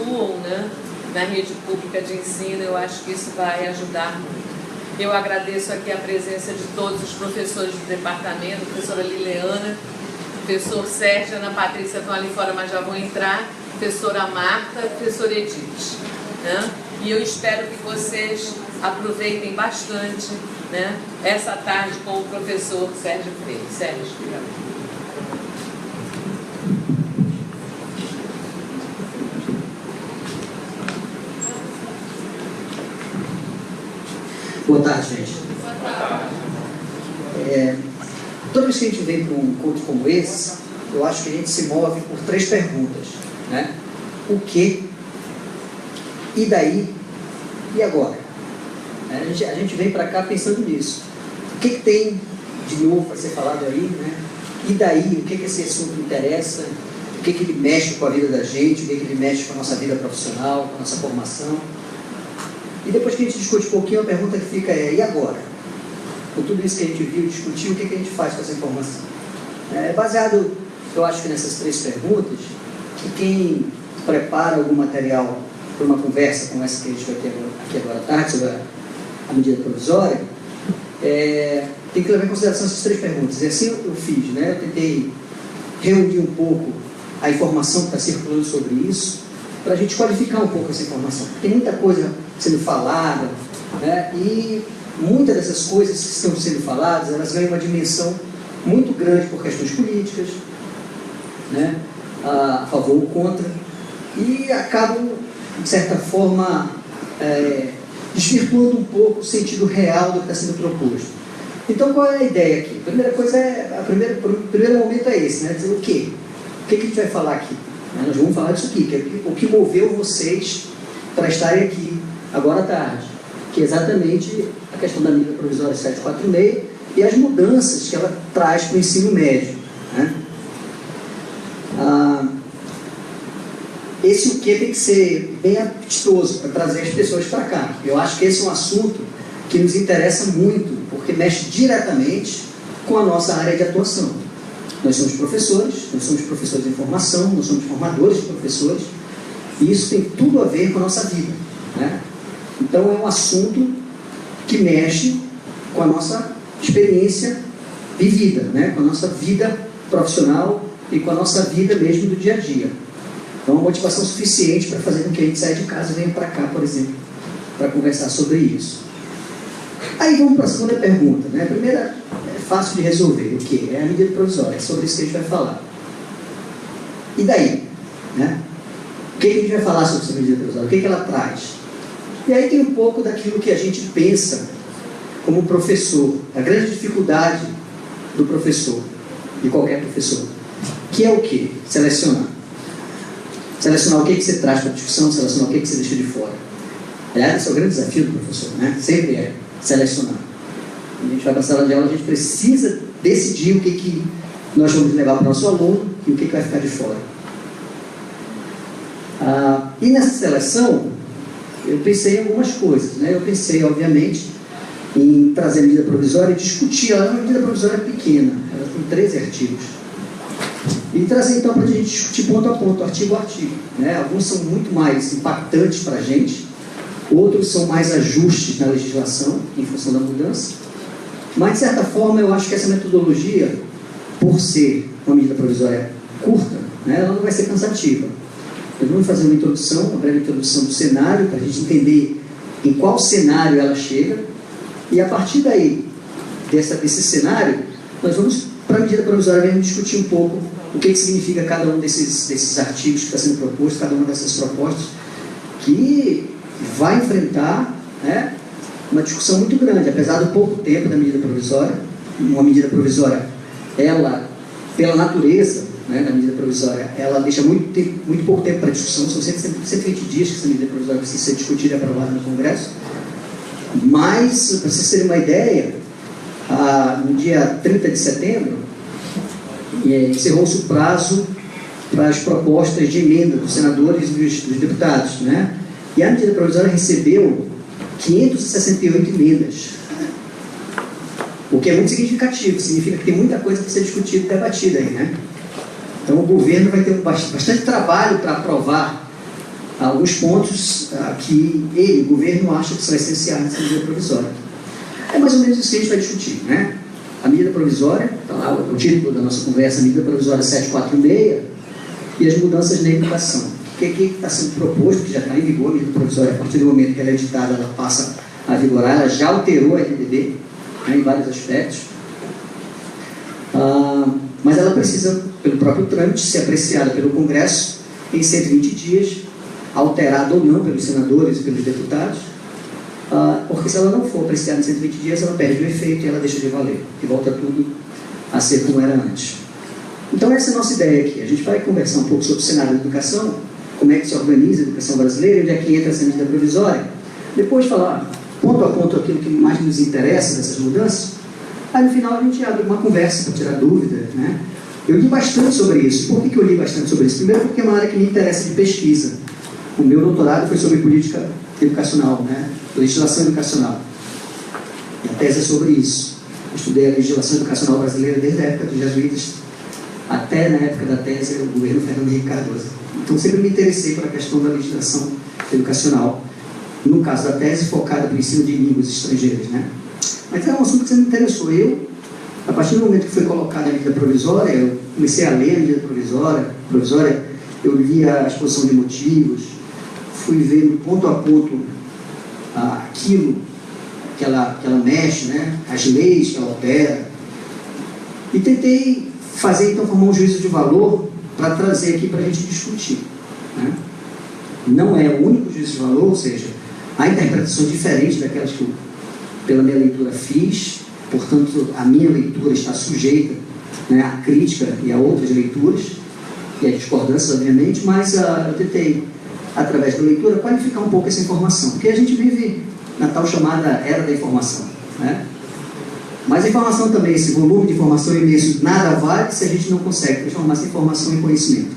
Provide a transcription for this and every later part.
atuam, né, na rede pública de ensino. Eu acho que isso vai ajudar muito. Eu agradeço aqui a presença de todos os professores do departamento, professora Liliana, professor Sérgio, Ana Patrícia estão ali fora, mas já vão entrar, professora Marta, professora Edith, né? E eu espero que vocês aproveitem bastante, né, essa tarde com o professor Sérgio Freire. Sérgio, obrigado. Boa tarde, gente. Boa tarde. Toda vez que a gente vem para um encontro como esse, eu acho que a gente se move por 3 perguntas, né? O que? E daí? E agora? A gente vem para cá pensando nisso. O que tem de novo para ser falado aí, né? E daí? O que esse assunto interessa? O que ele mexe com a vida da gente? O que ele mexe com a nossa vida profissional, com a nossa formação? E depois que a gente discute um pouquinho, a pergunta que fica é: e agora? Com tudo isso que a gente viu, discutiu, o que a gente faz com essa informação? Baseado, eu acho que nessas 3 perguntas, que quem prepara algum material para uma conversa como essa que a gente vai ter aqui agora à tarde, sobre a medida provisória, tem que levar em consideração essas 3 perguntas. E assim eu fiz, né? Eu tentei reunir um pouco a informação que está circulando sobre isso, para a gente qualificar um pouco essa informação. Tem muita coisa sendo falada, né? E muitas dessas coisas que estão sendo faladas, elas ganham uma dimensão muito grande por questões políticas, né? A favor ou contra, e acabam, de certa forma, desvirtuando um pouco o sentido real do que está sendo proposto. Então, qual é a ideia aqui? A primeira coisa o primeiro momento é esse, né? Dizer o quê? O que a gente vai falar aqui? Nós vamos falar disso aqui, que é o que moveu vocês para estarem aqui agora à tarde, que é exatamente a questão da medida provisória 746 e as mudanças que ela traz para o ensino médio, né? Esse o que tem que ser bem apetitoso para trazer as pessoas para cá. Eu acho que esse é um assunto que nos interessa muito, porque mexe diretamente com a nossa área de atuação. Nós somos professores em formação, nós somos formadores de professores, e isso tem tudo a ver com a nossa vida, né? Então é um assunto que mexe com a nossa experiência vivida, né? Com a nossa vida profissional e com a nossa vida mesmo do dia a dia. Então é uma motivação suficiente para fazer com que a gente saia de casa e venha para cá, por exemplo, para conversar sobre isso. Aí vamos para a segunda pergunta, né? A primeira é fácil de resolver. O que? É a medida provisória, é sobre isso que a gente vai falar. E daí? Né? O que a gente vai falar sobre essa medida provisória? O que ela traz? E aí tem um pouco daquilo que a gente pensa como professor, a grande dificuldade do professor, de qualquer professor, que é o quê? Selecionar. Selecionar o que você traz para a discussão, selecionar o que você deixa de fora. Aliás, esse é o grande desafio do professor, né? Sempre é selecionar. Quando a gente vai para a sala de aula, a gente precisa decidir o que nós vamos levar para o nosso aluno e o que vai ficar de fora. E nessa seleção, eu pensei em algumas coisas, né? Eu pensei, obviamente, em trazer a medida provisória e discutir. Ela é uma medida provisória pequena, ela tem 13 artigos. E trazer então para a gente discutir ponto a ponto, artigo a artigo, né? Alguns são muito mais impactantes para a gente, outros são mais ajustes na legislação, em função da mudança. Mas, de certa forma, eu acho que essa metodologia, por ser uma medida provisória curta, né, ela não vai ser cansativa. Nós vamos fazer uma introdução, uma breve introdução do cenário, para a gente entender em qual cenário ela chega, e a partir daí, desse cenário, nós vamos para a medida provisória mesmo discutir um pouco o que significa cada um desses artigos que está sendo proposto, cada uma dessas propostas, que vai enfrentar, né, uma discussão muito grande, apesar do pouco tempo da medida provisória. Uma medida provisória, ela, pela natureza, né, da medida provisória, ela deixa muito pouco tempo para discussão. São 120 dias que essa medida provisória precisa ser discutida e aprovada no Congresso. Mas, para vocês terem uma ideia, no dia 30 de setembro, encerrou-se o prazo para as propostas de emenda dos senadores e dos deputados, né? E a medida provisória recebeu 568 emendas, o que é muito significativo, significa que tem muita coisa para ser discutida e debatida aí, né? Então o governo vai ter bastante trabalho para aprovar alguns pontos que ele, o governo, acha que são essenciais nessa medida provisória. É mais ou menos isso que a gente vai discutir, né? A medida provisória, está lá o título da nossa conversa, a medida provisória 746 e as mudanças na educação. O que está sendo proposto, que já está em vigor, a medida provisória, a partir do momento que ela é editada, ela passa a vigorar, ela já alterou a RDB, né, em vários aspectos. Mas ela precisa, pelo próprio trâmite, ser apreciada pelo Congresso em 120 dias, alterada ou não pelos senadores e pelos deputados, porque se ela não for apreciada em 120 dias, ela perde o efeito e ela deixa de valer, e volta tudo a ser como era antes. Então essa é a nossa ideia aqui. A gente vai conversar um pouco sobre o cenário da educação, como é que se organiza a educação brasileira, onde é que entra essa medida provisória, depois falar ponto a ponto aquilo que mais nos interessa dessas mudanças. Aí no final a gente abre uma conversa para tirar dúvida, né? Eu li bastante sobre isso. Por que eu li bastante sobre isso? Primeiro porque é uma área que me interessa de pesquisa. O meu doutorado foi sobre política educacional, né? Legislação educacional. E a tese é sobre isso. Eu estudei a legislação educacional brasileira desde a época dos jesuítas até na época da tese do governo Fernando Henrique Cardoso. Então sempre me interessei pela questão da legislação educacional. No caso da tese, focada no ensino de línguas estrangeiras, né? Mas é um assunto que sempre me interessou. A partir do momento que foi colocada a medida provisória, eu comecei a ler a medida provisória, eu li a exposição de motivos, fui vendo ponto a ponto aquilo que ela mexe, né? As leis que ela altera, e tentei fazer, então, formar um juízo de valor para trazer aqui para a gente discutir, né? Não é o único juízo de valor, ou seja, há interpretações diferentes daquelas que eu, pela minha leitura, fiz, portanto, a minha leitura está sujeita, né, à crítica e a outras leituras, e a discordância, obviamente, mas eu tentei, através da leitura, qualificar um pouco essa informação, porque a gente vive na tal chamada era da informação, né? Mas a informação também, esse volume de informação imenso, nada vale se a gente não consegue transformar essa informação em conhecimento,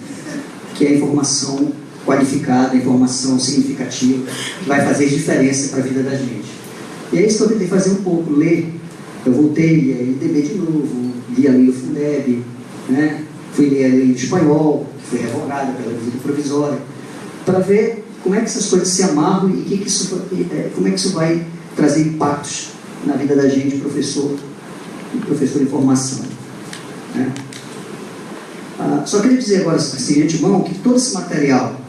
que é a informação qualificada, a informação significativa, que vai fazer diferença para a vida da gente. E é isso que eu tentei fazer um pouco, ler. Eu voltei, li a LDB de novo, li a lei do Fundeb, né? Fui ler a lei do espanhol, que foi revogada pela medida provisória, para ver como é que essas coisas se amarram e como é que isso vai trazer impactos na vida da gente, professor de formação, né? Só queria dizer agora, assim, de antemão, que todo esse material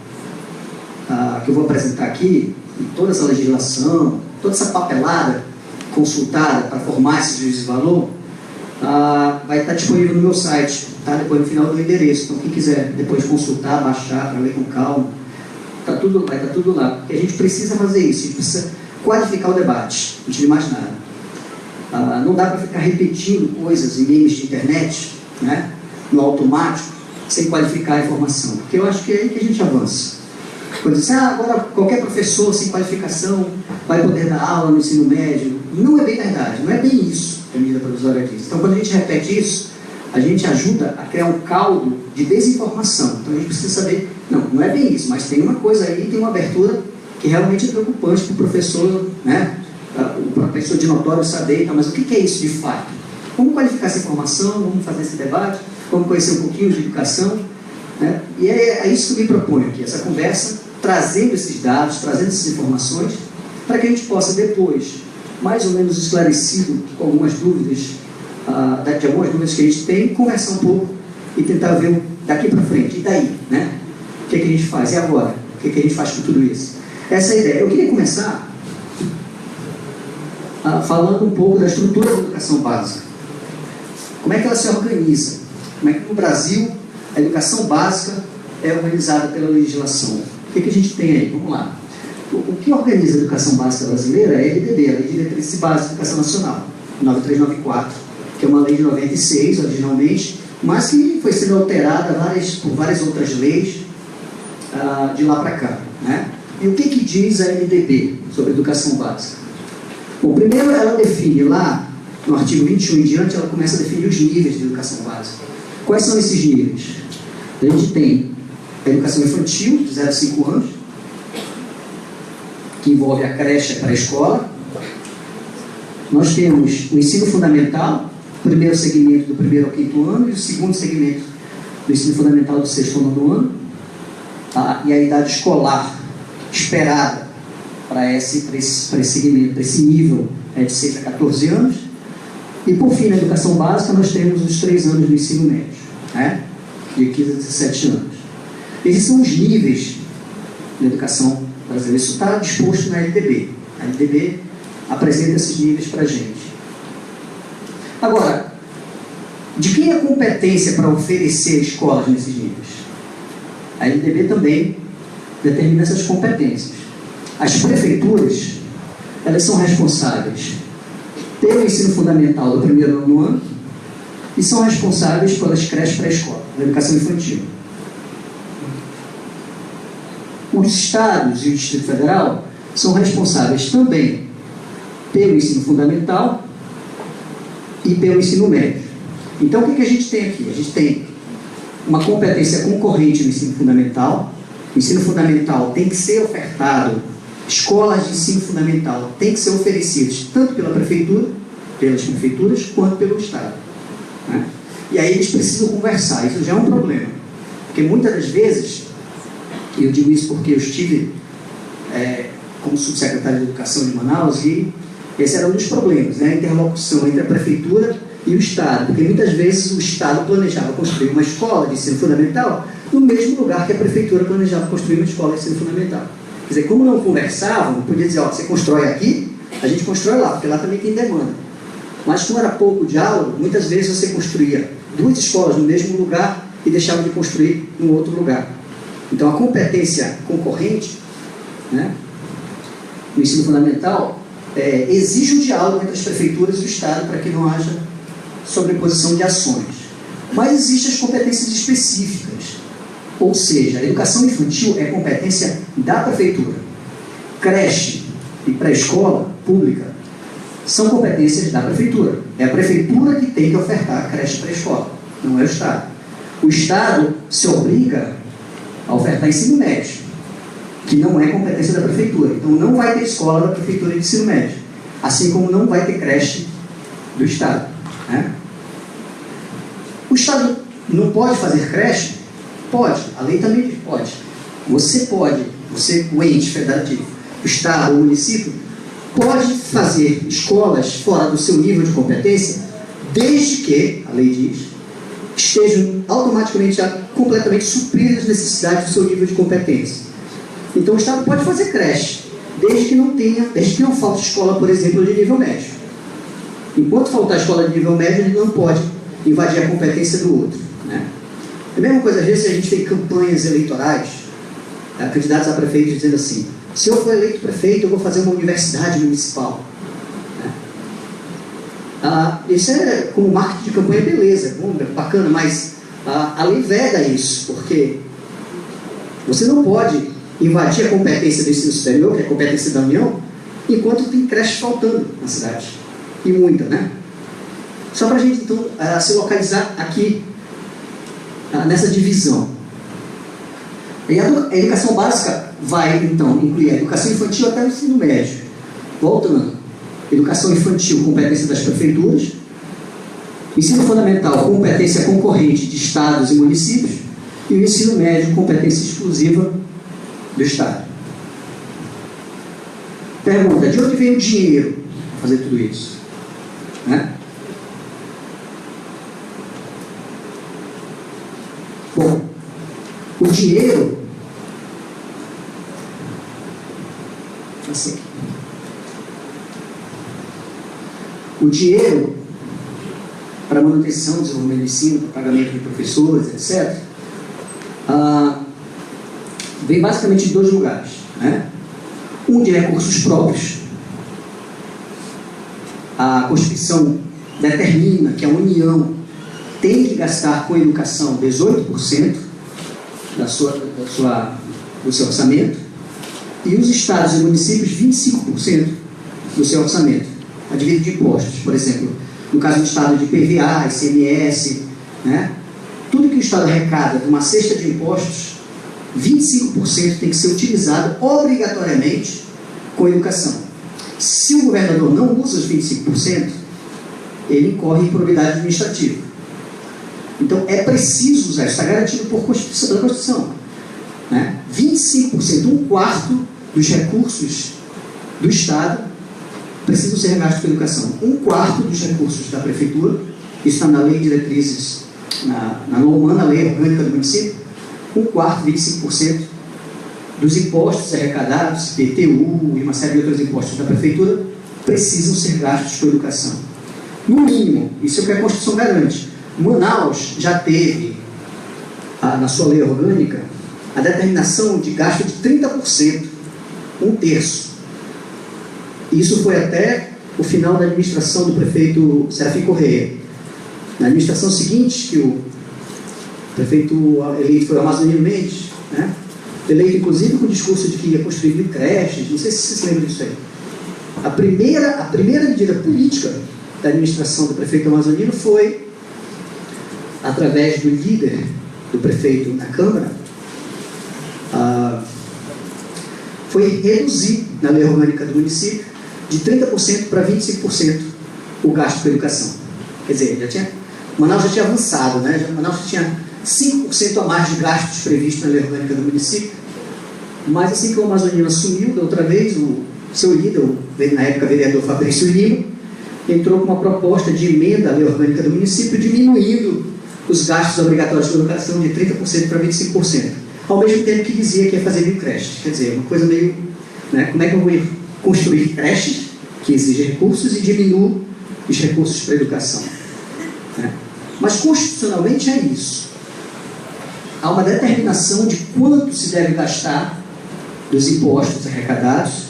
que eu vou apresentar aqui, toda essa legislação, toda essa papelada consultada para formar esse juízo de valor, vai estar disponível no meu site, tá? Depois no final do endereço. Então quem quiser depois consultar, baixar, para ler com calma, vai estar tudo lá. Porque a gente precisa fazer isso, a gente precisa qualificar o debate, antes de mais nada. Não dá para ficar repetindo coisas em memes de internet, né, no automático, sem qualificar a informação, porque eu acho que é aí que a gente avança. Quando diz, agora qualquer professor sem qualificação vai poder dar aula no ensino médio, não é bem verdade, não é bem isso que a medida provisória diz. Então, quando a gente repete isso, a gente ajuda a criar um caldo de desinformação. Então, a gente precisa saber, não é bem isso, mas tem uma coisa aí, tem uma abertura que realmente é preocupante para o professor, né? O professor de notório saber, mas o que é isso de fato? Vamos qualificar essa informação, vamos fazer esse debate, vamos conhecer um pouquinho de educação, né? E é isso que eu me proponho aqui, essa conversa, trazendo esses dados, trazendo essas informações, para que a gente possa depois, mais ou menos esclarecido com algumas dúvidas, de algumas dúvidas que a gente tem, conversar um pouco e tentar ver daqui para frente, e daí, né? O que a gente faz? E agora? O que a gente faz com tudo isso? Essa é a ideia. Eu queria começar falando um pouco da estrutura da educação básica. Como é que ela se organiza? Como é que no Brasil a educação básica é organizada pela legislação? O que a gente tem aí? Vamos lá. O que organiza a educação básica brasileira é a RDB, a Lei de Diretrizes Básicas de Educação Nacional, 9394, que é uma lei de 96, originalmente, mas que foi sendo alterada por várias outras leis de lá para cá, né? E o que diz a LDB sobre educação básica? Bom, primeiro ela define lá, no artigo 21 em diante, ela começa a definir os níveis de educação básica. Quais são esses níveis? A gente tem a educação infantil, de 0 a 5 anos, que envolve a creche e a pré-escola. Nós temos o ensino fundamental, o primeiro segmento do 1º ao 5º ano, e o segundo segmento do ensino fundamental do 6º ao 9º ano. E a idade escolar esperada para esse segmento, para esse nível de 6 a 14 anos. E, por fim, na educação básica, nós temos os 3 anos do ensino médio, né? De 15 a 17 anos. Esses são os níveis da educação brasileira. Isso está disposto na LDB. A LDB apresenta esses níveis para a gente. Agora, de quem é a competência para oferecer escolas nesses níveis? A LDB também determina essas competências. As prefeituras, elas são responsáveis pelo ensino fundamental do primeiro ao 9º ano e são responsáveis pelas creches pré-escola, da educação infantil. Os estados e o Distrito Federal são responsáveis também pelo ensino fundamental e pelo ensino médio. Então, o que a gente tem aqui? A gente tem uma competência concorrente no ensino fundamental. O ensino fundamental tem que ser ofertado, escolas de ensino fundamental têm que ser oferecidas tanto pela prefeitura, pelas prefeituras, quanto pelo Estado, né? E aí eles precisam conversar. Isso já é um problema, porque muitas das vezes, e eu digo isso porque eu estive como subsecretário de Educação de Manaus, e esse era um dos problemas, né? A interlocução entre a prefeitura e o Estado, porque muitas vezes o Estado planejava construir uma escola de ensino fundamental no mesmo lugar que a prefeitura planejava construir uma escola de ensino fundamental. Quer dizer, como não conversavam, podia dizer, ó, você constrói aqui, a gente constrói lá, porque lá também tem demanda. Mas como era pouco diálogo, muitas vezes você construía 2 escolas no mesmo lugar e deixava de construir em outro lugar. Então, a competência concorrente, né, no ensino fundamental exige um diálogo entre as prefeituras e o Estado para que não haja sobreposição de ações. Mas existem as competências específicas. Ou seja, a educação infantil é competência da prefeitura. Creche e pré-escola pública são competências da prefeitura. É a prefeitura que tem que ofertar a creche e pré-escola, não é o Estado. O Estado se obriga a ofertar ensino médio, que não é competência da prefeitura. Então não vai ter escola da prefeitura de ensino médio, assim como não vai ter creche do Estado, né? O Estado não pode fazer creche? Pode, a lei também pode. Você, o ente federativo, o Estado, o município, pode fazer escolas fora do seu nível de competência, desde que, a lei diz, estejam automaticamente, completamente supridas as necessidades do seu nível de competência. Então o Estado pode fazer creche, desde que não falte escola, por exemplo, de nível médio. Enquanto faltar escola de nível médio, ele não pode invadir a competência do outro, né? É a mesma coisa, às vezes a gente tem campanhas eleitorais, candidatos a prefeito dizendo assim, se eu for eleito prefeito, eu vou fazer uma universidade municipal, né? Isso é como marketing de campanha, beleza, bacana, mas a lei veda isso, porque você não pode invadir a competência do ensino superior, que é a competência da União, enquanto tem creche faltando na cidade, e muita, né? Só para a gente, então, se localizar aqui, nessa divisão. E a educação básica vai, então, incluir a educação infantil até o ensino médio. Voltando, educação infantil, competência das prefeituras, ensino fundamental, competência concorrente de estados e municípios, e o ensino médio, competência exclusiva do Estado. Pergunta, de onde vem o dinheiro para fazer tudo isso? Né? Bom, o dinheiro, assim, o dinheiro para manutenção, desenvolvimento do ensino, para pagamento de professores, etc., vem basicamente de 2 lugares, né? Um de recursos próprios. A Constituição determina que a União tem que gastar com a educação 18% do seu orçamento, e os estados e municípios 25% do seu orçamento, advindo de impostos. Por exemplo, no caso do estado de IPVA, ICMS, né? Tudo que o estado arrecada de uma cesta de impostos, 25% tem que ser utilizado obrigatoriamente com a educação. Se o governador não usa os 25%, ele incorre em improbidade administrativa. Então é preciso usar, está garantido pela Constituição, né? 25%, 1/4 dos recursos do Estado precisam ser gastos com educação. 1/4 dos recursos da Prefeitura, isso está na Lei de Diretrizes, na norma, Lei Orgânica do Município, 1/4, 25% dos impostos arrecadados, PTU e uma série de outros impostos da Prefeitura, precisam ser gastos com educação. No mínimo, isso é o que a Constituição garante. Manaus já teve, na sua lei orgânica, a determinação de gasto de 30%, 1/3. Isso foi até o final da administração do prefeito Serafim Correia. Na administração seguinte, que o prefeito eleito foi o Amazonino Mendes, né? Eleito inclusive com o discurso de que ia construir creches, não sei se vocês lembram disso aí. A primeira medida política da administração do prefeito Amazonino foi, através do líder do prefeito na Câmara, foi reduzir na lei orgânica do município de 30% para 25% o gasto com educação. Quer dizer, Manaus já tinha avançado, né? Manaus já tinha 5% a mais de gastos previstos na lei orgânica do município, mas assim que o Amazonino assumiu, da outra vez, o seu líder, na época vereador Fabrício Lima, entrou com uma proposta de emenda à lei orgânica do município, diminuindo os gastos obrigatórios de educação de 30% para 25%, ao mesmo tempo que dizia que ia fazer 1.000 creches. Quer dizer, uma coisa meio, né, como é que eu vou construir creches que exigem recursos e diminuo os recursos para a educação, né? Mas constitucionalmente é isso. Há uma determinação de quanto se deve gastar dos impostos arrecadados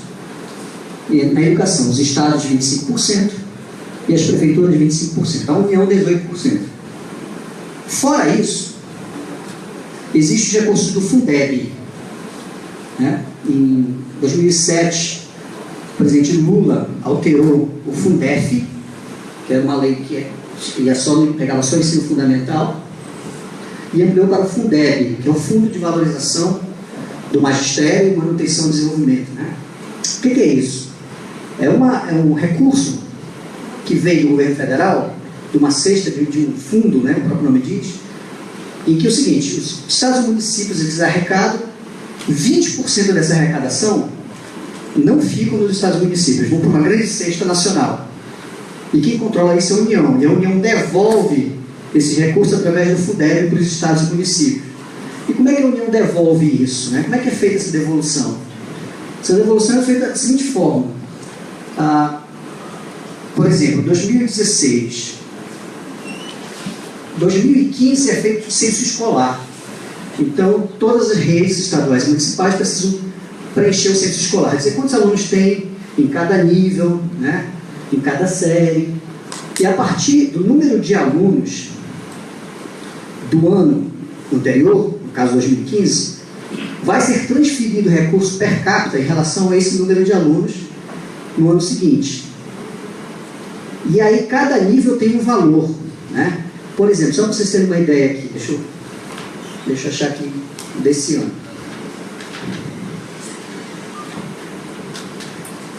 na educação. Os estados de 25% e as prefeituras de 25%. A União 18%. Fora isso, existem os recursos do Fundeb, né? Em 2007, o presidente Lula alterou o Fundef, que era uma lei que pegava só o ensino fundamental, e ampliou para o Fundeb, que é o Fundo de Valorização do Magistério e Manutenção e Desenvolvimento, né? O que é isso? É um recurso que veio do governo federal, de uma cesta de um fundo, né, o próprio nome diz, em que é o seguinte: os estados e municípios, eles arrecadam 20% dessa arrecadação não ficam nos estados e municípios, vão para uma grande cesta nacional. E quem controla isso é a União. E a União devolve esses recursos através do Fundeb para os estados e municípios. E como é que a União devolve isso, né? Como é que é feita essa devolução? Essa devolução é feita da seguinte forma. Por exemplo, 2016. 2015 é feito censo escolar. Então, todas as redes estaduais e municipais precisam preencher o censo escolar. Quer dizer, quantos alunos tem em cada nível, né? Em cada série. E a partir do número de alunos do ano anterior, no caso 2015, vai ser transferido recurso per capita em relação a esse número de alunos no ano seguinte. E aí cada nível tem um valor, né? Por exemplo, só para vocês terem uma ideia aqui, deixa eu achar aqui desse ano.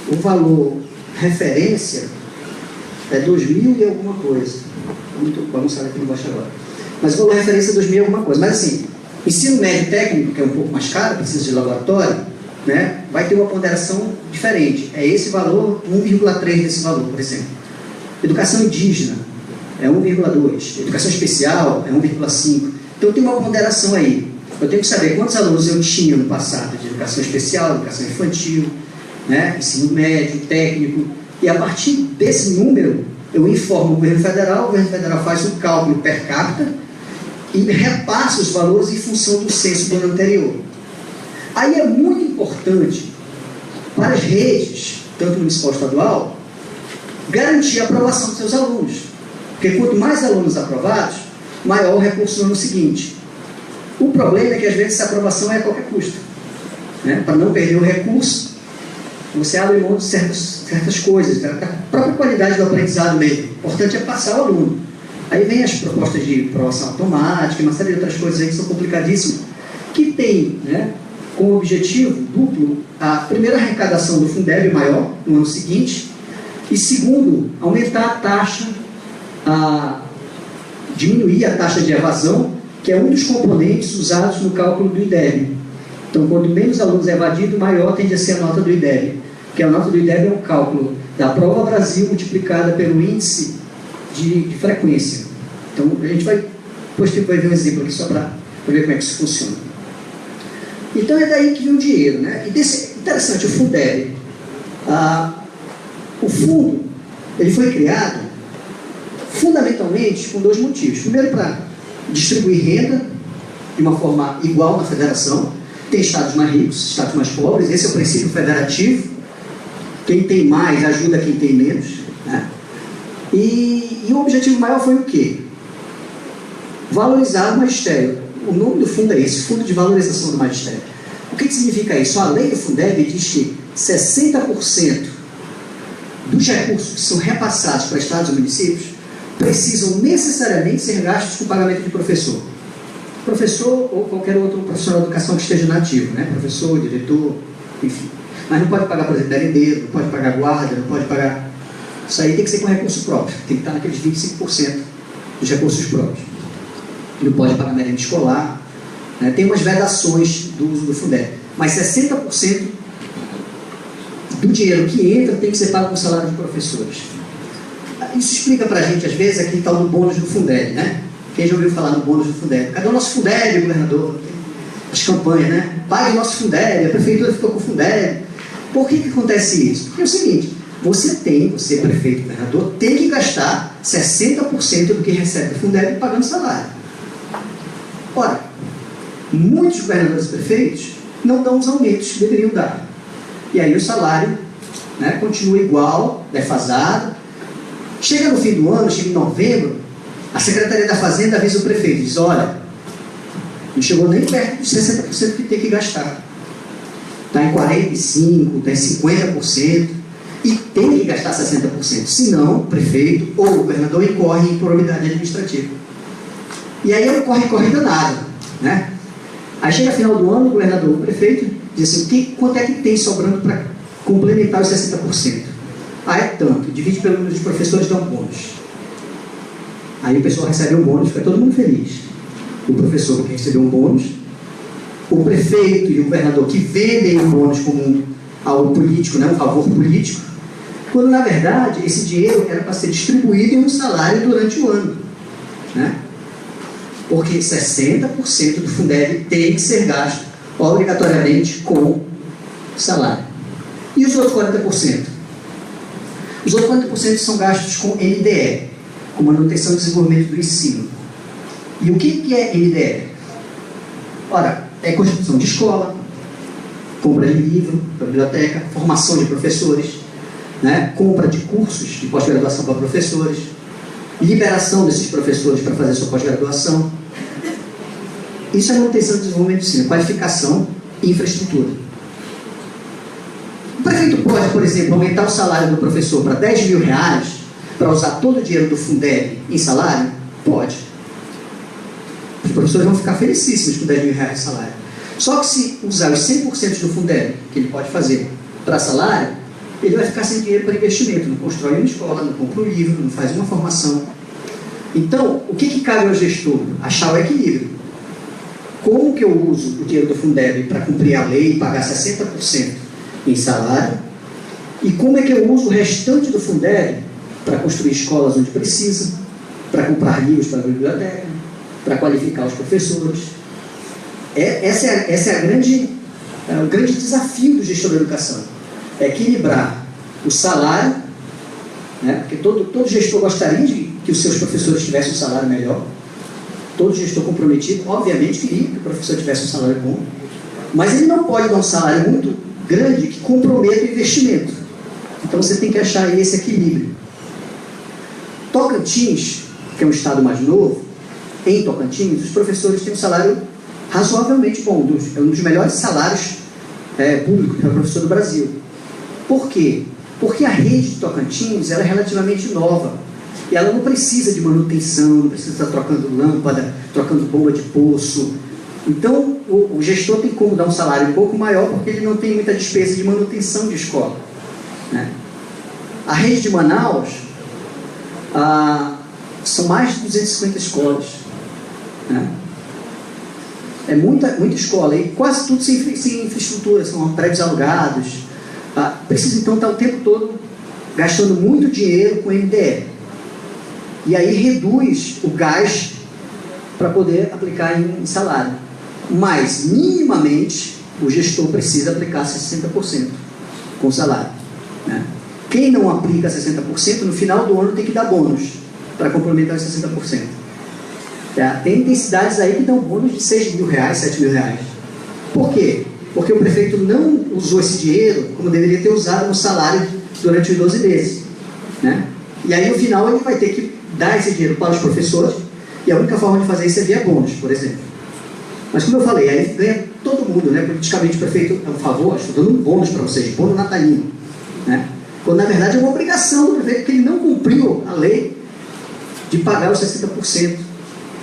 O valor referência é 2.000 e alguma coisa. Vamos saber aqui embaixo agora. Mas o valor referência é 2.000 e alguma coisa. Mas assim, ensino médio técnico, que é um pouco mais caro, precisa de laboratório, né, vai ter uma ponderação diferente. É esse valor, 1,3 desse valor, por exemplo. Educação indígena é 1,2. Educação especial é 1,5. Então tem uma ponderação aí. Eu tenho que saber quantos alunos eu tinha no passado de educação especial, educação infantil, né, ensino médio, técnico. E a partir desse número, eu informo o governo federal faz um cálculo per capita e repassa os valores em função do censo do ano anterior. Aí é muito importante para as redes, tanto municipal como estadual, garantir a aprovação dos seus alunos. Porque quanto mais alunos aprovados, maior o recurso no ano seguinte. O problema é que às vezes essa aprovação é a qualquer custo, né? Para não perder o recurso, você abre mão de certas coisas, a própria qualidade do aprendizado mesmo. O importante é passar o aluno. Aí vem as propostas de aprovação automática, uma série de outras coisas aí que são complicadíssimas, que tem, né, como objetivo duplo a primeira arrecadação do Fundeb maior no ano seguinte, e segundo, aumentar a taxa, diminuir a taxa de evasão, que é um dos componentes usados no cálculo do IDEB. Então, quanto menos alunos é evadido, maior tende a ser a nota do IDEB, porque a nota do IDEB é um cálculo da prova Brasil multiplicada pelo índice de frequência. Então, a gente vai, depois vai ver um exemplo aqui só para ver como é que isso funciona. Então, é daí que vem o dinheiro, né? E interessante, o Fundeb. O fundo, ele foi criado fundamentalmente com dois motivos. Primeiro, para distribuir renda de uma forma igual na federação. Tem estados mais ricos, estados mais pobres. Esse é o princípio federativo. Quem tem mais ajuda quem tem menos, né? E o objetivo maior foi o quê? Valorizar o magistério. O nome do fundo é esse, Fundo de Valorização do Magistério. O que significa isso? A lei do Fundeb diz que 60% dos recursos que são repassados para estados e municípios precisam necessariamente ser gastos com pagamento de professor. Professor ou qualquer outro profissional de educação que esteja nativo, né? Professor, diretor, enfim. Mas não pode pagar, por exemplo, merendeiro, não pode pagar guarda, não pode pagar... Isso aí tem que ser com recurso próprio, tem que estar naqueles 25% dos recursos próprios. Não pode pagar merenda escolar, né? Tem umas vedações do uso do Fundeb, mas 60% do dinheiro que entra tem que ser pago com o salário de professores. Isso explica pra gente, às vezes, aquele tal do bônus do Fundeb, né? Quem já ouviu falar no bônus do Fundeb? Cadê o nosso Fundeb, governador? As campanhas, né? Pague o nosso Fundeb, a prefeitura ficou com o Fundeb. Por que acontece isso? Porque é o seguinte, você, prefeito, governador, tem que gastar 60% do que recebe do Fundeb pagando salário. Ora, muitos governadores e prefeitos não dão os aumentos que deveriam dar. E aí o salário, né, continua igual, defasado. Chega no fim do ano, chega em novembro, a Secretaria da Fazenda avisa o prefeito, diz, olha, não chegou nem perto dos 60% que tem que gastar. Está em 45%, está em 50%, e tem que gastar 60%. Senão, o prefeito ou o governador incorre em improbidade administrativa. E aí é um corre-corre danado, né? Aí chega final do ano, o governador, o prefeito, diz assim, quanto é que tem sobrando para complementar os 60%? Ah, é tanto, divide pelo número de professores, dá um bônus. Aí o pessoal recebe um bônus, fica todo mundo feliz. O professor que recebeu um bônus, o prefeito e o governador que vendem o bônus como algo político, né, um favor político, quando na verdade esse dinheiro era para ser distribuído em um salário durante o ano, né? Porque 60% do Fundeb tem que ser gasto obrigatoriamente com salário. E os outros 40%? Os outros 40% são gastos com NDE, com manutenção e desenvolvimento do ensino. E o que é NDE? Ora, é construção de escola, compra de livro para a biblioteca, formação de professores, né? Compra de cursos de pós-graduação para professores, liberação desses professores para fazer sua pós-graduação. Isso é manutenção e desenvolvimento do ensino, qualificação e infraestrutura. O prefeito pode, por exemplo, aumentar o salário do professor para R$10 mil para usar todo o dinheiro do Fundeb em salário? Pode. Os professores vão ficar felicíssimos com R$10 mil de salário. Só que se usar os 100% do Fundeb, que ele pode fazer para salário, ele vai ficar sem dinheiro para investimento, não constrói uma escola, não compra um livro, não faz uma formação. Então, o que cabe ao gestor? Achar o equilíbrio. Como que eu uso o dinheiro do Fundeb para cumprir a lei e pagar 60% em salário? E como é que eu uso o restante do Fundeb para construir escolas onde precisa, para comprar livros para a biblioteca, para qualificar os professores? Esse é o grande desafio do gestor da educação. É equilibrar o salário, né? Porque todo gestor gostaria de que os seus professores tivessem um salário melhor. Todo gestor comprometido, obviamente, queria que o professor tivesse um salário bom, mas ele não pode dar um salário muito grande que comprometa o investimento. Então você tem que achar aí esse equilíbrio. Tocantins, que é um estado mais novo, em Tocantins, os professores têm um salário razoavelmente bom, é um dos melhores salários públicos para professor do Brasil. Por quê? Porque a rede de Tocantins ela é relativamente nova. E ela não precisa de manutenção, não precisa estar trocando lâmpada, trocando bomba de poço. Então, o gestor tem como dar um salário um pouco maior porque ele não tem muita despesa de manutenção de escola, né? A rede de Manaus, são mais de 250 escolas, né? É muita escola, e quase tudo sem infraestrutura, são prédios alugados. Precisa então estar o tempo todo gastando muito dinheiro com MDE. E aí reduz o gás para poder aplicar em salário. Mas, minimamente, o gestor precisa aplicar 60% com salário, né? Quem não aplica 60%, no final do ano tem que dar bônus para complementar os 60%. Tem intensidades aí que dão bônus de R$6.000, R$7.000. Por quê? Porque o prefeito não usou esse dinheiro como deveria ter usado no salário durante os 12 meses, né? E aí, no final, ele vai ter que dar esse dinheiro para os professores, e a única forma de fazer isso é via bônus, por exemplo. Mas, como eu falei, aí ganha todo mundo, né? Politicamente, o prefeito é um favor, estou dando um bônus para vocês, bônus natalino, né? Quando, na verdade, é uma obrigação do prefeito, porque ele não cumpriu a lei de pagar os 60%,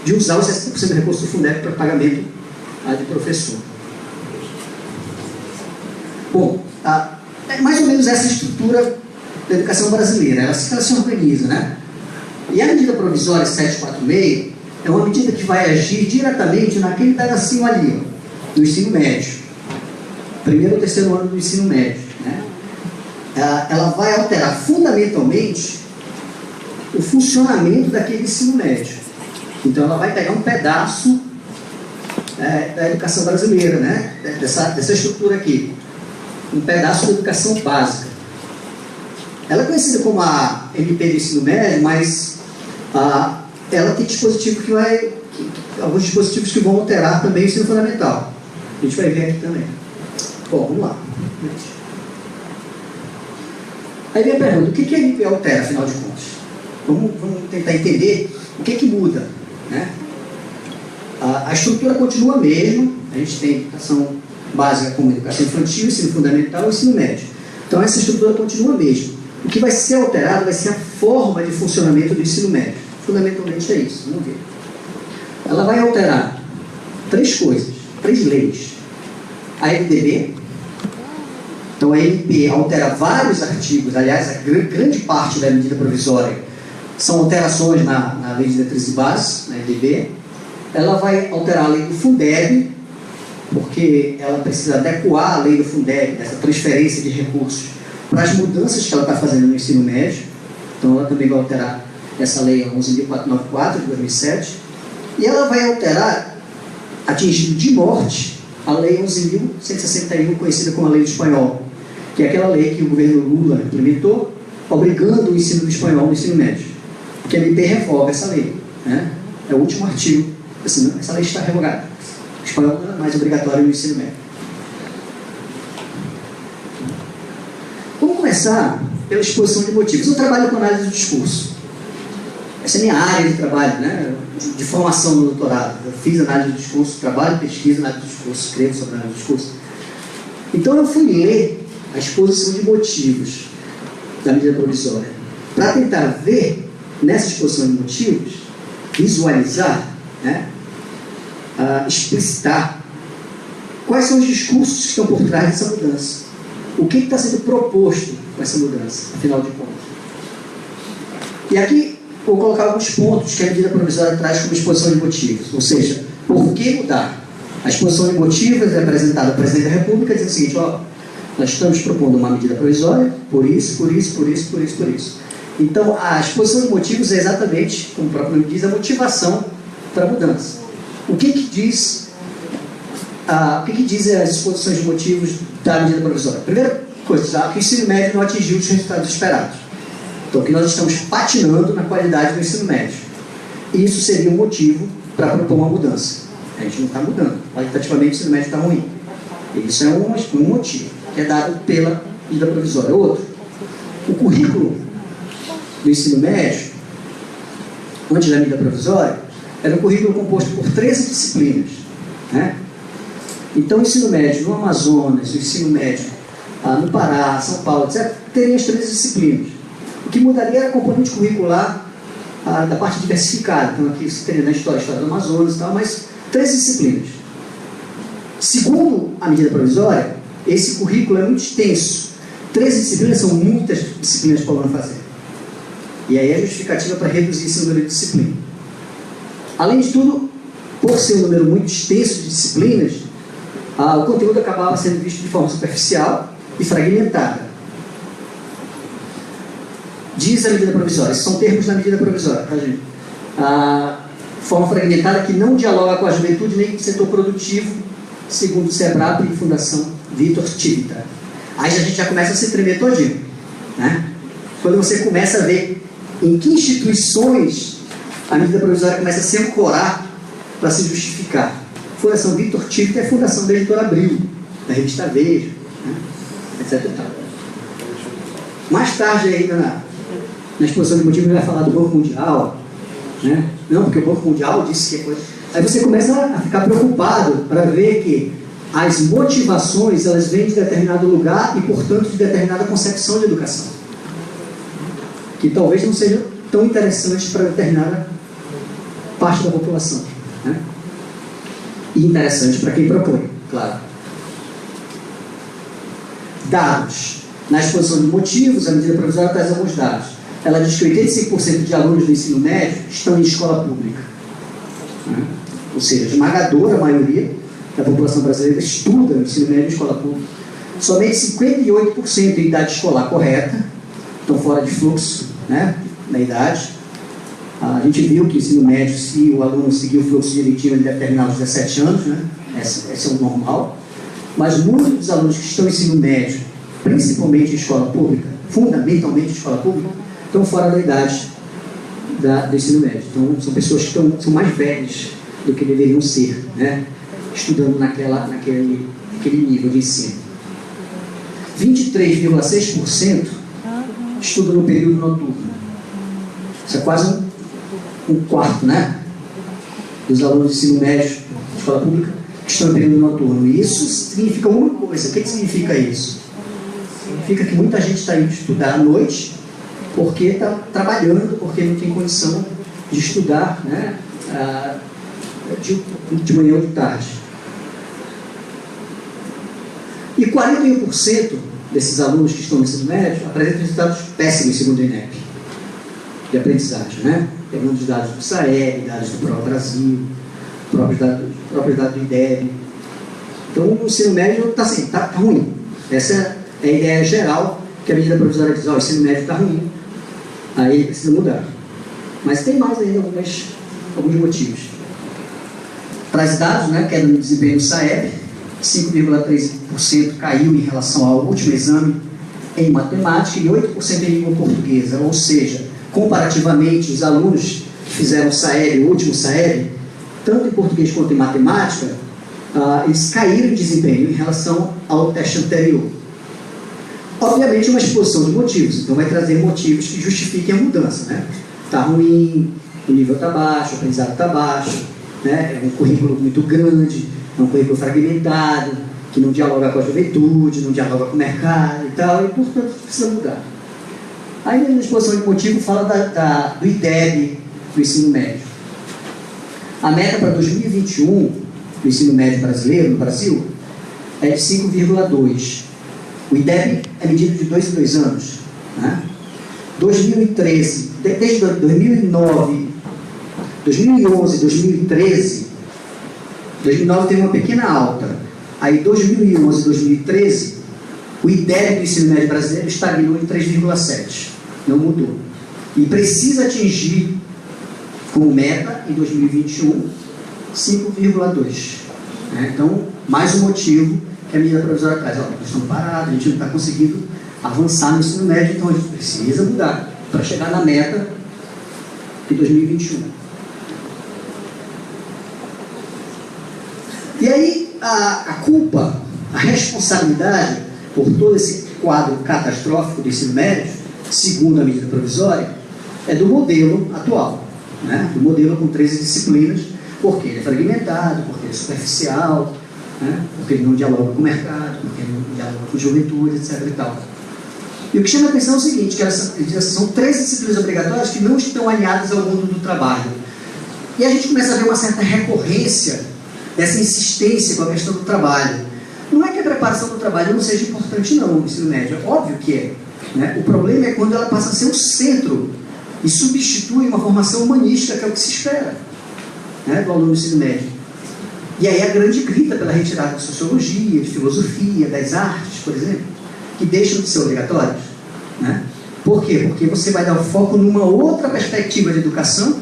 de usar os 60% do recurso do Fundeb para pagamento de professor. Bom, é mais ou menos essa estrutura da educação brasileira, ela se organiza, né? E a medida provisória 746 é uma medida que vai agir diretamente naquele pedacinho ali, ó, do ensino médio. Primeiro ou terceiro ano do ensino médio, né? Ela vai alterar fundamentalmente o funcionamento daquele ensino médio. Então ela vai pegar um pedaço da educação brasileira, né? Dessa estrutura aqui. Um pedaço da educação básica. Ela é conhecida como a MP do ensino médio, mas ela tem dispositivo alguns dispositivos que vão alterar também o ensino fundamental. A gente vai ver aqui também. Bom, vamos lá. Aí vem a pergunta, o que a MP altera, afinal de contas? Vamos tentar entender o que muda, né? A estrutura continua a mesma, a gente tem educação básica como educação infantil, ensino fundamental e ensino médio. Então essa estrutura continua a mesma. O que vai ser alterado vai ser a forma de funcionamento do ensino médio. Fundamentalmente é isso, vamos ver. Ela vai alterar 3 coisas, 3 leis. A LDB, então a MP altera vários artigos, aliás, a grande parte da medida provisória são alterações na lei de diretrizes e bases, na LDB. Ela vai alterar a lei do Fundeb, porque ela precisa adequar a lei do Fundeb, dessa transferência de recursos, para as mudanças que ela está fazendo no ensino médio. Então ela também vai alterar essa lei 11.494 de 2007, e ela vai alterar, atingindo de morte, a lei 11.161, conhecida como a lei do espanhol, que é aquela lei que o governo Lula implementou, obrigando o ensino do espanhol no ensino médio. Que a MP revoga essa lei, né? É o último artigo, assim, essa lei está revogada. O espanhol não é mais obrigatório no ensino médio. Vamos começar pela exposição de motivos. Eu trabalho com análise do discurso. Essa é a minha área de trabalho, né? De formação no doutorado. Eu fiz análise do discurso, trabalho, pesquisa, análise do discurso, escrevo sobre análise do discurso. Então eu fui ler a exposição de motivos da medida provisória para tentar ver nessa exposição de motivos, visualizar, né? Explicitar quais são os discursos que estão por trás dessa mudança. O que está sendo proposto com essa mudança, afinal de contas. E aqui vou colocar alguns pontos que a medida provisória traz como exposição de motivos. Ou seja, por que mudar? A exposição de motivos é apresentada ao presidente da República dizendo o seguinte: ó, nós estamos propondo uma medida provisória por isso, por isso, por isso, por isso, por isso. Então, a exposição de motivos é exatamente, como o próprio nome diz, a motivação para a mudança. O que diz as exposições de motivos da medida provisória? Primeira coisa, que o ensino médio não atingiu os resultados esperados. Então, que nós estamos patinando na qualidade do ensino médio. E isso seria um motivo para propor uma mudança. A gente não está mudando. Qualitativamente, o ensino médio está ruim. Isso é um motivo, que é dado pela medida provisória. Outro, o currículo do ensino médio, antes da medida provisória, era um currículo composto por 13 disciplinas, né? Então, o ensino médio no Amazonas, o ensino médio no Pará, São Paulo, etc., teria as 13 disciplinas. O que mudaria era a componente curricular da parte diversificada. Então, aqui você teria na história do Amazonas e tal, mas 13 disciplinas. Segundo a medida provisória, esse currículo é muito extenso. 13 disciplinas são muitas disciplinas para o aluno fazer. E aí é justificativa para reduzir esse número de disciplina. Além de tudo, por ser um número muito extenso de disciplinas, o conteúdo acabava sendo visto de forma superficial e fragmentada. Diz a medida provisória, esses são termos da medida provisória, tá, gente? Forma fragmentada que não dialoga com a juventude nem com o setor produtivo, segundo o SEBRAP e Fundação Vitor Tivita. Aí a gente já começa a se tremer todinho, né? Quando você começa a ver em que instituições a medida provisória começa a se ancorar para se justificar. Fundação Vitor Tivita é a fundação da editora Abril, da revista Veja, né? Etc. Mais tarde, ainda na exposição de motivos, ele vai falar do Banco Mundial, né? Não, porque o Banco Mundial disse que é coisa. Aí você começa a ficar preocupado para ver que as motivações elas vêm de determinado lugar e, portanto, de determinada concepção de educação, que talvez não seja tão interessante para determinada parte da população, né? E interessante para quem propõe, claro. Dados. Na exposição de motivos, a medida provisória traz alguns dados. Ela diz que 85% de alunos do ensino médio estão em escola pública, né? Ou seja, a esmagadora maioria da população brasileira estuda o ensino médio em escola pública. Somente 58% em idade escolar correta estão fora de fluxo, né, na idade. A gente viu que o ensino médio, se o aluno seguir o fluxo direitinho, ele deve terminar aos 17 anos, né? Esse é o normal. Mas muitos dos alunos que estão em ensino médio, principalmente em escola pública, fundamentalmente em escola pública, estão fora da idade do ensino médio. Então, são pessoas que são mais velhas do que deveriam ser, né? Estudando naquele nível de ensino. 23,6% estudam no período noturno. Isso é quase um quarto, né? Dos alunos de ensino médio de escola pública que estão no período noturno. E isso significa uma coisa. O que significa isso? Significa que muita gente está indo estudar à noite porque está trabalhando, porque não tem condição de estudar, né, de manhã ou de tarde. E 41% desses alunos que estão no ensino médio apresentam resultados péssimos, segundo o INEP, de aprendizagem, né? Pegando os dados do SAEB, dados do Pro Brasil, próprios dados do IDEB. Então, o ensino médio está assim, tá ruim. Essa é a ideia geral que a medida provisória diz: o ensino médio está ruim, aí ele precisa mudar. Mas tem mais ainda alguns motivos. Traz dados, né, queda no desempenho do SAEB, 5,3% caiu em relação ao último exame em matemática e 8% em língua portuguesa. Ou seja, comparativamente, os alunos que fizeram o SAEB, o último SAEB, tanto em português quanto em matemática, eles caíram em desempenho em relação ao teste anterior. Obviamente, uma exposição de motivos, então vai trazer motivos que justifiquem a mudança, né? Está ruim, o nível está baixo, o aprendizado está baixo, né? É um currículo muito grande, é um currículo fragmentado, que não dialoga com a juventude, não dialoga com o mercado e tal, e portanto precisa mudar. Aí na exposição de motivo fala do IDEB do ensino médio. A meta para 2021 do ensino médio brasileiro, no Brasil, é de 5,2. O IDEB é medido de 2 em 2 anos, né? 2013, desde 2009, 2011, 2013, 2009 teve uma pequena alta. Aí 2011, 2013, o IDEB do ensino médio brasileiro estagnou em 3,7. Não mudou. E precisa atingir, como meta, em 2021, 5,2. Né? Então, mais um motivo que a medida provisória traz. Nós estamos parados, a gente não está conseguindo avançar no ensino médio, então a gente precisa mudar para chegar na meta de 2021. E aí, a culpa, a responsabilidade por todo esse quadro catastrófico do ensino médio, segundo a medida provisória, é do modelo atual, né? Do modelo com 13 disciplinas, porque ele é fragmentado, porque ele é superficial, né? Porque ele não dialoga com o mercado, porque ele não dialoga com a juventude, etc. e tal. E o que chama a atenção é o seguinte, que são 13 disciplinas obrigatórias que não estão alinhadas ao mundo do trabalho. E a gente começa a ver uma certa recorrência dessa insistência com a questão do trabalho. Não é que a preparação do trabalho não seja importante não, no ensino médio, é óbvio que é, né? O problema é quando ela passa a ser o centro e substitui uma formação humanística, que é o que se espera, né, do aluno do ensino médio. E aí a grande grita pela retirada de sociologia, de filosofia, das artes, por exemplo, que deixam de ser obrigatórios. Né? Por quê? Porque você vai dar o foco numa outra perspectiva de educação,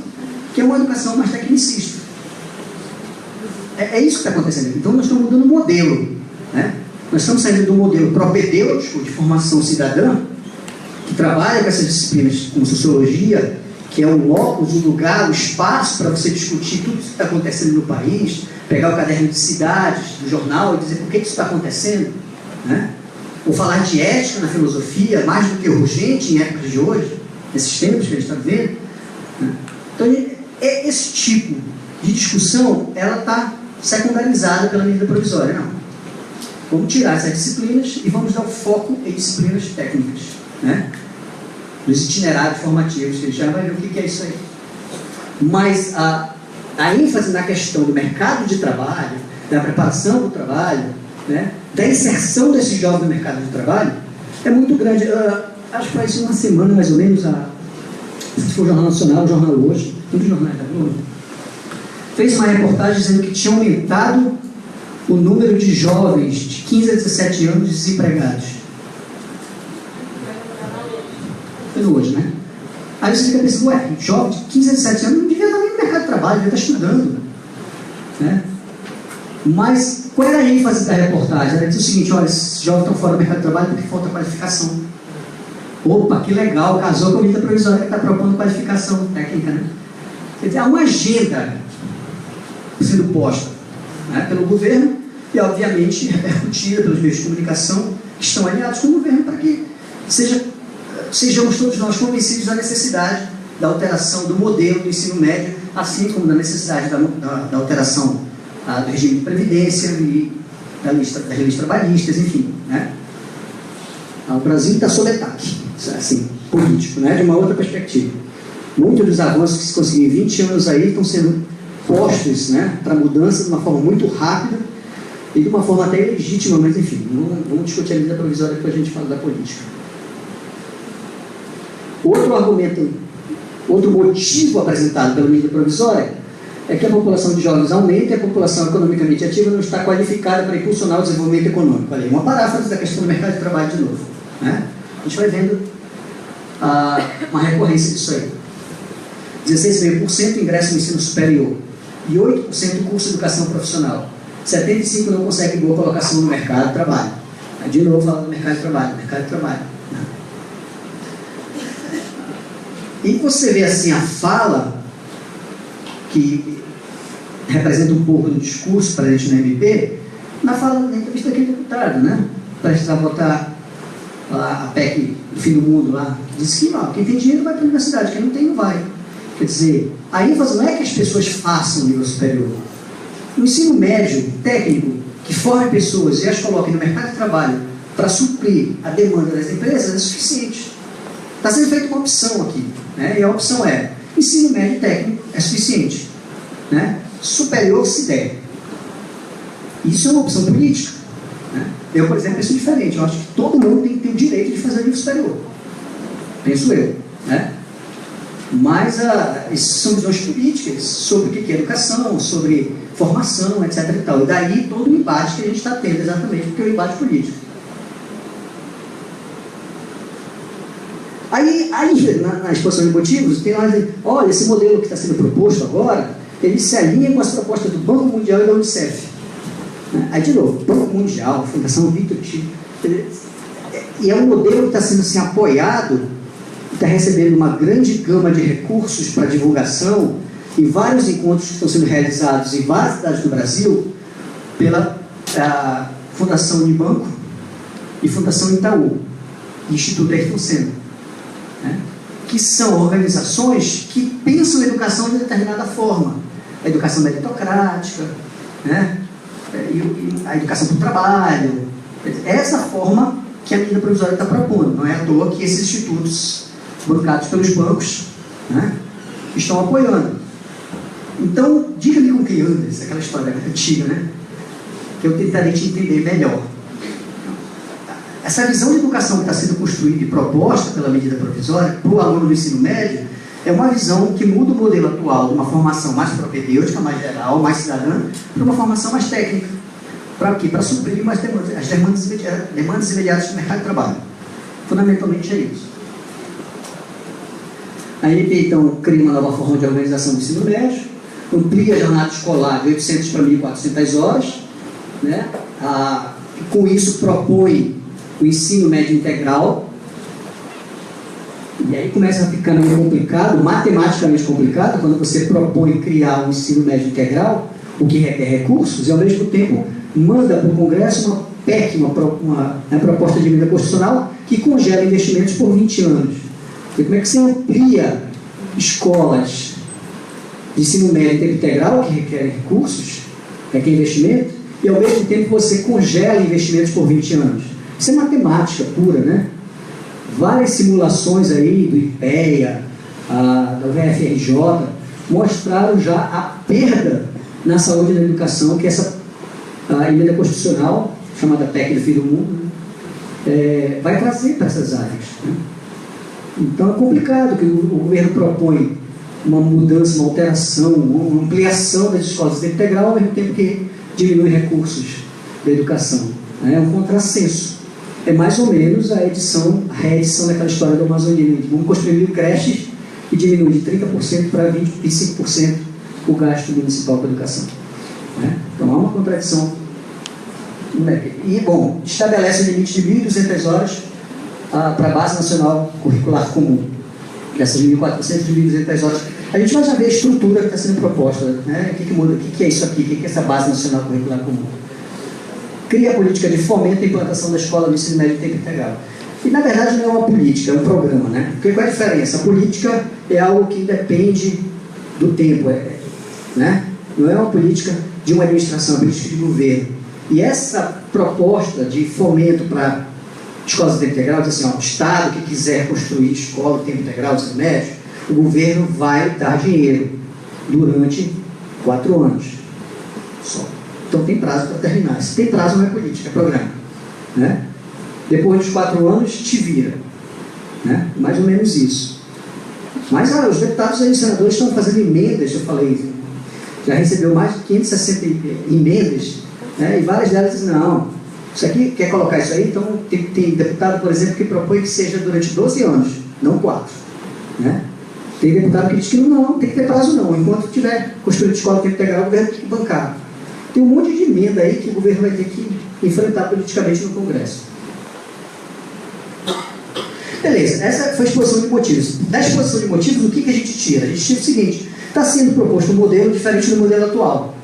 que é uma educação mais tecnicista. É isso que está acontecendo. Então nós estamos mudando o modelo. Né? Nós estamos saindo do modelo propedêutico de formação cidadã, que trabalha com essas disciplinas como sociologia, que é o locus, o lugar, o espaço para você discutir tudo isso que está acontecendo no país, pegar o caderno de cidades do jornal e dizer por que isso está acontecendo, né? Ou falar de ética na filosofia, mais do que urgente em épocas de hoje, nesses tempos que a gente está vivendo. Né? Então, esse tipo de discussão, ela está secundarizada pela medida provisória. Não. Vamos tirar essas disciplinas e vamos dar o foco em disciplinas técnicas, né? Nos itinerários formativos, que a gente já vai ver o que é isso aí. Mas a ênfase na questão do mercado de trabalho, da preparação do trabalho, né, da inserção desses jovens no mercado de trabalho, é muito grande. Acho que faz uma semana, mais ou menos, se for o Jornal Nacional, o Jornal Hoje, um dos jornais da Globo, fez uma reportagem dizendo que tinha aumentado o número de jovens de 15 a 17 anos desempregados. Foi no Hoje, né? Aí você fica pensando, jovem de 15 a 17 anos não devia estar nem no mercado de trabalho, devia estar estudando. Né? Mas qual era a ênfase da reportagem? Era dizer o seguinte, olha, esses jovens estão fora do mercado de trabalho porque falta qualificação. Opa, que legal, casou com a medida provisória que está propondo qualificação técnica, né? Quer dizer, há uma agenda sendo posta, né, pelo governo e, obviamente, repercutida pelos meios de comunicação que estão alinhados com o governo para que sejamos todos nós convencidos da necessidade da alteração do modelo do ensino médio, assim como da necessidade da alteração do regime de previdência e das leis trabalhistas, enfim. Né? O Brasil está sob ataque, assim, político, né? De uma outra perspectiva. Muitos dos avanços que se conseguiram em 20 anos aí estão sendo postos, né, para mudança de uma forma muito rápida e de uma forma até legítima, mas enfim, vamos discutir a medida provisória depois a gente fala da política. Outro argumento, outro motivo apresentado pela medida provisória é que a população de jovens aumenta e a população economicamente ativa não está qualificada para impulsionar o desenvolvimento econômico. Olha aí, uma paráfrase da questão do mercado de trabalho de novo. Né? A gente vai vendo uma recorrência disso aí. 16,5% ingressa no ensino superior e 8% curso de educação profissional. 75% não consegue boa colocação no mercado de trabalho. Aí, de novo, falando do mercado de trabalho, Né? E você vê assim a fala, que representa um pouco do discurso presente no MP, na fala da entrevista daquele deputado, né? Prestes a votar a PEC do fim do mundo lá, que disse que quem tem dinheiro vai para a universidade, quem não tem não vai. Quer dizer, a ênfase não é que as pessoas façam o nível superior. O ensino médio, técnico, que forme pessoas e as coloque no mercado de trabalho para suprir a demanda das empresas é suficiente. Está sendo feita uma opção aqui, né? E a opção é: ensino médio técnico é suficiente, né? Superior se der. Isso é uma opção política, né? Eu, por exemplo, penso diferente. Eu acho que todo mundo tem que ter o direito de fazer nível superior. Penso eu, né? Mas essas são visões políticas sobre o que é educação, sobre formação, etc. E tal. E daí todo o embate que a gente está tendo, exatamente porque é o embate político. Aí na exposição de motivos, tem lá, olha, esse modelo que está sendo proposto agora, ele se alinha com as propostas do Banco Mundial e da Unicef. Aí, de novo, Banco Mundial, Fundação Victor Tito, e é um modelo que está sendo assim, apoiado, está recebendo uma grande gama de recursos para divulgação e vários encontros que estão sendo realizados em várias cidades do Brasil pela Fundação Unibanco e Fundação Itaú e Instituto Ayrton Senna. Né? Que são organizações que pensam a educação de determinada forma. A educação meritocrática, né? E a educação para o trabalho. Essa forma que a medida provisória está propondo. Não é à toa que esses institutos bancados pelos bancos, né, estão apoiando. Então, diga-me com quem andas, aquela história antiga, né? Que eu tentarei te entender melhor. Essa visão de educação que está sendo construída e proposta pela medida provisória para o aluno do ensino médio é uma visão que muda o modelo atual de uma formação mais propedêutica, mais geral, mais cidadã, para uma formação mais técnica. Para quê? Para suprir as demandas imediatas do mercado de trabalho. Fundamentalmente é isso. A ANP, então, cria uma nova forma de organização do ensino médio, amplia a jornada escolar de 800 para 1.400 horas, né? Com isso propõe o ensino médio integral, e aí começa a ficar meio complicado, matematicamente complicado, quando você propõe criar um ensino médio integral, o que requer recursos, e ao mesmo tempo manda para o Congresso uma PEC, uma proposta de emenda constitucional, que congela investimentos por 20 anos. E como é que você amplia escolas de ensino médio em tempo integral, que requerem recursos, requer investimento, e ao mesmo tempo você congela investimentos por 20 anos? Isso é matemática pura, né? Várias simulações aí do IPEA, da UFRJ, mostraram já a perda na saúde e na educação que essa emenda constitucional, chamada PEC do Fim do Mundo, vai trazer para essas áreas, né? Então é complicado que o governo propõe uma mudança, uma alteração, uma ampliação das escolas de tempo integral, ao mesmo tempo que diminui recursos da educação. É um contrassenso. É mais ou menos a reedição daquela história do Amazonina. Vamos construir 1.000 creches e diminuir de 30% para 25% o gasto municipal com a educação. Então há uma contradição. E, bom, estabelece o limite de 1.200 horas para a Base Nacional Curricular Comum. Dessas 1.400 de 1.200 horas. A gente vai já ver a estrutura que está sendo proposta, né? O que muda, o que é isso aqui, o que é essa Base Nacional Curricular Comum. Cria a política de fomento e implantação da escola do ensino médio em tempo integral. E, na verdade, não é uma política, é um programa, né? Porque qual é a diferença? A política é algo que depende do tempo, né? Não é uma política de uma administração, é uma política de governo. E essa proposta de fomento para escolas de tempo integral, diz assim, ó, o Estado que quiser construir escola de tempo integral, ensino médio, o governo vai dar dinheiro durante 4 anos só. Então tem prazo para terminar. Se tem prazo, não é política, é programa, né? Depois dos 4 anos, te vira, né? Mais ou menos isso. Mas os deputados e os senadores estão fazendo emendas, eu falei, já recebeu mais de 560 emendas, né? E várias delas dizem, não, isso aqui, quer colocar isso aí? Então tem deputado, por exemplo, que propõe que seja durante 12 anos, não 4, né? Tem deputado que diz que não tem que ter prazo não, enquanto tiver construído escola de tempo integral, o governo tem que bancar. Tem um monte de emenda aí que o governo vai ter que enfrentar politicamente no Congresso. Beleza, essa foi a exposição de motivos. Da exposição de motivos, o que a gente tira? A gente tira o seguinte: está sendo proposto um modelo diferente do modelo atual,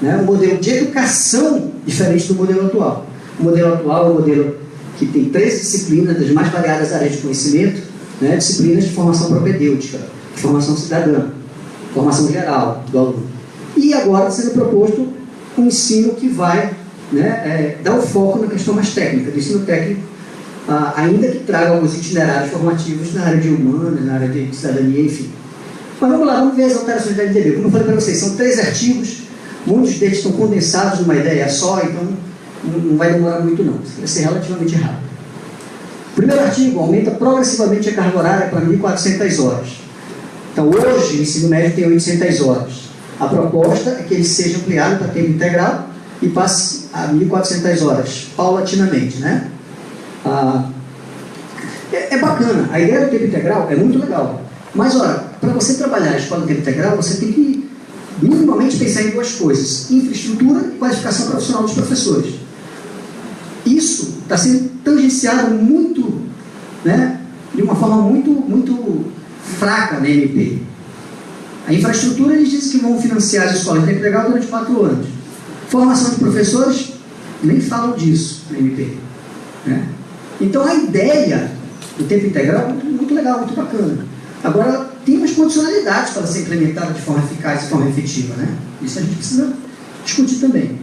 né? Um modelo de educação diferente do modelo atual. O modelo atual é um modelo que tem 13 disciplinas das mais variadas áreas de conhecimento, né? Disciplinas de formação propedêutica, de formação cidadã, formação geral do aluno. E agora está sendo proposto um ensino que vai, né, dar o foco na questão mais técnica, do ensino técnico, ainda que traga alguns itinerários formativos na área de humanas, na área de cidadania, enfim. Mas vamos lá, vamos ver as alterações da LDB. Como eu falei para vocês, são 3 artigos, muitos deles estão condensados numa ideia só, então não vai demorar muito não, vai ser relativamente rápido. O primeiro artigo aumenta progressivamente a carga horária para 1.400 horas. Então hoje o ensino médio tem 800 horas. A proposta é que ele seja ampliado para tempo integral e passe a 1.400 horas, paulatinamente, né? É bacana, a ideia do tempo integral é muito legal. Mas, olha, para você trabalhar a escola de tempo integral, você tem que minimamente pensar em 2 coisas: infraestrutura e qualificação profissional dos professores. Isso está sendo tangenciado muito, né, de uma forma muito fraca na MP. A infraestrutura, eles dizem que vão financiar as escolas de tempo integral durante 4 anos. Formação de professores, nem falam disso na MP, né? Então a ideia do tempo integral é muito legal, muito bacana. Agora, tem umas condicionalidades para ser implementada de forma eficaz e de forma efetiva, né? Isso a gente precisa discutir também.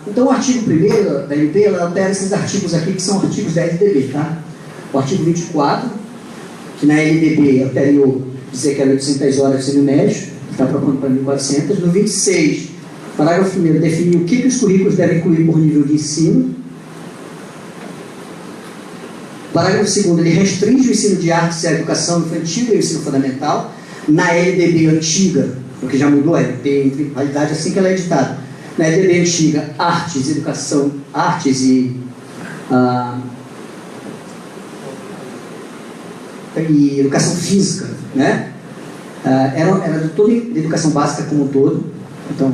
Então o artigo 1º da LDB, ela altera esses artigos aqui, que são artigos da LDB, tá? O artigo 24, que na LDB anterior dizer que era 800 horas de ensino médio, que está propondo para 1.400. No 26, parágrafo 1º, define o que os currículos devem incluir por nível de ensino. Parágrafo 2º, ele restringe o ensino de artes e a educação infantil e o ensino fundamental. Na LDB antiga, porque já mudou a LDB, entre validade assim que ela é editada. Na LDB antiga, artes, educação, artes e educação física, né? Era de toda a educação básica como um todo. Então,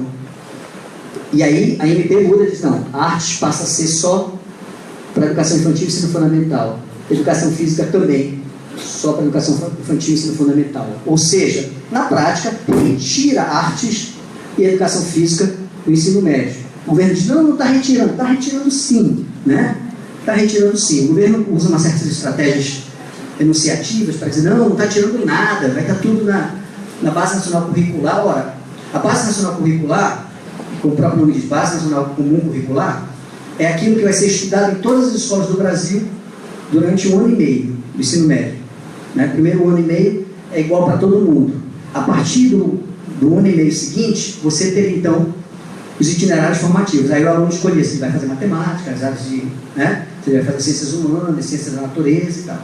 e aí a MP muda e diz, não, artes passa a ser só para educação infantil e ensino fundamental. Educação física também, só para educação infantil e ensino fundamental. Ou seja, na prática, retira artes e educação física do ensino médio. O governo diz, não está retirando sim, né? Está retirando sim. O governo usa umas certas estratégias enunciativas para dizer, não está tirando nada, vai estar tudo na Base Nacional Curricular. Ora, a Base Nacional Curricular, como o próprio nome diz, Base Nacional Comum Curricular, é aquilo que vai ser estudado em todas as escolas do Brasil durante 1 ano e meio do ensino médio. Né? Primeiro 1 ano e meio é igual para todo mundo. A partir do 1 ano e meio seguinte, você teria então os itinerários formativos. Aí o aluno escolhia se ele vai fazer matemática, as áreas de, né? Se ele vai fazer ciências humanas, ciências da natureza e tal.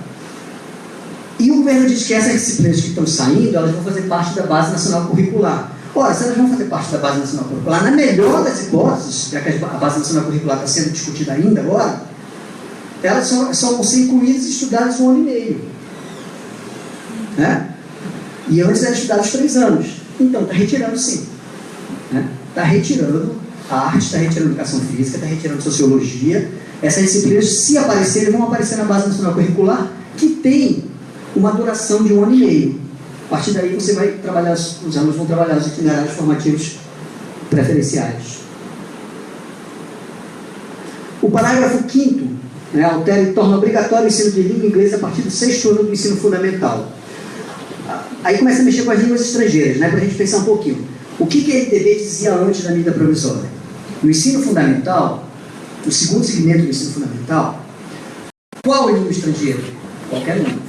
E o governo diz que essas disciplinas que estão saindo, elas vão fazer parte da Base Nacional Curricular. Ora, se elas vão fazer parte da Base Nacional Curricular, na melhor das hipóteses, já que a Base Nacional Curricular está sendo discutida ainda agora, elas só vão ser incluídas e estudadas 1 ano e meio. Né? E antes eram estudados 3 anos. Então, está retirando sim. Está retirando a arte, está retirando a educação física, está retirando sociologia. Essas disciplinas, se aparecerem, vão aparecer na Base Nacional Curricular, que tem uma duração de 1 ano e meio. A partir daí você vai trabalhar, os alunos vão trabalhar os itinerários formativos preferenciais. O parágrafo 5º, né, altera e torna obrigatório o ensino de língua inglesa a partir do 6º ano do ensino fundamental. Aí começa a mexer com as línguas estrangeiras, né, para a gente pensar um pouquinho. O que a LDB dizia antes da medida provisória? No ensino fundamental, no segundo segmento do ensino fundamental, qual é a língua estrangeira? Qualquer uma.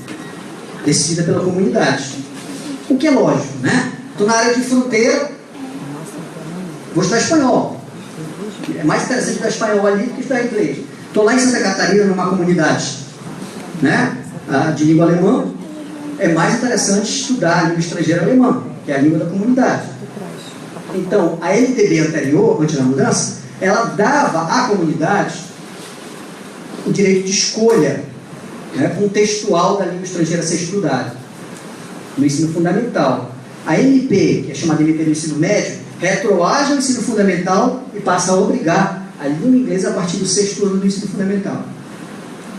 Decidida pela comunidade. O que é lógico, né? Estou na área de fronteira, vou estudar espanhol. É mais interessante estudar espanhol ali do que estudar inglês. Estou lá em Santa Catarina, numa comunidade, né, de língua alemã. É mais interessante estudar a língua estrangeira alemã, que é a língua da comunidade. Então, a LDB anterior, antes da mudança, ela dava à comunidade o direito de escolha, né, contextual da língua estrangeira a ser estudada no ensino fundamental. A MP, que é chamada MP do ensino médio, retroage ao ensino fundamental e passa a obrigar a língua inglesa a partir do 6º ano do ensino fundamental.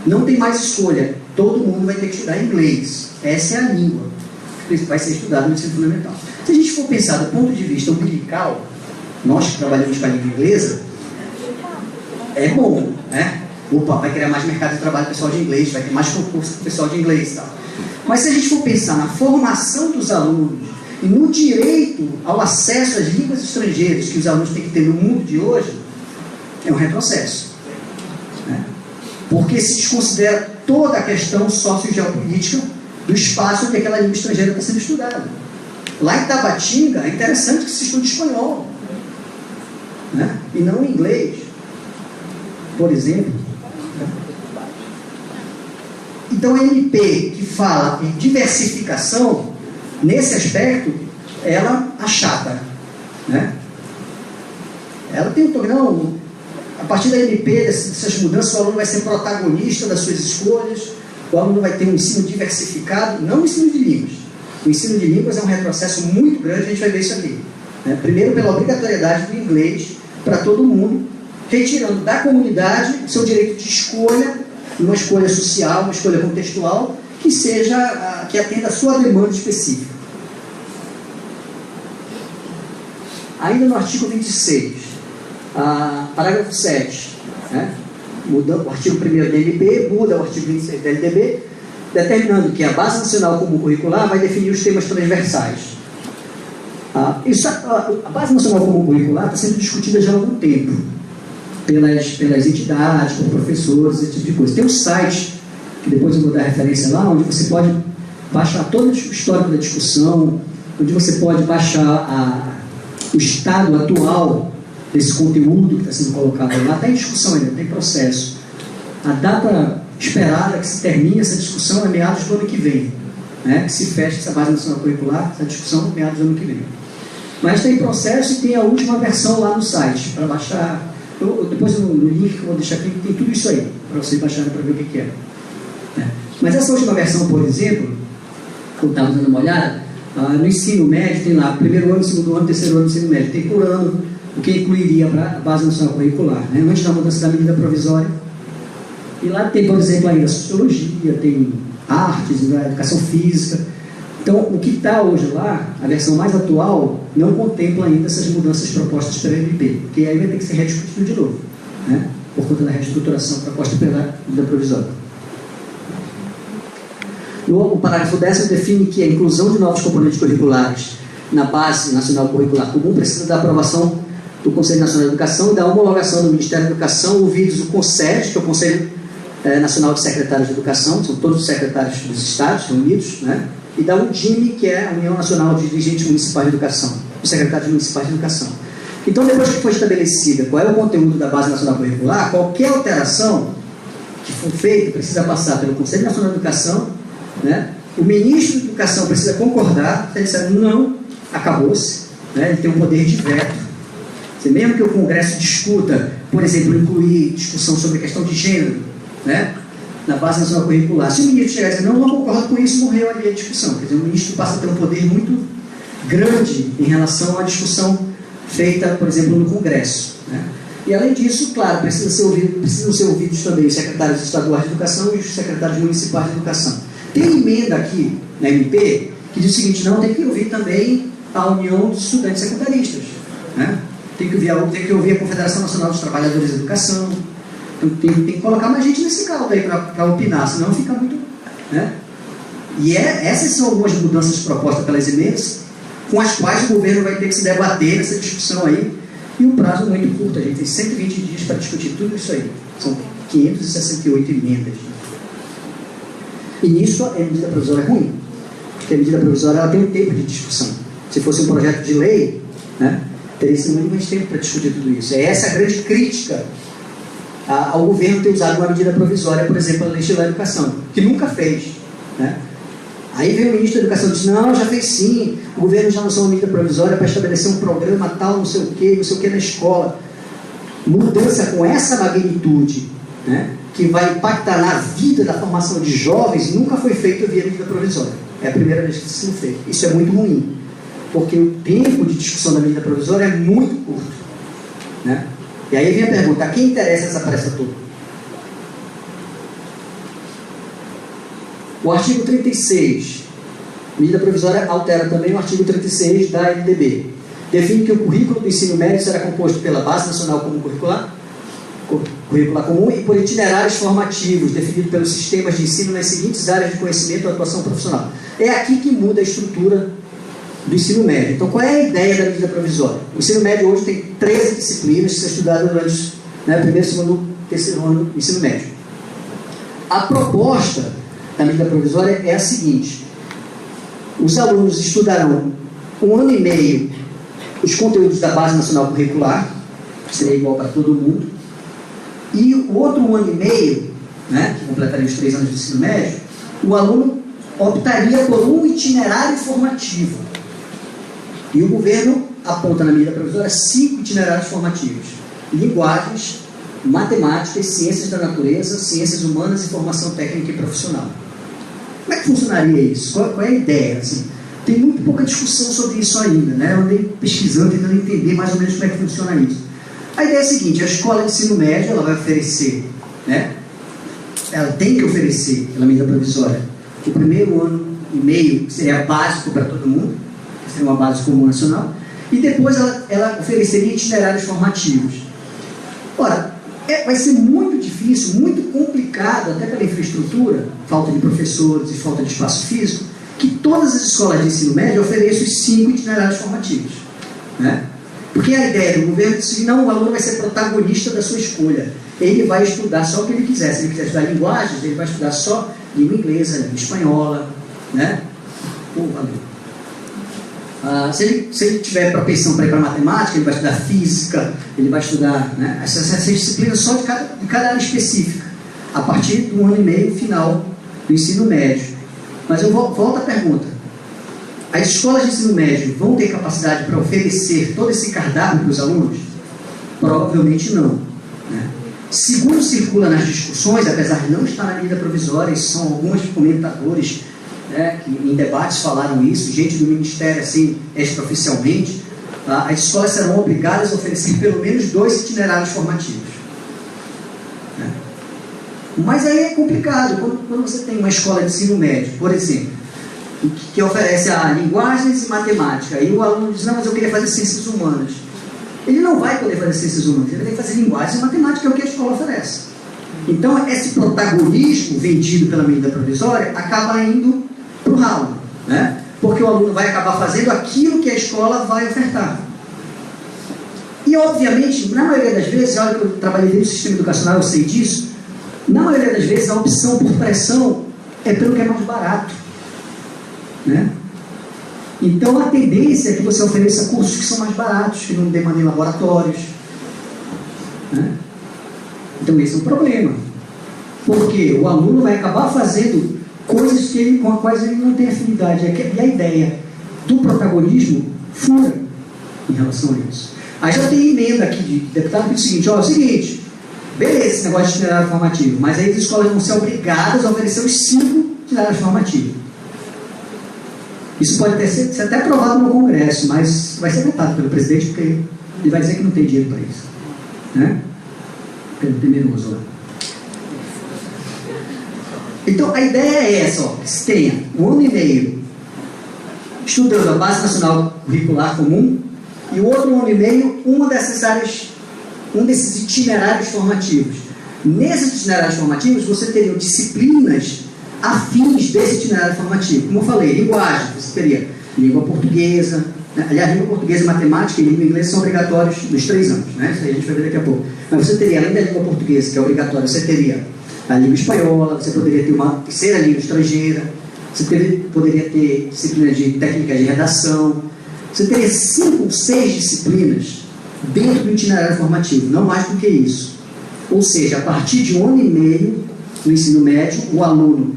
Não tem mais escolha, todo mundo vai ter que estudar inglês. Essa é a língua que vai ser estudada no ensino fundamental. Se a gente for pensar do ponto de vista umbilical, nós que trabalhamos com a língua inglesa, é bom, né? Opa, vai criar mais mercado de trabalho pessoal de inglês, vai ter mais concurso para o pessoal de inglês e tal. Mas se a gente for pensar na formação dos alunos e no direito ao acesso às línguas estrangeiras que os alunos têm que ter no mundo de hoje, é um retrocesso. Né? Porque se desconsidera toda a questão socio-geopolítica do espaço onde aquela língua estrangeira está sendo estudada. Lá em Tabatinga, é interessante que se estude espanhol, né? E não inglês, por exemplo. Então a MP que fala em diversificação, nesse aspecto, ela achata, né? Ela tem um programa, a partir da MP, dessas mudanças, o aluno vai ser protagonista das suas escolhas, o aluno vai ter um ensino diversificado, não o ensino de línguas. O ensino de línguas é um retrocesso muito grande, a gente vai ver isso aqui. Né? Primeiro, pela obrigatoriedade do inglês para todo mundo, retirando da comunidade o seu direito de escolha, uma escolha social, uma escolha contextual, que seja, que atenda a sua demanda específica. Ainda no artigo 26, parágrafo 7, né? Muda o artigo 1º da LDB, muda o artigo 26 da LDB, determinando que a Base Nacional Comum Curricular vai definir os temas transversais. A Base Nacional Comum Curricular está sendo discutida já há algum tempo, pelas entidades, por professores, esse tipo de coisa. Tem um site, que depois eu vou dar referência lá, onde você pode baixar todo o histórico da discussão, onde você pode baixar o estado atual desse conteúdo que está sendo colocado lá. Está em discussão ainda, está em processo. A data esperada que se termine essa discussão a meados do ano que vem, né? Que se feche essa base nacional curricular, essa discussão a meados do ano que vem. Mas tem processo e tem a última versão lá no site, para baixar. Depois no link que eu vou deixar aqui, tem tudo isso aí, para vocês baixarem para ver o que é. Mas essa última versão, por exemplo, eu estava dando uma olhada, no ensino médio tem lá, primeiro ano, segundo ano, terceiro ano do ensino médio, tem por ano o que incluiria para a base nacional curricular, né? Antes da mudança da medida provisória. E lá tem, por exemplo, ainda sociologia, tem artes, né, educação física. Então, o que está hoje lá, a versão mais atual, não contempla ainda essas mudanças propostas pela MP, porque aí vai ter que ser rediscutido de novo, né? Por conta da reestruturação proposta pela medida provisória. O parágrafo 10º define que a inclusão de novos componentes curriculares na base nacional curricular comum precisa da aprovação do Conselho Nacional de Educação e da homologação do Ministério da Educação, ouvidos o CONSED, que é o Conselho Nacional de Secretários de Educação, são todos os secretários dos estados reunidos, né? E da UDIME, que é a União Nacional de Dirigentes Municipais de Educação, os secretários municipais de educação. Então, depois que foi estabelecida qual é o conteúdo da base nacional curricular, qualquer alteração que for feita precisa passar pelo Conselho Nacional de Educação, né? O ministro de Educação precisa concordar. Se ele disser não, acabou-se, né? Ele tem um poder de veto. Mesmo que o Congresso discuta, por exemplo, incluir discussão sobre a questão de gênero, né, na base nacional curricular, se o ministro chegar e dizer não concordo com isso, morreu ali a discussão. Quer dizer, o ministro passa a ter um poder muito grande em relação à discussão feita, por exemplo, no Congresso, né? E além disso, claro, precisam ser ouvidos também os secretários estaduais de educação e os secretários municipais de educação. Tem emenda aqui na MP que diz o seguinte: não, tem que ouvir também a União dos Estudantes Secundaristas, né? Tem que ouvir a Confederação Nacional dos Trabalhadores da Educação. Então, tem que colocar mais gente nesse caldo aí para opinar, senão fica muito, né? E essas são algumas mudanças propostas pelas emendas, com as quais o governo vai ter que se debater nessa discussão aí, e um prazo muito curto. A gente tem 120 dias para discutir tudo isso aí. São 568 emendas. E nisso a medida provisória é ruim, porque a medida provisória ela tem um tempo de discussão. Se fosse um projeto de lei, né, teria muito mais tempo para discutir tudo isso. É essa a grande crítica ao governo ter usado uma medida provisória, por exemplo, a Lei Geral da Educação, que nunca fez, né? Aí veio o ministro da Educação e disse: não, já fez sim, o governo já lançou uma medida provisória para estabelecer um programa tal, não sei o que na escola. Mudança com essa magnitude, né, que vai impactar na vida da formação de jovens, nunca foi feito via medida provisória. É a primeira vez que isso se fez. Isso é muito ruim, porque o tempo de discussão da medida provisória é muito curto, né? E aí vem a pergunta: a quem interessa essa pressa toda? O artigo 36, medida provisória, altera também o artigo 36 da LDB. Define que o currículo do ensino médio será composto pela Base Nacional Comum Curricular comum e por itinerários formativos, definidos pelos sistemas de ensino nas seguintes áreas de conhecimento e atuação profissional. É aqui que muda a estrutura do ensino médio. Então, qual é a ideia da medida provisória? O ensino médio hoje tem 13 disciplinas que são estudadas durante, né, primeiro, segundo, terceiro ano do ensino médio. A proposta da medida provisória é a seguinte: os alunos estudarão 1 ano e meio os conteúdos da Base Nacional Curricular, que seria igual para todo mundo, e o outro 1 ano e meio, né, que completaria os 3 anos do ensino médio, o aluno optaria por um itinerário formativo. E o governo aponta na medida provisória 5 itinerários formativos: linguagens, matemática, ciências da natureza, ciências humanas e formação técnica e profissional. Como é que funcionaria isso? Qual é a ideia? Assim, tem muito pouca discussão sobre isso ainda, né? Eu andei pesquisando, tentando entender mais ou menos como é que funciona isso. A ideia é a seguinte: a escola de ensino médio ela vai oferecer, né? Ela tem que oferecer, pela medida provisória, o primeiro ano e meio, que seria básico para todo mundo, que seria uma base comum nacional, e depois ela ofereceria itinerários formativos. Ora, vai ser muito difícil, muito complicado, até pela infraestrutura, falta de professores e falta de espaço físico, que todas as escolas de ensino médio ofereçam os 5 itinerários formativos, né? Porque a ideia do governo é que não, o aluno vai ser protagonista da sua escolha. Ele vai estudar só o que ele quiser. Se ele quiser estudar linguagens, ele vai estudar só língua inglesa, língua espanhola, né? Se ele tiver propensão para ir para matemática, ele vai estudar física, ele vai estudar, né, essas disciplinas só de cada área específica. a partir do ano e meio final do ensino médio. Mas eu volto à pergunta. As escolas de ensino médio vão ter capacidade para oferecer todo esse cardápio para os alunos? Provavelmente não, né? Segundo circula nas discussões, apesar de não estar na medida provisória, e são alguns comentadores, né, que em debates falaram isso, gente do Ministério assim, extraoficialmente, as escolas serão obrigadas a oferecer pelo menos 2 itinerários formativos, né? Mas aí é complicado, quando você tem uma escola de ensino médio, por exemplo, que oferece linguagens e matemática, e o aluno diz, não, mas eu queria fazer ciências humanas. Ele não vai poder fazer ciências humanas, ele vai fazer linguagens e matemática, que é o que a escola oferece. Então, esse protagonismo vendido pela medida provisória acaba indo para o ralo, né? Porque o aluno vai acabar fazendo aquilo que a escola vai ofertar. E, obviamente, na maioria das vezes, olha que eu trabalhei dentro do sistema educacional, eu sei disso, na maioria das vezes a opção por pressão é pelo que é mais barato, né? Então, a tendência é que você ofereça cursos que são mais baratos, que não demandem laboratórios, né? Então, esse é um problema. Porque o aluno vai acabar fazendo coisas com as quais ele não tem afinidade. E a ideia do protagonismo fura em relação a isso. Aí já tem emenda aqui de deputado que diz o seguinte, é o seguinte, beleza esse negócio de itinerário formativo, mas aí as escolas vão ser obrigadas a oferecer os 5 itinerários formativos. Isso pode ser até aprovado no Congresso, mas vai ser vetado pelo presidente, porque ele vai dizer que não tem dinheiro para isso, né? Pelo temeroso lá. Então, a ideia é essa, ó, que se tenha 1 ano e meio estudando a Base Nacional Curricular Comum e o outro 1 ano e meio, um desses itinerários formativos. Nesses itinerários formativos, você teria disciplinas afins desse itinerário formativo. Como eu falei, linguagem, você teria língua portuguesa, né? Aliás, língua portuguesa, matemática e língua inglesa são obrigatórios nos 3 anos, né? Isso aí a gente vai ver daqui a pouco. Mas você teria, além da língua portuguesa, que é obrigatória, você teria a língua espanhola, você poderia ter uma terceira língua estrangeira, você poderia ter disciplinas de técnicas de redação, você teria 5 ou 6 disciplinas dentro do itinerário formativo, não mais do que isso. Ou seja, a partir de 1 ano e meio no ensino médio, o aluno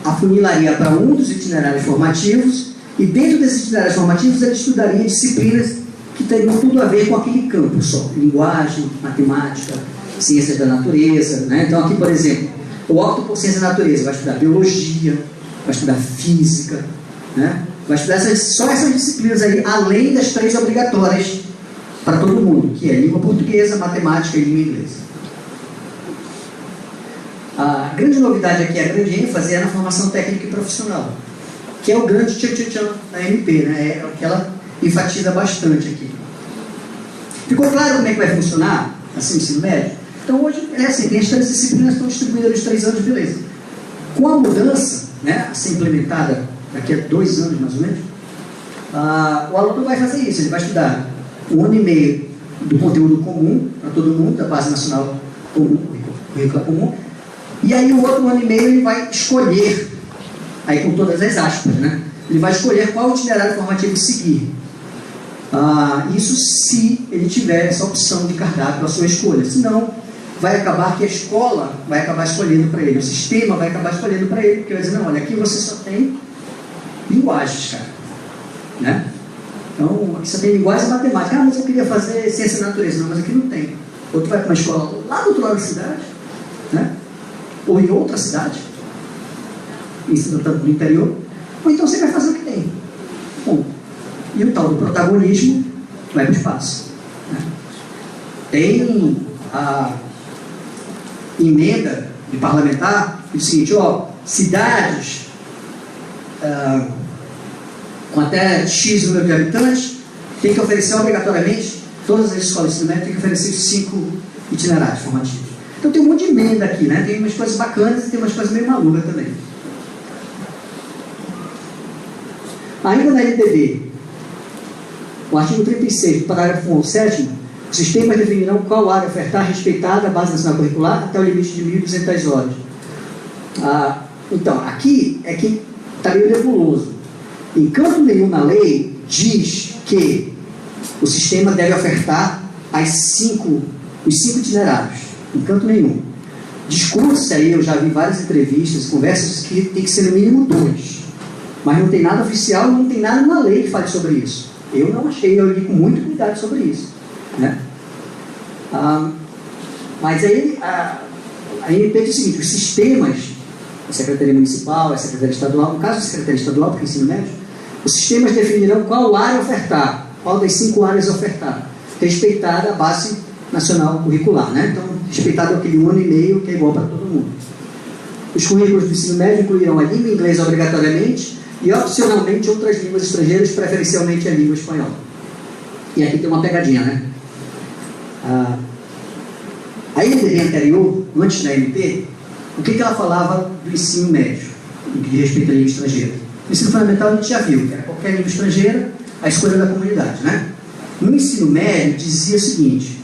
afunilaria para um dos itinerários formativos e dentro desses itinerários formativos ele estudaria disciplinas que teriam tudo a ver com aquele campo só, linguagem, matemática, ciências da natureza, né? Então aqui, por exemplo, eu opto por ciência da natureza, vai estudar biologia, vai estudar física, né? Vai estudar só essas disciplinas aí, além das 3 obrigatórias para todo mundo, que é língua portuguesa, matemática e língua inglesa. A grande novidade aqui, a grande ênfase é na formação técnica e profissional, que é o grande tchan-tchan da MP, né? É o que ela enfatiza bastante aqui. Ficou claro como é que vai funcionar assim o ensino médio? Então hoje é assim, tem as 3 disciplinas que estão distribuídas nos 3 anos, beleza. Com a mudança, né, a ser implementada daqui a 2 anos mais ou menos, o aluno vai fazer isso, ele vai estudar 1 ano e meio do conteúdo comum para todo mundo, da Base Nacional Comum, Currículo Comum, e aí o outro 1 ano e meio ele vai escolher, aí com todas as aspas, né? Ele vai escolher qual itinerário formativo seguir. Isso se ele tiver essa opção de cardápio à sua escolha. Senão, vai acabar que a escola vai acabar escolhendo para ele, o sistema vai acabar escolhendo para ele, porque vai dizer, não, olha, aqui você só tem linguagens, cara, né? Então, aqui só tem linguagem e matemática. Mas eu queria fazer ciência da natureza. Não, mas aqui não tem. Ou tu vai para uma escola lá do outro lado da cidade, né? Ou em outra cidade, tanto no interior, ou então você vai fazer o que tem. Bom, e o tal do protagonismo vai para o espaço, né? Tem a emenda de parlamentar que diz o seguinte, ó, cidades com até X número de habitantes tem que oferecer obrigatoriamente, todas as escolas de ensino médio tem que oferecer os 5 itinerários formativos. Então tem um monte de emenda aqui, né? Tem umas coisas bacanas e tem umas coisas meio malucas também. Ainda na LDB, o artigo 36, parágrafo 1 ao 7º, os sistemas definirão qual área ofertar respeitada a base nacional curricular até o limite de 1.200 horas. Então, aqui é que está meio nebuloso. Em canto nenhum na lei diz que o sistema deve ofertar os 5 itinerários. Em canto nenhum. Discute-se aí, eu já vi várias entrevistas, conversas que tem que ser no mínimo 2. Mas não tem nada oficial, não tem nada na lei que fale sobre isso. Eu não achei, eu li com muito cuidado sobre isso. Né? Mas aí a MP diz o seguinte: os sistemas, a Secretaria Municipal, a Secretaria Estadual, no caso da Secretaria Estadual, porque é ensino médio, os sistemas definirão qual área ofertar, qual das 5 áreas ofertar, respeitada a base nacional curricular. Né? Então, respeitado aquele 1 ano e meio que é igual para todo mundo. Os currículos do ensino médio incluirão a língua inglesa obrigatoriamente e, opcionalmente, outras línguas estrangeiras, preferencialmente a língua espanhola. E aqui tem uma pegadinha, né? A LDB anterior, antes da MP, o que ela falava do ensino médio, no que diz respeito à língua estrangeira? No ensino fundamental a gente já viu, que era qualquer língua estrangeira, a escolha da comunidade, né? No ensino médio dizia o seguinte,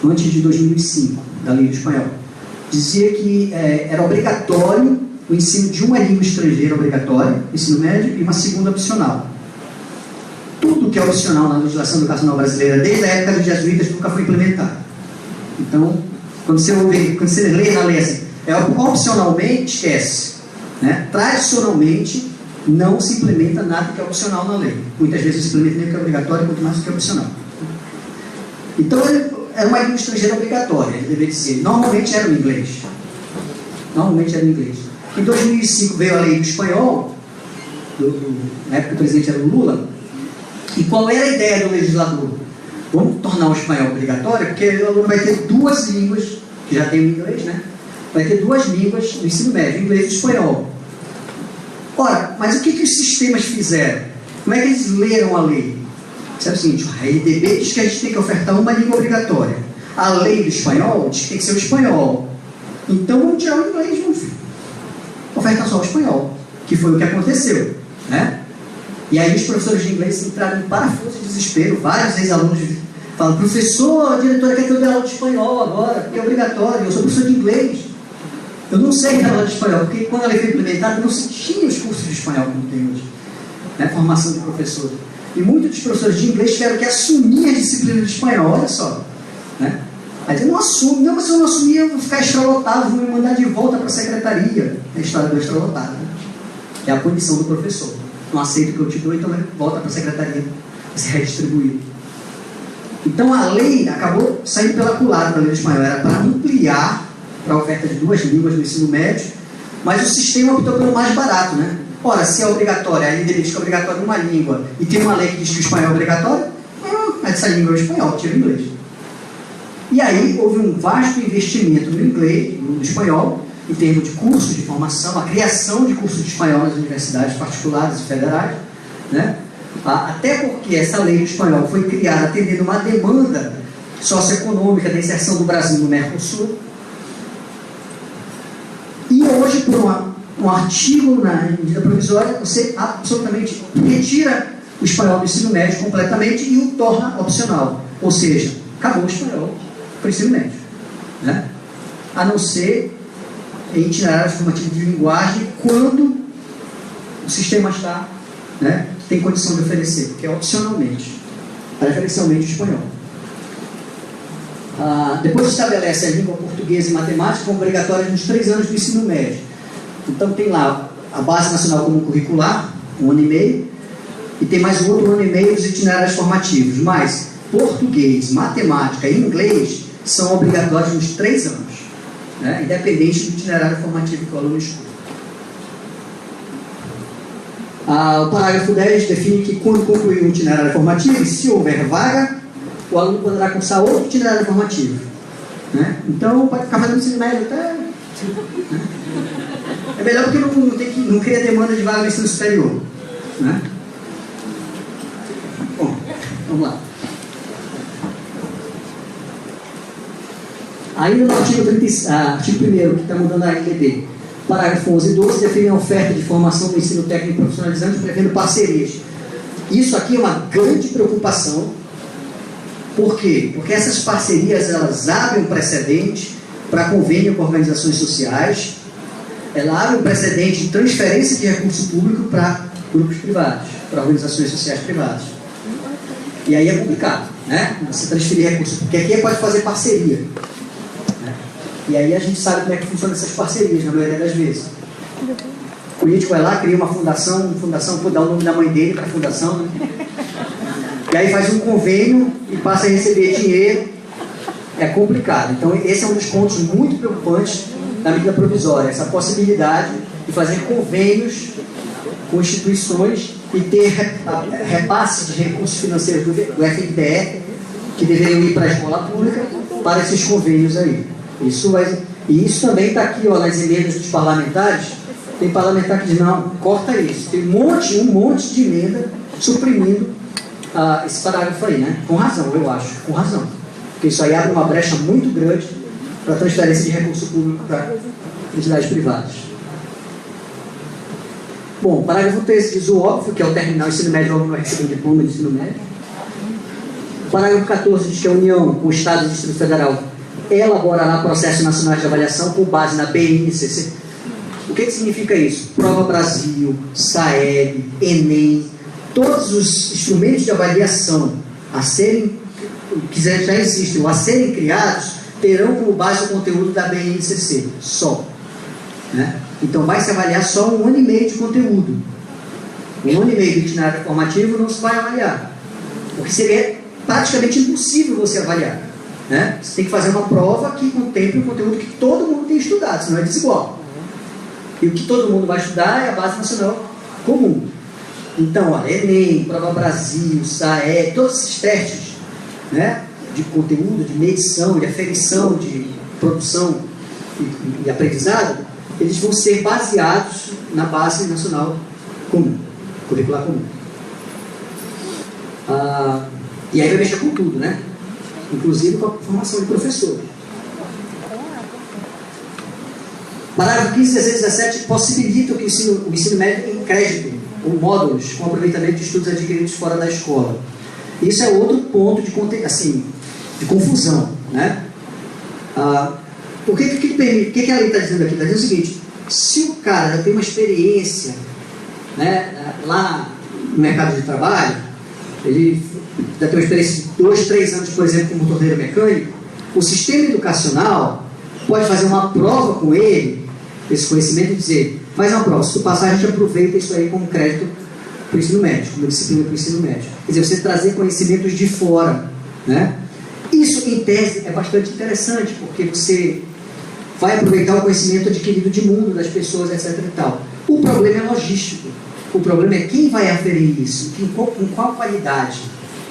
antes de 2005, da lei do espanhol, dizia que era obrigatório o ensino de uma língua estrangeira obrigatória, ensino médio, e uma segunda opcional. Tudo que é opcional na legislação educacional brasileira, desde a época dos jesuítas, nunca foi implementado. Então, quando você lê na lei assim, opcionalmente, esquece. Né? Tradicionalmente, não se implementa nada que é opcional na lei. Muitas vezes se implementa nem o que é obrigatório, quanto mais o que é opcional. Então, era uma língua estrangeira obrigatória, ele deveria dizer. Normalmente era o inglês. Em 2005 veio a lei do espanhol, na época o presidente era o Lula. E qual era a ideia do legislador? Vamos tornar o espanhol obrigatório, porque o aluno vai ter 2 línguas, que já tem o inglês, né? Vai ter 2 línguas no ensino médio, inglês e espanhol. Ora, mas o que os sistemas fizeram? Como é que eles leram a lei? Sabe o seguinte, a LDB diz que a gente tem que ofertar uma língua obrigatória. A lei do espanhol diz que tem que ser o espanhol. Então vamos tirar o inglês, vamos ofertar só o espanhol, que foi o que aconteceu, né? E aí os professores de inglês entraram em parafuso de desespero. Vários ex-alunos falam: professor, a diretora quer que eu dê aula de espanhol agora, porque é obrigatório, eu sou professor de inglês. Eu não sei dar aula de espanhol, porque quando a lei foi implementada não se tinha os cursos de espanhol como tem hoje, né? Formação de professor. E muitos dos professores de inglês tiveram que assumir a disciplina de espanhol, olha só, né? Aí eu não assumo, não, mas se eu não assumir, eu vou ficar extralotado, vou me mandar de volta para a secretaria. É a história do extralotado, né? É a punição do professor. Não aceito o que eu te dou, então volta para a secretaria para ser redistribuído. Então a lei acabou saindo pela culatra da lei do espanhol, era para ampliar para a oferta de 2 línguas no ensino médio, mas o sistema optou pelo mais barato, né? Ora, se é obrigatório, aí ele diz que é obrigatório uma língua, e tem uma lei que diz que o espanhol é obrigatório, essa língua é o espanhol, tira o inglês. E aí houve um vasto investimento no inglês, no espanhol, em termos de cursos de formação, a criação de cursos de espanhol nas universidades particulares e federais, né? Até porque essa lei do espanhol foi criada atendendo uma demanda socioeconômica da inserção do Brasil no Mercosul. E hoje, por um artigo na medida provisória, você absolutamente retira o espanhol do ensino médio completamente e o torna opcional. Ou seja, acabou o espanhol para o ensino médio, né? A não ser em itinerários formativos de linguagem, quando o sistema está, né, tem condição de oferecer, porque é opcionalmente, preferencialmente o espanhol. Depois estabelece a língua portuguesa e matemática como obrigatórias nos 3 anos do ensino médio. Então tem lá a Base Nacional Comum Curricular, 1 ano e meio, e tem mais outro 1 ano e meio dos itinerários formativos, mas português, matemática e inglês são obrigatórios nos 3 anos. Né? Independente do itinerário formativo que o aluno escolhe. O parágrafo 10 define que quando concluir um itinerário formativo, e se houver vaga, o aluno poderá cursar outro itinerário formativo. Né? Então, pode ficar fazendo ensino médio até... Né? É melhor porque não cria demanda de vaga no ensino superior. Né? Bom, vamos lá. Ainda no artigo 1º, que está mudando a LDB, parágrafo 11 e 12, define a oferta de formação do ensino técnico profissionalizante, prevendo parcerias. Isso aqui é uma grande preocupação. Por quê? Porque essas parcerias, elas abrem um precedente para convênio com organizações sociais, ela abre um precedente de transferência de recurso público para grupos privados, para organizações sociais privadas. E aí é complicado, né? Você transferir recursos, porque aqui pode fazer parceria. E aí a gente sabe como é que funcionam essas parcerias, na maioria das vezes. O político vai lá, cria uma fundação, pô, dá o nome da mãe dele para a fundação, né? E aí faz um convênio e passa a receber dinheiro. É complicado. Então esse é um dos pontos muito preocupantes da medida provisória, essa possibilidade de fazer convênios com instituições e ter repasse de recursos financeiros do FNDE que deveriam ir para a escola pública para esses convênios aí. E isso também está aqui, ó, nas emendas dos parlamentares. Tem parlamentar que diz, não, corta isso. Tem um monte de emenda suprimindo esse parágrafo aí, né? Com razão, eu acho, com razão. Porque isso aí abre uma brecha muito grande para transferência de recurso público para entidades privadas. Bom, o parágrafo 13 diz o óbvio, que é o terminar o ensino médio, o aluno vai receber um diploma de ensino médio. O parágrafo 14 diz que a União, com o Estado e o Distrito Federal, elaborará processo nacional de avaliação com base na BNCC. O que significa isso? Prova Brasil, SAEB, Enem, todos os instrumentos de avaliação que já existem ou a serem criados, terão como base o conteúdo da BNCC, só. Né? Então vai se avaliar só 1 ano e meio de conteúdo. 1 ano e meio de itinerário formativo não se vai avaliar. Porque seria praticamente impossível você avaliar. Né? Você tem que fazer uma prova que contemple o conteúdo que todo mundo tem estudado, senão é desigual. E o que todo mundo vai estudar é a base nacional comum. Então, ó, Enem, Prova Brasil, SAE, todos esses testes, né, de conteúdo, de medição, de aferição, de produção e aprendizado, eles vão ser baseados na base nacional comum, curricular comum. E aí vai mexer com tudo, né? Inclusive com a formação de professores. Parágrafo 15, 16 e 17 possibilitam que o ensino médio em crédito ou módulos com aproveitamento de estudos adquiridos fora da escola. Isso é outro ponto de confusão, né? O que a lei está dizendo aqui? Está dizendo o seguinte: se o cara já tem uma experiência, né, lá no mercado de trabalho, ele já tem uma experiência de 2, 3 anos, por exemplo, como torneiro mecânico, o sistema educacional pode fazer uma prova com ele, esse conhecimento, e dizer, faz uma prova, se tu passar, a gente aproveita isso aí como crédito para o ensino médio, como disciplina para o ensino médio. Quer dizer, você trazer conhecimentos de fora, né? Isso, em tese, é bastante interessante, porque você vai aproveitar o conhecimento adquirido de mundo das pessoas, etc. e tal. O problema é logístico. O problema é quem vai aferir isso, com qual qualidade,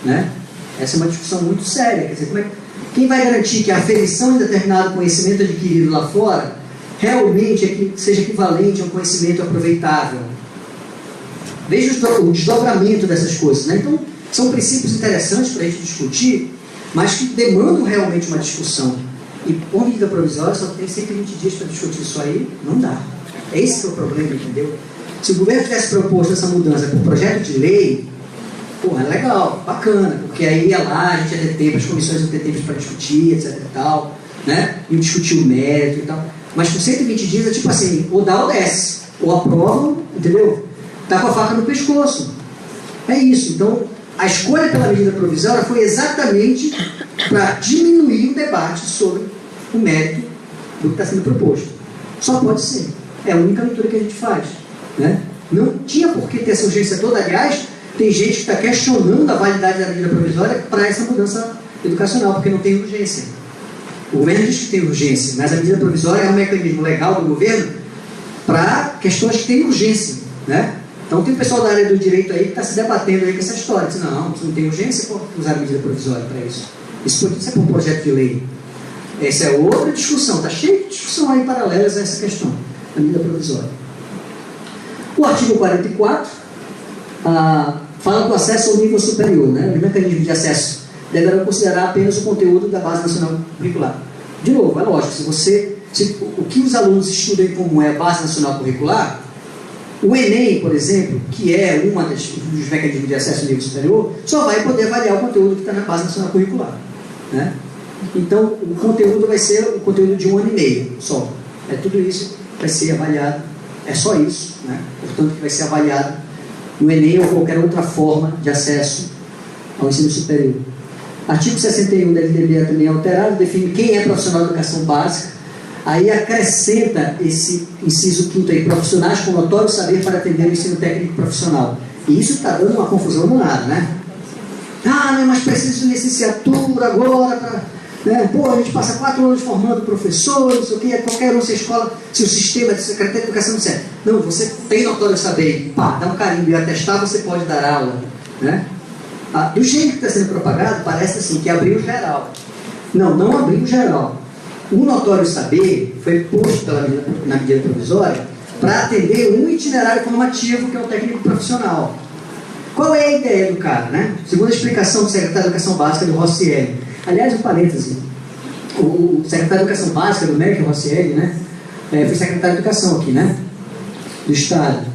né? Essa é uma discussão muito séria. Quer dizer, quem vai garantir que a aferição de determinado conhecimento adquirido lá fora realmente seja equivalente a um conhecimento aproveitável? Veja o desdobramento dessas coisas, né? Então, são princípios interessantes para a gente discutir, mas que demandam realmente uma discussão. E por medida provisória só tem 120 dias para discutir isso aí, não dá. Esse que é o problema, entendeu? Se o governo tivesse proposto essa mudança por projeto de lei, pô, é legal, bacana, porque aí ia lá, a gente ia ter tempo, as comissões iam ter tempo para discutir, etc e tal, né? E discutir o mérito e tal. Mas com 120 dias é tipo assim, ou dá ou desce, ou aprovam, entendeu? Tá com a faca no pescoço. É isso. Então, a escolha pela medida provisória foi exatamente para diminuir o debate sobre o mérito do que está sendo proposto. Só pode ser. É a única leitura que a gente faz, né? Não tinha por que ter essa urgência toda. Aliás, tem gente que está questionando a validade da medida provisória para essa mudança educacional, porque não tem urgência. O governo diz que tem urgência, mas a medida provisória é um mecanismo legal do governo para questões que têm urgência, né? Então tem o pessoal da área do direito aí que está se debatendo aí com essa história. Diz, não, se não tem urgência, pode usar a medida provisória para isso. Isso pode ser por um projeto de lei. Essa é outra discussão. Está cheio de discussão aí paralelas a essa questão da medida provisória. O artigo 44 fala do acesso ao nível superior, né? Os mecanismos de acesso deverão considerar apenas o conteúdo da Base Nacional Curricular. De novo, é lógico, o que os alunos estudam em comum é a Base Nacional Curricular, o Enem, por exemplo, que é dos mecanismos de acesso ao nível superior, só vai poder avaliar o conteúdo que está na Base Nacional Curricular, né? Então, o conteúdo vai ser o conteúdo de 1 ano e meio só. É tudo isso vai ser avaliado, é só isso, né? Portanto, que vai ser avaliado no Enem ou qualquer outra forma de acesso ao ensino superior. Artigo 61 da LDB é também alterado, define quem é profissional de educação básica. aí acrescenta esse inciso 5º aí, profissionais com notório saber para atender o ensino técnico profissional. E isso está dando uma confusão no nada, né? Ah, né, mas precisa de licenciatura agora para... Né? Pô, a gente passa 4 anos formando professor, não sei o que, qualquer um se a escola, se o sistema de Secretaria de Educação disser, não, você tem notório saber, pá, dá um carimbo e atestar, você pode dar aula, né? Do jeito que está sendo propagado, parece assim, que abriu geral. Não, não abriu geral. O notório saber foi posto na medida provisória para atender um itinerário formativo que é o técnico profissional. Qual é a ideia do cara, né? Segundo a explicação do secretário de Educação Básica do Rossielli. Aliás, um parêntese, o secretário de Educação Básica do MEC, o Rossielli, né? Foi secretário de Educação aqui, né? Do Estado.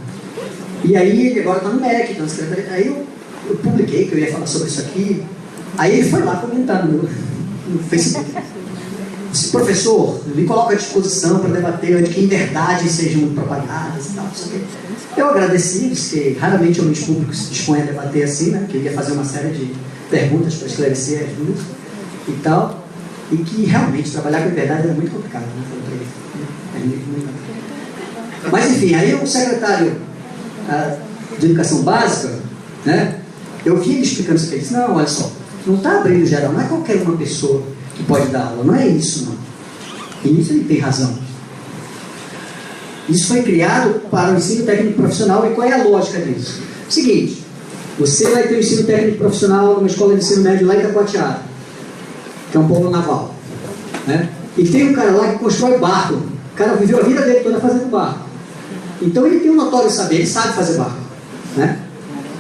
E aí ele agora está no MEC, então, aí eu publiquei que eu ia falar sobre isso aqui. Aí ele foi lá comentar no Facebook. Esse professor me coloca à disposição para debater de que inverdades sejam propagadas e tal, não sei o quê. Eu agradeci, porque raramente homens públicos se dispõem a debater assim, né? Que eu ia fazer uma série de perguntas para esclarecer as dúvidas e tal, e que realmente trabalhar com inverdade era muito complicado, né? Mas enfim, aí o secretário de Educação Básica, né? Eu vi ele explicando isso aqui, ele disse, não, olha só, não está abrindo geral, não é qualquer uma pessoa que pode dar aula, não é isso não. E isso ele tem razão. Isso foi criado para o ensino técnico profissional, e qual é a lógica disso? Seguinte, você vai ter o ensino técnico profissional numa escola de ensino médio lá em Itacoatiara, que é um polo naval, né? E tem um cara lá que constrói barco, o cara viveu a vida dele toda fazendo barco, então ele tem um notório saber, ele sabe fazer barco, né?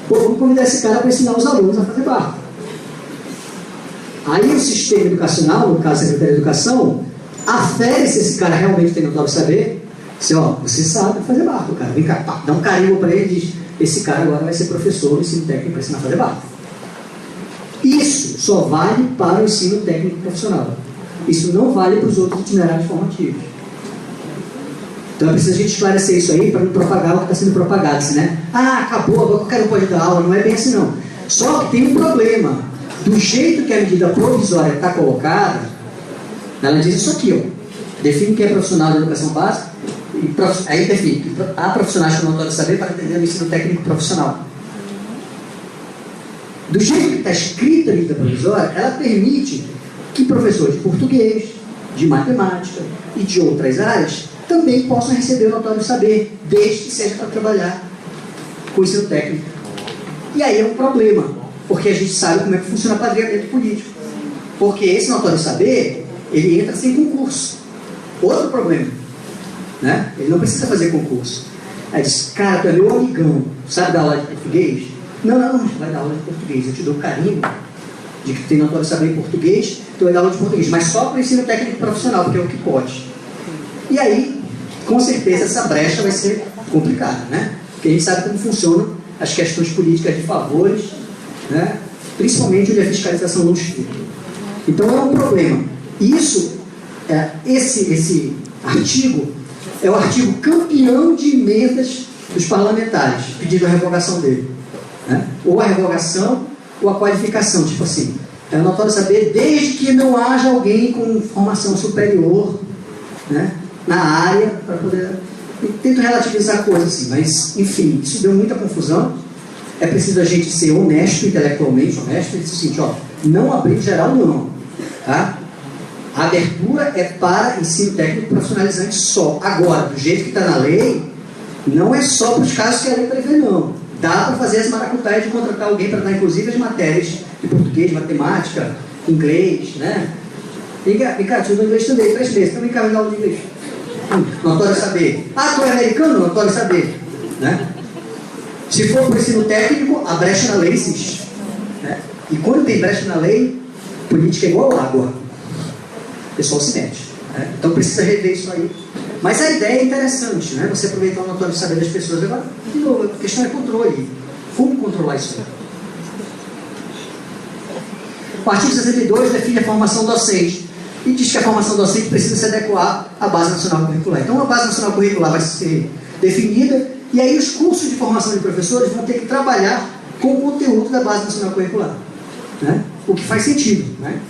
Pô, vamos convidar esse cara para ensinar os alunos a fazer barco. Aí o sistema educacional, no caso a Secretaria de Educação, afere se esse cara realmente tem notório saber. Assim, ó, você sabe fazer barco, cara. Vem cá, pá, dá um carimbo para ele e diz, esse cara agora vai ser professor do ensino técnico para ensinar a fazer barco. Isso só vale para o ensino técnico profissional. Isso não vale para os outros itinerários formativos. Então é preciso a gente esclarecer isso aí para não propagar o que está sendo propagado, assim, né? Ah, acabou, agora qualquer um pode dar aula. Não é bem assim não. Só que tem um problema. Do jeito que a medida provisória está colocada, ela diz isso aqui, ó. Define quem é profissional de educação básica, e aí define que há profissionais com notório saber para atender o ensino técnico profissional. Do jeito que está escrita a medida provisória, ela permite que professores de português, de matemática e de outras áreas também possam receber o notório saber, desde que seja para trabalhar com o ensino técnico. E aí é um problema, porque a gente sabe como é que funciona o padrinhamento político. Porque esse notório saber, ele entra sem concurso. Outro problema, né? Ele não precisa fazer concurso. Aí diz, cara, tu é meu amigão, sabe dar aula de português? Não, vai dar aula de português. Eu te dou carinho de que tu tem notório saber em português, tu vai dar aula de português, mas só para o ensino técnico profissional, porque é o que pode. E aí, com certeza, essa brecha vai ser complicada, né? Porque a gente sabe como funcionam as questões políticas de favores, né? Principalmente onde a fiscalização não chega. Então é um problema. Isso, esse artigo é o artigo campeão de emendas dos parlamentares, pedindo a revogação dele, né? Ou a revogação ou a qualificação, tipo assim, é notório saber desde que não haja alguém com formação superior, né, na área, para poder... Eu tento relativizar a coisa assim, mas enfim, isso deu muita confusão. É preciso a gente ser honesto, intelectualmente honesto, e dizer o seguinte, ó, não abrir geral não, tá? A abertura é para ensino técnico profissionalizante só. Agora, do jeito que está na lei, não é só para os casos que a lei prevê, não. Dá para fazer as maracutaias de contratar alguém para dar, inclusive, as matérias de português, matemática, inglês, né? Vem cá, tu inglês também, 3 meses, também cá, aula de inglês. Notório saber. Ah, tu é americano? Notório saber, né? Se for para o ensino técnico, a brecha na lei existe, né? E quando tem brecha na lei, política é igual água. O pessoal se mete, né? Então precisa rever isso aí. Mas a ideia é interessante, né? Você aproveitar o notório saber das pessoas. Agora, de novo, a questão é controle. Como controlar isso aí? O artigo 62 define a formação docente e diz que a formação docente precisa se adequar à Base Nacional Curricular. Então a Base Nacional Curricular vai ser definida e aí os cursos de formação de professores vão ter que trabalhar com o conteúdo da Base Nacional Curricular, né? O que faz sentido, né?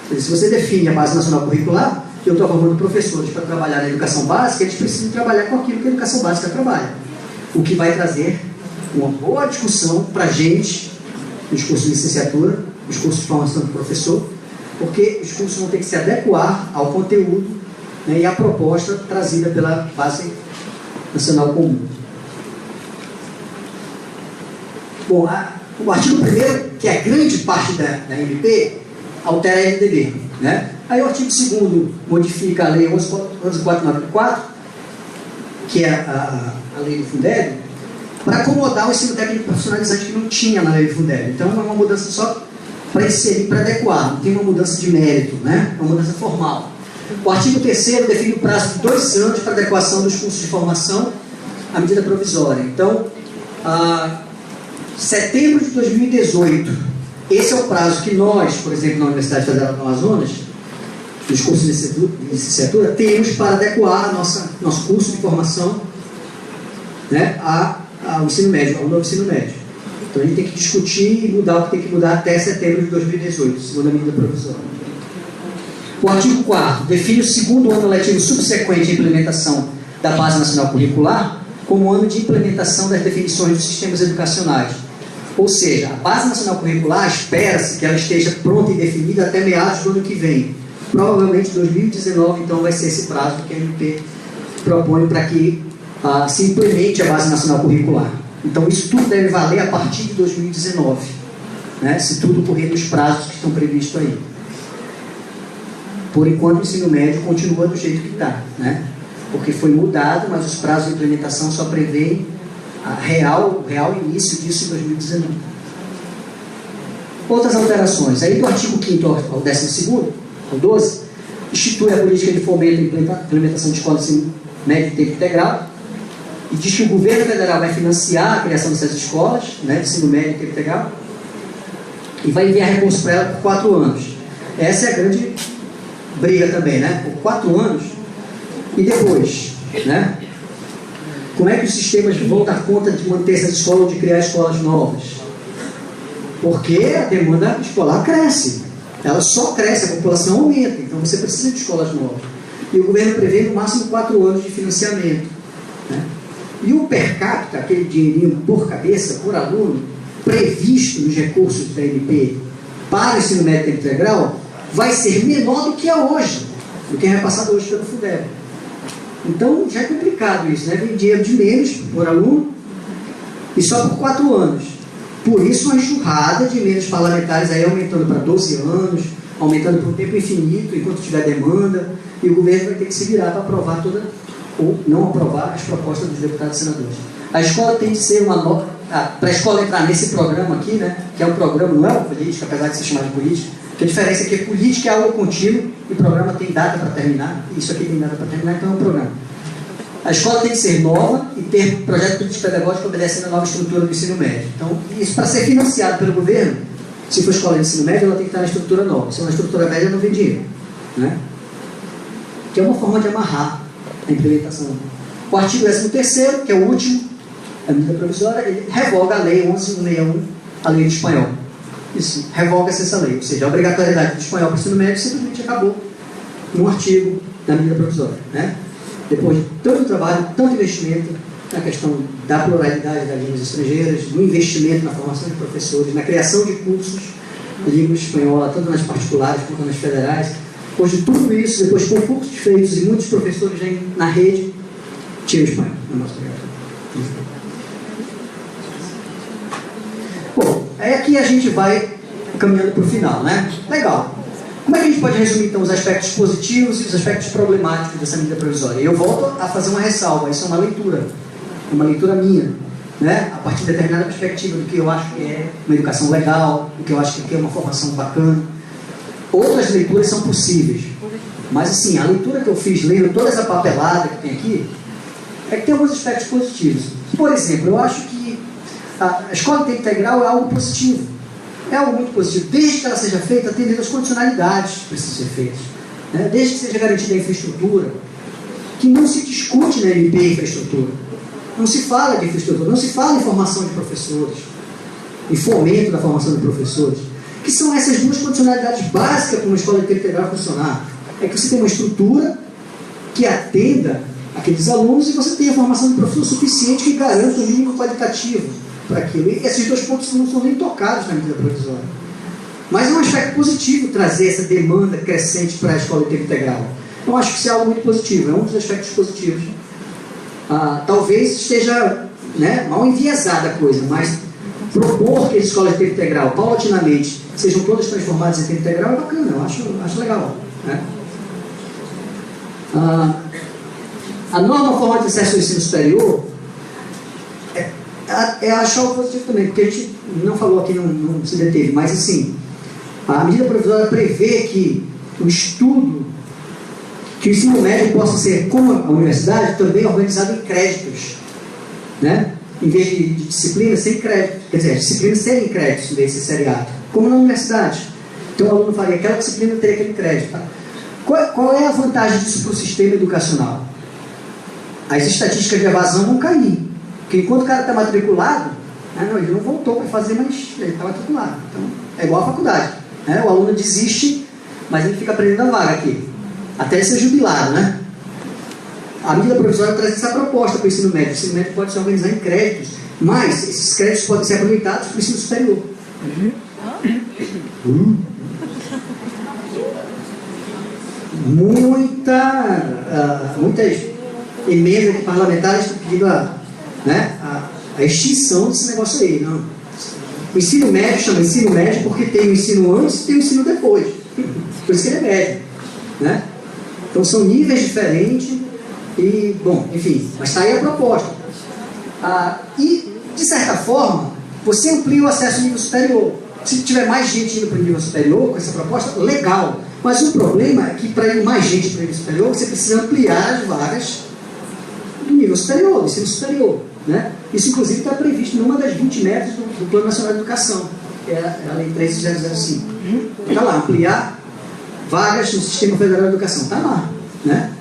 Se você define a Base Nacional Curricular, eu estou formando professores para trabalhar na educação básica, eles precisam trabalhar com aquilo que a educação básica trabalha. O que vai trazer uma boa discussão para a gente, nos cursos de licenciatura, nos cursos de formação do professor, porque os cursos vão ter que se adequar ao conteúdo, né, e à proposta trazida pela Base Nacional Comum. Bom, o artigo 1º, que é grande parte da MP, altera a LDB, né? Aí o artigo 2º modifica a lei 11.494, que é a lei do Fundeb, para acomodar o ensino técnico profissionalizante que não tinha na lei do Fundeb. Então é uma mudança só para inserir, para adequar, não tem uma mudança de mérito, né? É uma mudança formal. O artigo 3º define o prazo de 2 anos para adequação dos cursos de formação à medida provisória. Então, setembro de 2018, esse é o prazo que nós, por exemplo, na Universidade Federal do Amazonas, nos cursos de licenciatura, temos para adequar nosso curso de formação, né, ao ensino médio, ao novo ensino médio. Então a gente tem que discutir e mudar o que tem que mudar até setembro de 2018, segundo a medida provisória. O artigo 4º define o 2º ano letivo subsequente à implementação da Base Nacional Curricular como ano de implementação das definições dos sistemas educacionais. Ou seja, a Base Nacional Curricular espera-se que ela esteja pronta e definida até meados do ano que vem. Provavelmente 2019, então, vai ser esse prazo que a MP propõe para que se implemente a Base Nacional Curricular. Então, isso tudo deve valer a partir de 2019, né? Se tudo correr nos prazos que estão previstos aí. Por enquanto, o ensino médio continua do jeito que está, né? Porque foi mudado, mas os prazos de implementação só prevêem o real início disso em 2019. Outras alterações. Aí do artigo 5º ao 12º, ao 12, institui a política de fomento e implementação de escolas de ensino médio de tempo integral e diz que o governo federal vai financiar a criação dessas escolas, né, de ensino médio de tempo integral, e vai enviar recursos para ela por 4 anos. Essa é a grande briga também, né? Por 4 anos. E depois, né? Como é que os sistemas vão dar conta de manter essas escolas ou de criar escolas novas? Porque a demanda escolar cresce. Ela só cresce, a população aumenta. Então você precisa de escolas novas. E o governo prevê no máximo 4 anos de financiamento, né? E o per capita, aquele dinheirinho por cabeça, por aluno, previsto nos recursos da MP para o ensino médio tempo integral, vai ser menor do que é hoje, do que é repassado hoje pelo Fundeb. Então já é complicado isso, né? Vem dinheiro de menos por aluno e só por 4 anos. Por isso uma enxurrada de emendas parlamentares aí aumentando para 12 anos, aumentando por um tempo infinito, enquanto tiver demanda, e o governo vai ter que se virar para aprovar ou não aprovar as propostas dos deputados e senadores. A escola tem que ser uma nova. Para a escola entrar nesse programa aqui, né, que é um programa, não é uma política, apesar de ser chamado de política, que a diferença é que política é algo contínuo e o programa tem data para terminar, e isso aqui tem data para terminar, então é um programa. A escola tem que ser nova e ter projeto político pedagógico obedecendo a nova estrutura do ensino médio. Então, isso para ser financiado pelo governo, se for escola de ensino médio, ela tem que estar na estrutura nova. Se é uma estrutura média, não vem dinheiro, né? Que é uma forma de amarrar a implementação. O artigo 13º, que é o último, a medida provisória, ele revoga a lei 11.161, a lei do espanhol. Isso, revoga-se essa lei. Ou seja, a obrigatoriedade do espanhol para o ensino médio simplesmente acabou num artigo da medida provisória, né? Depois de tanto trabalho, tanto investimento na questão da pluralidade das línguas estrangeiras, do investimento na formação de professores, na criação de cursos de língua espanhola, tanto nas particulares quanto nas federais. Depois de tudo isso, depois de concursos feitos e muitos professores já na rede, tira o espanhol na nossa obrigatória. Bom, aí aqui a gente vai caminhando para o final, né? Legal. Como é que a gente pode resumir, então, os aspectos positivos e os aspectos problemáticos dessa medida provisória? Eu volto a fazer uma ressalva, isso é uma leitura minha, né? A partir de determinada perspectiva do que eu acho que é uma educação legal, do que eu acho que é uma formação bacana. Outras leituras são possíveis, mas assim, a leitura que eu fiz lendo toda essa papelada que tem aqui, é que tem alguns aspectos positivos. Por exemplo, eu acho que a escola de tempo integral é algo positivo. É algo muito positivo, desde que ela seja feita atendendo às condicionalidades que precisam ser feitas, né? Desde que seja garantida a infraestrutura, que não se discute na MP infraestrutura, não se fala de infraestrutura, não se fala em formação de professores, em fomento da formação de professores, que são essas duas condicionalidades básicas para uma escola de tempo integral funcionar. é que você tenha uma estrutura que atenda aqueles alunos e você tenha a formação de professor suficiente que garanta o mínimo qualitativo para aquilo. E esses dois pontos não são nem tocados na medida provisória. Mas é um aspecto positivo trazer essa demanda crescente para a escola de tempo integral. Eu acho que isso é algo muito positivo, é um dos aspectos positivos. Talvez esteja, né, mal enviesada a coisa, mas propor que as escolas de tempo integral, paulatinamente, sejam todas transformadas em tempo integral é bacana, eu acho legal. Né? A nova forma de acesso ao ensino superior é achar o positivo também, porque a gente não falou aqui, não se deteve, mas assim, a medida provisória prevê que o estudo, que o ensino médio possa ser, como a universidade, também organizado em créditos, né? Em vez de disciplinas, sem crédito. Quer dizer, as disciplinas serem créditos em vez de ser seriado, como na universidade. Então o aluno faria aquela disciplina teria aquele crédito. Tá? Qual é a vantagem disso para o sistema educacional? As estatísticas de evasão vão cair. Porque enquanto o cara está matriculado, ele não voltou para fazer, mas ele está matriculado. Então, é igual à faculdade. Né? O aluno desiste, mas ele fica aprendendo a vaga aqui. Até ele ser jubilado, né? A medida provisória traz essa proposta para o ensino médio. O ensino médio pode se organizar em créditos, mas esses créditos podem ser aproveitados para o ensino superior. Muitas emendas de parlamentares estão pedindo a extinção desse negócio aí. Não. O ensino médio chama ensino médio porque tem o ensino antes e tem o ensino depois. Por isso que ele é médio. Né? Então são níveis diferentes e, bom, enfim, mas está aí a proposta. E, de certa forma, você amplia o acesso ao nível superior. Se tiver mais gente indo para o nível superior com essa proposta, legal. Mas o problema é que para ir mais gente para o nível superior, você precisa ampliar as vagas do nível superior, do ensino superior. Né? Isso, inclusive, está previsto numa das 20 metas do Plano Nacional de Educação, que é a Lei 13005. Está lá, ampliar vagas no Sistema Federal de Educação. Está lá. Né?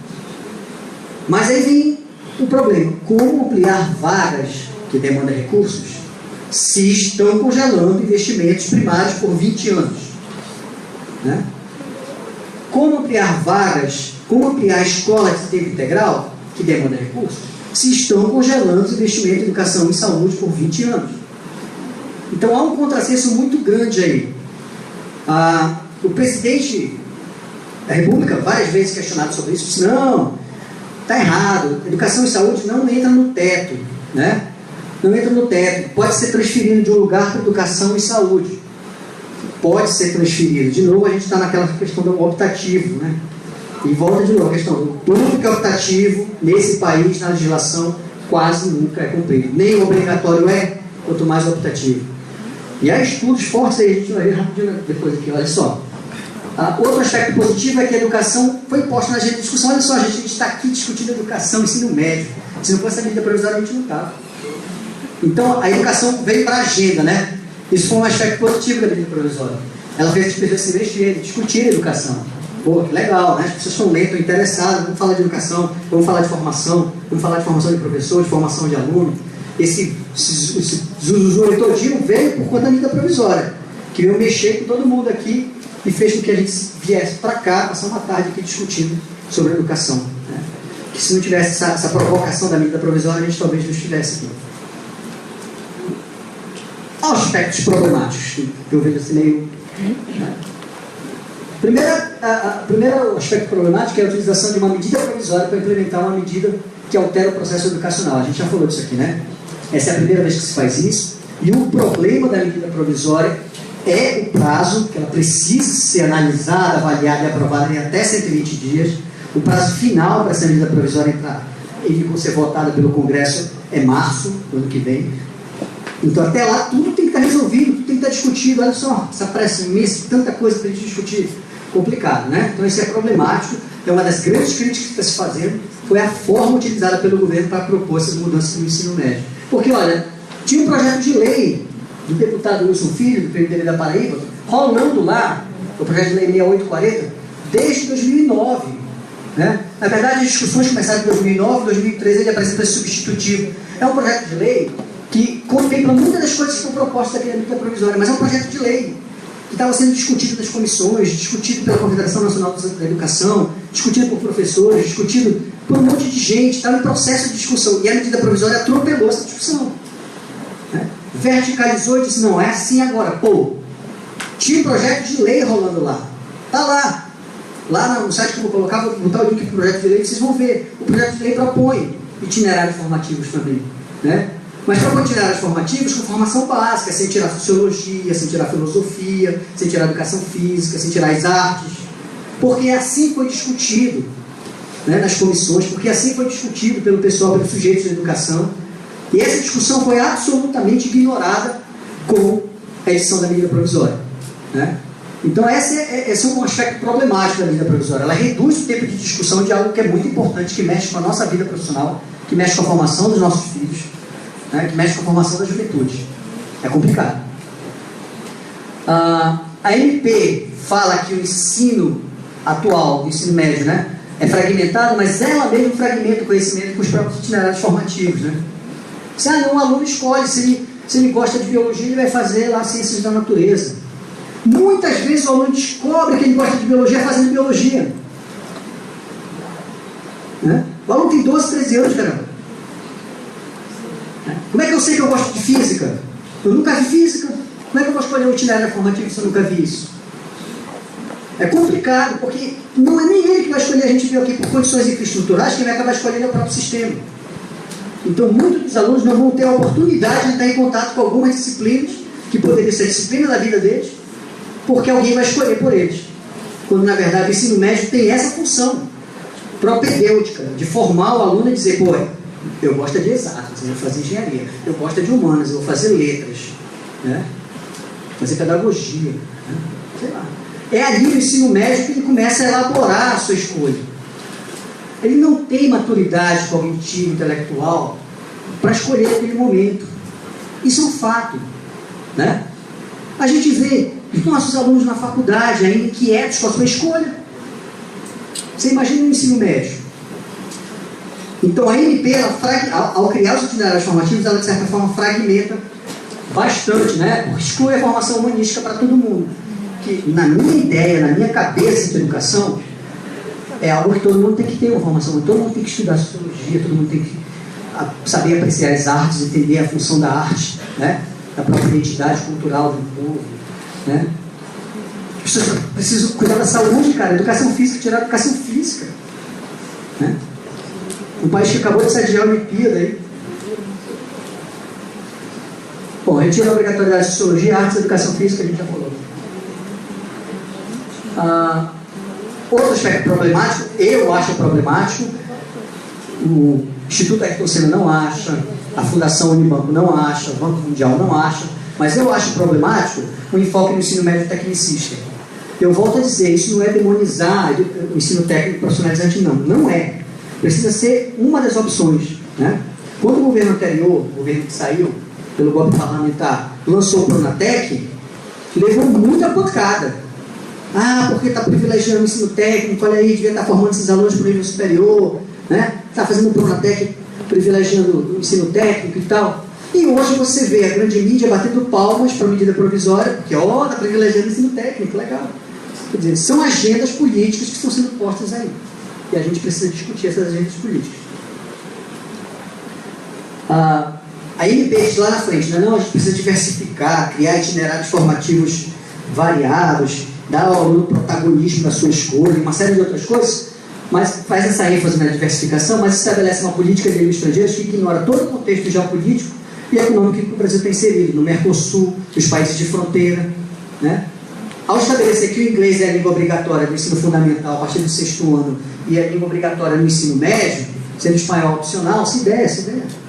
Mas aí vem o problema. Como ampliar vagas que demandam recursos se estão congelando investimentos primários por 20 anos? Né? Como ampliar vagas, como ampliar escolas de tempo integral que demandam recursos se estão congelando os investimentos em educação e saúde por 20 anos? Então há um contrassenso muito grande aí. O presidente da República, várias vezes questionado sobre isso, disse: não, está errado, educação e saúde não entra no teto, né? Não entra no teto, pode ser transferido de um lugar para educação e saúde. Pode ser transferido. De novo, a gente está naquela questão do optativo, né? E volta de novo a questão do tudo que é optativo nesse país, na legislação, quase nunca é cumprido. Nem o obrigatório é, quanto mais o optativo. E há estudos fortes aí, a gente vai ver rapidinho depois aqui, olha só. Outro aspecto positivo é que a educação foi posta na agenda de discussão. Olha só, a gente está aqui discutindo educação, ensino médio. Se não fosse a medida provisória, a gente não estava. Então, a educação veio para a agenda, né? Isso foi um aspecto positivo da medida provisória. Ela fez as pessoas se investirem, discutirem a educação. Pô, que legal, né? As pessoas estão lendo, estão interessadas, vamos falar de educação, vamos falar de formação de professor, de formação de aluno. Esse zuzuzu todinho veio por conta da medida provisória, que veio mexer com todo mundo aqui e fez com que a gente viesse para cá, passar uma tarde aqui discutindo sobre a educação. Né? Que se não tivesse essa provocação da medida provisória, a gente talvez não estivesse aqui. Aspectos problemáticos, que eu vejo assim meio... Né? Primeiro aspecto problemático é a utilização de uma medida provisória para implementar uma medida que altera o processo educacional. A gente já falou disso aqui, né? Essa é a primeira vez que se faz isso. E o problema da medida provisória é o prazo, que ela precisa ser analisada, avaliada e aprovada em até 120 dias. O prazo final para essa medida provisória entrar e ser votada pelo Congresso é março do ano que vem. Então, até lá, tudo tem que estar resolvido, tudo tem que estar discutido. Olha só, essa pressa imensa, tanta coisa para a gente discutir. Complicado, né? Então, isso é problemático. É uma das grandes críticas que está se fazendo, foi a forma utilizada pelo governo para propor essas mudanças no ensino médio. Porque, olha, tinha um projeto de lei do deputado Wilson Filho, do PMDB da Paraíba, rolando lá, o projeto de lei 6840, desde 2009. Né? Na verdade, as discussões começaram em 2009, 2013 ele apresenta esse substitutivo. É um projeto de lei que contempla muitas das coisas que são propostas aqui na medida provisória, mas é um projeto de lei. que estava sendo discutido nas comissões, discutido pela Confederação Nacional da Educação, discutido por professores, discutido por um monte de gente, estava em processo de discussão. E a medida provisória atropelou essa discussão. Né? Verticalizou e disse, não, é assim agora. Pô, tinha um projeto de lei rolando lá. Está lá. Lá no site que eu vou colocar, vou botar o link para o projeto de lei, vocês vão ver. O projeto de lei propõe itinerários formativos também. Né? Mas propõe itinerários formativos com formação básica, sem tirar sociologia, sem tirar filosofia, sem tirar educação física, sem tirar as artes. Porque assim foi discutido, né, nas comissões, porque assim foi discutido pelo pessoal, pelos sujeitos da educação. E essa discussão foi absolutamente ignorada com a edição da medida provisória. Né? Então esse é um aspecto problemático da medida provisória. Ela reduz o tempo de discussão de algo que é muito importante, que mexe com a nossa vida profissional, que mexe com a formação dos nossos filhos, né, que mexe com a formação da juventude. É complicado. A MP fala que o ensino atual, o ensino médio, né, é fragmentado, mas ela mesmo fragmenta o conhecimento com os próprios itinerários formativos. Né? Não, o aluno escolhe, se ele gosta de biologia, ele vai fazer lá ciências da natureza. Muitas vezes o aluno descobre que ele gosta de biologia fazendo biologia. Né? O aluno tem 12, 13 anos, caramba. Como é que eu sei que eu gosto de física? Eu nunca vi física. Como é que eu vou escolher um itinerário formativo se eu nunca vi isso? É complicado, porque não é nem ele que vai escolher, a gente viu aqui por condições infraestruturais, quem vai acabar escolhendo é o próprio sistema. Então, muitos dos alunos não vão ter a oportunidade de estar em contato com algumas disciplinas, que poderiam ser disciplina da vida deles, porque alguém vai escolher por eles. Quando, na verdade, o ensino médio tem essa função propedêutica, de formar o aluno e dizer, pô, eu gosto de exatas, eu vou fazer engenharia, eu gosto de humanas, eu vou fazer letras, né? Fazer pedagogia, né? Sei lá. É ali no ensino médio que ele começa a elaborar a sua escolha. Ele não tem maturidade cognitiva, intelectual, para escolher aquele momento. Isso é um fato. Né? A gente vê os nossos alunos na faculdade ainda inquietos com a sua escolha. Você imagina o ensino médio. Então a MP, ao criar os itinerários formativos, ela de certa forma fragmenta bastante, né? Porque exclui a formação humanística para todo mundo. Que na minha ideia, na minha cabeça de educação, é algo que todo mundo tem que ter uma formação, todo mundo tem que estudar sociologia, todo mundo tem que saber apreciar as artes, entender a função da arte, né? Da própria identidade cultural do povo, né? As pessoas precisam cuidar da saúde, cara, educação física, tirar a educação física, né? Um país que acabou de sediar a Olimpíada aí. Bom, retira a obrigatoriedade de sociologia, artes e educação física, a gente já falou. Outro aspecto problemático, eu acho problemático, o Instituto Ayrton Senna não acha, a Fundação Unibanco não acha, o Banco Mundial não acha, mas eu acho problemático o enfoque no ensino médio tecnicista. Eu volto a dizer, isso não é demonizar o ensino técnico profissionalizante, não é. Precisa ser uma das opções. Né? Quando o governo anterior, o governo que saiu pelo golpe parlamentar, lançou o Pronatec, levou muita pancada. Porque está privilegiando o ensino técnico, olha aí, devia estar formando esses alunos para o nível superior, né? Está fazendo o Pronatec privilegiando o ensino técnico e tal. E hoje você vê a grande mídia batendo palmas para a medida provisória, porque, está privilegiando o ensino técnico, legal. Quer dizer, são agendas políticas que estão sendo postas aí. E a gente precisa discutir essas agendas políticas. A MP diz lá na frente, não, a gente precisa diversificar, criar itinerários formativos variados, dar ao aluno protagonismo da sua escolha, uma série de outras coisas, mas faz essa ênfase na diversificação, mas estabelece uma política de língua estrangeira que ignora todo o contexto geopolítico e econômico que o Brasil tem inserido, no Mercosul, nos países de fronteira. Né? Ao estabelecer que o inglês é a língua obrigatória do ensino fundamental a partir do 6º ano e a língua obrigatória no ensino médio, sendo espanhol opcional, se der.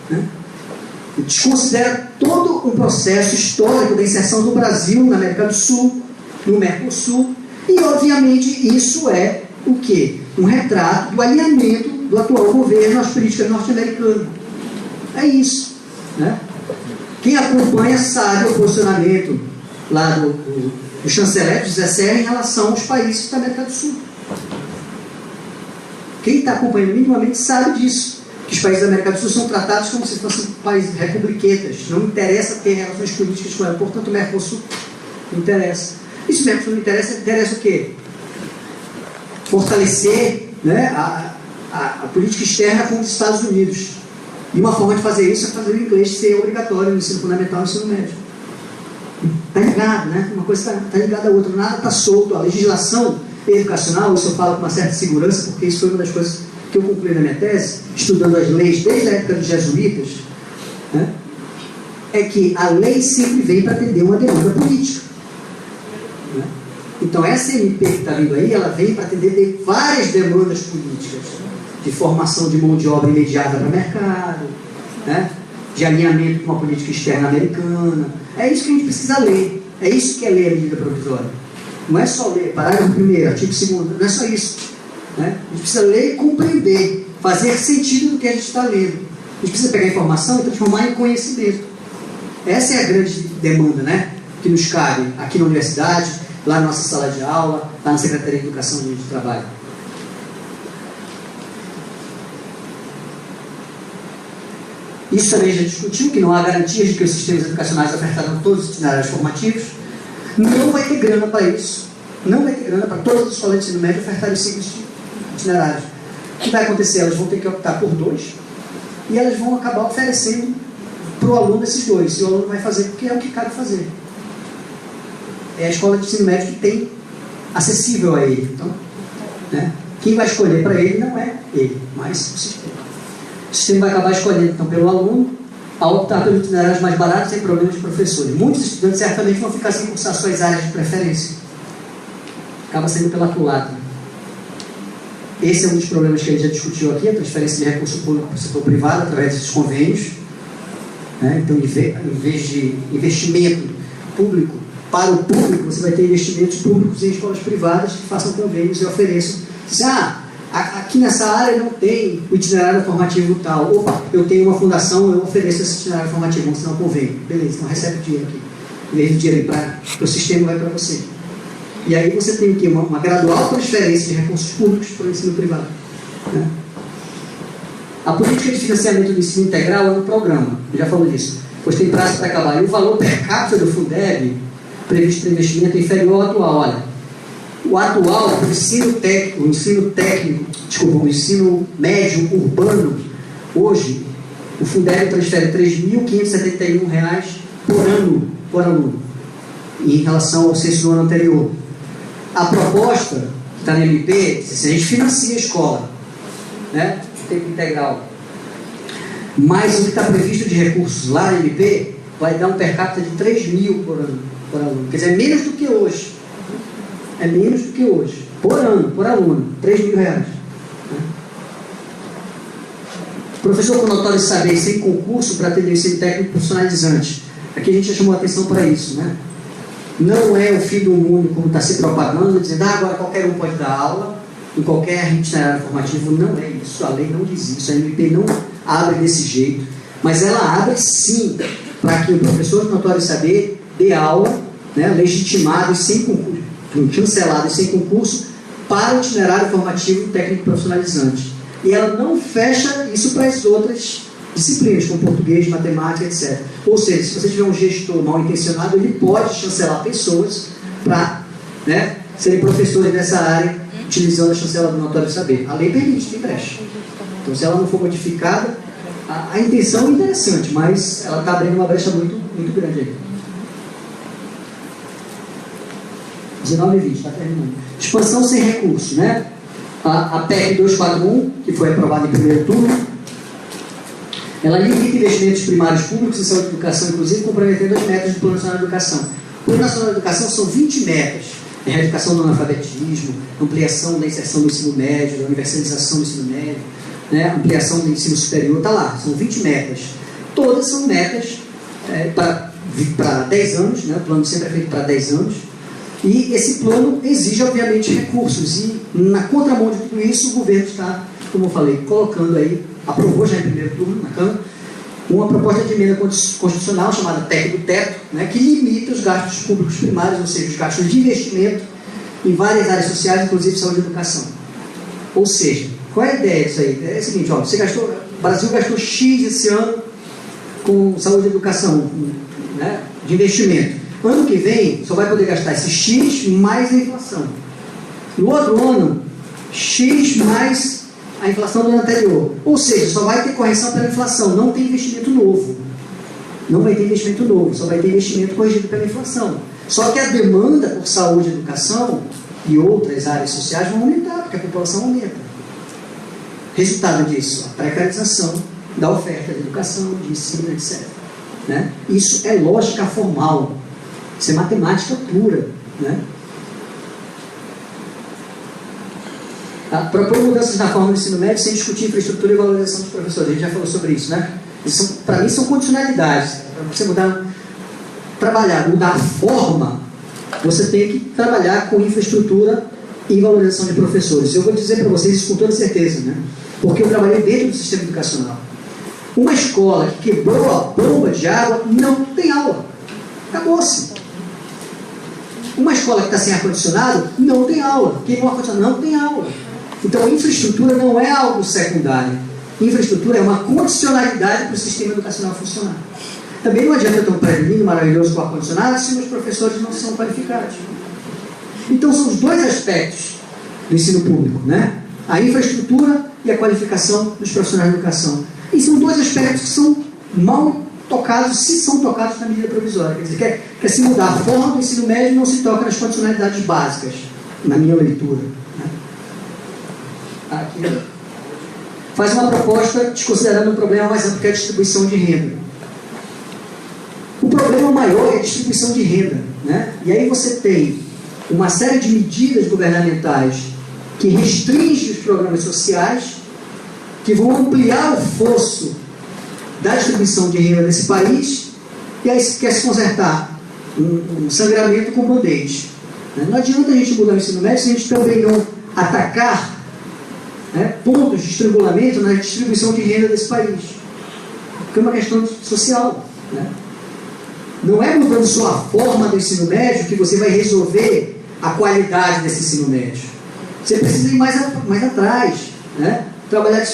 Né? Desconsidera todo um processo histórico da inserção do Brasil na América do Sul, no Mercosul, e obviamente isso é o quê? Um retrato do alinhamento do atual governo às políticas norte-americanas. É isso. Né? Quem acompanha sabe o posicionamento lá do chanceler José Serra em relação aos países da América do Sul. Quem está acompanhando minimamente sabe disso, que os países da América do Sul são tratados como se fossem países republiquetas, não interessa ter relações políticas com ela, portanto o Mercosul não interessa. Isso mesmo, não interessa, interessa o quê? Fortalecer, né, a política externa com os Estados Unidos. E uma forma de fazer isso é fazer o inglês ser obrigatório no ensino fundamental e no ensino médio. Está ligado, né? Uma coisa está ligada à outra, nada está solto. A legislação educacional, isso eu falo com uma certa segurança, porque isso foi uma das coisas que eu concluí na minha tese, estudando as leis desde a época dos jesuítas, né? É que a lei sempre vem para atender uma demanda política. Né? Então essa MP que está vindo aí, ela vem para atender várias demandas políticas, de formação de mão de obra imediata para o mercado, né? De alinhamento com a política externa americana. É isso que a gente precisa ler. É isso que é ler a medida provisória. Não é só ler parágrafo 1º, artigo 2º, não é só isso. Né? A gente precisa ler e compreender, fazer sentido do que a gente está lendo. A gente precisa pegar informação e transformar em conhecimento. Essa é a grande demanda, né? Que nos cabe aqui na universidade, lá na nossa sala de aula, lá na Secretaria de Educação onde a gente trabalha. Isso também já discutiu, que não há garantias de que os sistemas educacionais ofertarão todos os itinerários formativos. Não vai ter grana para isso. Não vai ter grana para todas as escolas de ensino médio ofertarem 5 itinerários. O que vai acontecer? Elas vão ter que optar por 2 e elas vão acabar oferecendo para o aluno esses 2. E o aluno vai fazer porque é o que cabe fazer. É a escola de ensino médio que tem acessível a ele. Então, né? Quem vai escolher para ele não é ele, mas o sistema. O sistema vai acabar escolhendo, então, pelo aluno, ao optar pelos itinerários mais baratos sem problemas de professores. Muitos estudantes certamente vão ficar sem cursar suas áreas de preferência. Acaba sendo pela culatra. Esse é um dos problemas que a gente já discutiu aqui, a transferência de recurso público para o setor privado, através desses convênios. Né? Então, em vez de investimento público para o público, você vai ter investimentos públicos em escolas privadas que façam convênios e ofereçam. Aqui nessa área não tem o itinerário formativo tal. Opa, eu tenho uma fundação, eu ofereço esse itinerário formativo, vamos assinar um convênio. Beleza, então recebe o dinheiro aqui. Em vez do dinheiro para o sistema, vai para você. E aí você tem aqui uma gradual transferência de recursos públicos para o ensino privado. Né? A política de financiamento do ensino integral é um programa, eu já falou disso, pois tem prazo para acabar. E o valor per capita do Fundeb, previsto para investimento, é inferior ao atual. Olha, o atual, o ensino médio urbano, hoje, o Fundeb transfere R$ 3.571 por aluno, em relação ao censo do ano anterior. A proposta que está na MP, se a gente financia a escola, né, de tempo integral, mas o que está previsto de recursos lá na MP vai dar um per capita de 3 mil por aluno. Quer dizer, é menos do que hoje. É menos do que hoje. Por ano, por aluno. R$3.000. Professor com notório saber sem concurso para atender o ensino técnico profissionalizante. Aqui a gente já chamou a atenção para isso, né? Não é o fim do mundo como está se propagando, dizendo agora qualquer um pode dar aula em qualquer itinerário formativo. Não é isso. A lei não diz isso. A MP não abre desse jeito. Mas ela abre sim para que o professor com notório saber dê aula, né, legitimado e sem concurso, chancelado e sem concurso, para o itinerário formativo técnico profissionalizante. E ela não fecha isso para as outras disciplinas, como português, matemática, etc. Ou seja, se você tiver um gestor mal intencionado, ele pode chancelar pessoas para, né, serem professores dessa área, utilizando a chancela do notório saber. A lei permite, tem brecha. Então, se ela não for modificada, a intenção é interessante, mas ela está abrindo uma brecha muito, muito grande aí. 19 e 20, está terminando. Expansão sem recurso, né? A PEC 241, que foi aprovada em primeiro turno, ela limita investimentos primários públicos em saúde e educação, inclusive comprometendo as metas do Plano Nacional de Educação. O Plano Nacional de Educação são 20 metas. Erradicação do analfabetismo, ampliação da inserção do ensino médio, da universalização do ensino médio, né? Ampliação do ensino superior, está lá, são 20 metas. Todas são metas para 10 anos, né? O plano sempre é feito para 10 anos. E esse plano exige, obviamente, recursos. E, na contramão de tudo isso, o governo está, como eu falei, colocando aí, aprovou já em primeiro turno na Câmara, uma proposta de emenda constitucional chamada PEC do Teto, né, que limita os gastos públicos primários, ou seja, os gastos de investimento em várias áreas sociais, inclusive saúde e educação. Ou seja, qual é a ideia disso aí? É o seguinte, ó, o Brasil gastou X esse ano com saúde e educação, né, de investimento. ano que vem só vai poder gastar esse X mais a inflação. No outro ano, X mais a inflação do ano anterior. Ou seja, só vai ter correção pela inflação, não tem investimento novo. Não vai ter investimento novo, só vai ter investimento corrigido pela inflação. Só que a demanda por saúde e educação e outras áreas sociais vão aumentar, porque a população aumenta. Resultado disso, a precarização da oferta de educação, de ensino, etc. Né? Isso é lógica formal, isso é matemática pura. Né? Propõe mudanças na forma do ensino médio sem discutir infraestrutura e valorização dos professores. A gente já falou sobre isso, né? Para mim são condicionalidades. Para você mudar a forma, você tem que trabalhar com infraestrutura e valorização de professores. Eu vou dizer para vocês isso com toda certeza, né? Porque eu trabalhei dentro do sistema educacional. Uma escola que quebrou a bomba de água não tem aula. Acabou-se. Uma escola que está sem ar-condicionado não tem aula. Queimou o ar-condicionado não tem aula. Então, a infraestrutura não é algo secundário. Infraestrutura é uma condicionalidade para o sistema educacional funcionar. Também não adianta ter um prédio lindo, maravilhoso com ar-condicionado se os professores não são qualificados. Então, são os dois aspectos do ensino público, né? A infraestrutura e a qualificação dos profissionais de educação. E são dois aspectos que são mal tocados, se são tocados na medida provisória. Quer dizer, quer se mudar a forma do ensino médio, não se toca nas condicionalidades básicas, na minha leitura. Né? Aqui, faz uma proposta desconsiderando um problema mais amplo que é a distribuição de renda. O problema maior é a distribuição de renda. Né? E aí você tem uma série de medidas governamentais que restringem os programas sociais, que vão ampliar o fosso da distribuição de renda nesse país, e aí se quer se consertar um sangramento com band-aid. Não adianta a gente mudar o ensino médio se a gente também não atacar pontos de estrangulamento na distribuição de renda desse país. Porque é uma questão social. Né? Não é mudando só a forma do ensino médio que você vai resolver a qualidade desse ensino médio. Você precisa ir mais atrás. Né? Trabalhar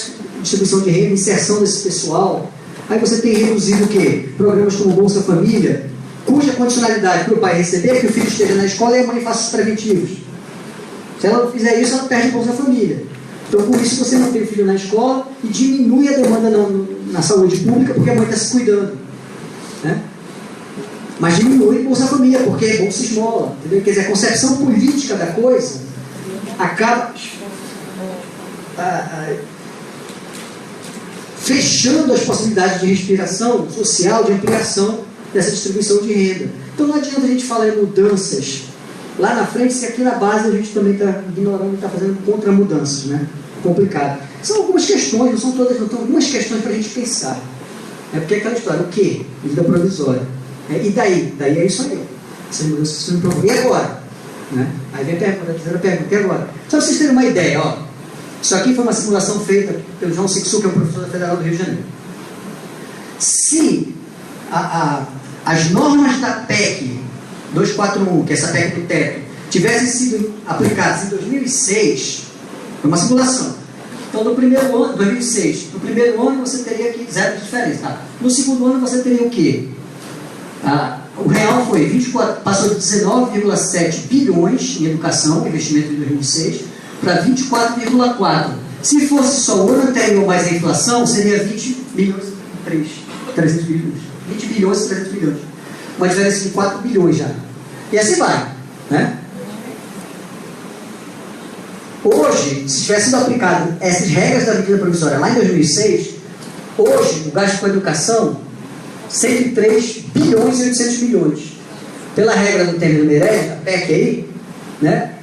distribuição de renda, inserção desse pessoal. Aí você tem reduzido o quê? Programas como Bolsa Família, cuja condicionalidade para o pai receber é que o filho esteja na escola e a mãe faça os preventivos. Se ela não fizer isso, ela perde Bolsa Família. Então, com isso, você mantém o filho na escola e diminui a demanda na saúde pública, porque a mãe está se cuidando. Né? Mas diminui Bolsa Família, porque é Bolsa Esmola. Entendeu? Quer dizer, a concepção política da coisa acaba fechando as possibilidades de respiração social, de ampliação dessa distribuição de renda. Então não adianta a gente falar em mudanças lá na frente, se aqui na base a gente também está ignorando e está fazendo contra-mudanças, né? Complicado. São algumas questões, não são todas, não são algumas questões para a gente pensar. Porque é aquela história, o quê? Medida provisória. E daí? Daí é isso aí. Essas mudanças não provam. E agora? Né? Aí vem a pergunta, e agora? Só para vocês terem uma ideia, ó. Isso aqui foi uma simulação feita pelo João Sixu, que é um professor da Federal do Rio de Janeiro. Se as normas da PEC 241, que é essa PEC do teto, tivessem sido aplicadas em 2006, foi uma simulação. Então, no primeiro ano, 2006, no primeiro ano você teria aqui zero de diferença. Tá? No segundo ano você teria o quê? O real foi 24, passou de 19,7 bilhões em educação, investimento de 2006, para 24,4. Se fosse só o ano anterior mais a inflação, seria 20 bilhões e 300 bilhões. 20 bilhões e 300 bilhões. Uma diferença de 4 bilhões já. E assim vai. Né? Hoje, se tivesse sido aplicado essas regras da medida provisória lá em 2006, hoje o gasto com a educação 103 bilhões e 800 milhões. Pela regra do Temer do Meirelles, a PEC aí, né?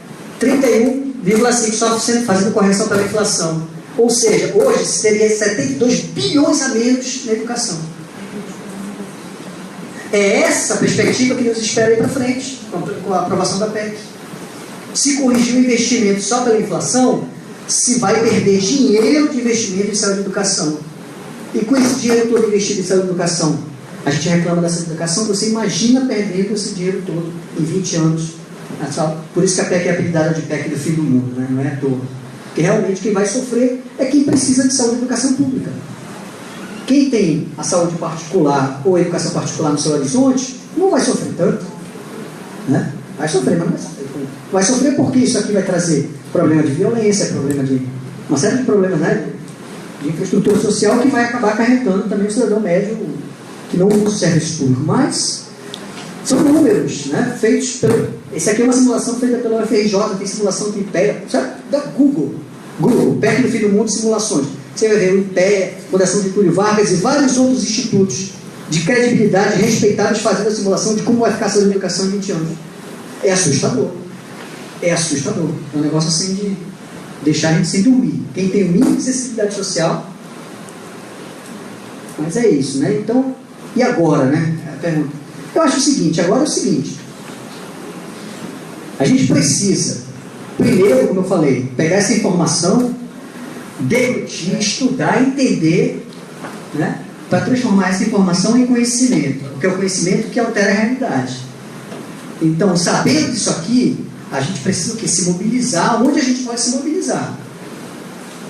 31,5 só fazendo correção pela inflação. Ou seja, hoje se teria 72 bilhões a menos na educação. É essa perspectiva que nos espera aí para frente, com a aprovação da PEC. Se corrigir o investimento só pela inflação, se vai perder dinheiro de investimento em saúde e educação. E com esse dinheiro todo investido em saúde e educação, a gente reclama dessa educação, você imagina perdendo esse dinheiro todo em 20 anos. Por isso que a PEC é apelidada de PEC do fim do mundo, né? Não é à toa. Porque realmente quem vai sofrer é quem precisa de saúde e educação pública. Quem tem a saúde particular ou a educação particular no seu horizonte, não vai sofrer tanto. né? Vai sofrer, mas não vai sofrer. Vai sofrer porque isso aqui vai trazer problema de violência, problema de uma série de problemas, né? De infraestrutura social que vai acabar acarretando também o cidadão médio que não usa o serviço público. Mas são números, né? Feitos pelo... Esse aqui é uma simulação feita pela UFRJ, tem simulação do IPEA, sabe? Da Google, perto do fim do mundo, simulações. Você vai ver o IPEA, Fundação Getúlio Vargas e vários outros institutos de credibilidade respeitados fazendo a simulação de como vai ficar essa educação em 20 anos. É assustador. É assustador. É um negócio assim de deixar a gente sem dormir. Quem tem o mínimo de acessibilidade social. Mas é isso, né? Então, e agora, né? A pergunta. Eu acho o seguinte, agora é o seguinte. A gente precisa, primeiro, como eu falei, pegar essa informação, deglutir, estudar, entender, né? Para transformar essa informação em conhecimento. Porque é o conhecimento que altera a realidade. Então, sabendo disso aqui, a gente precisa o quê? Se mobilizar. Onde a gente pode se mobilizar?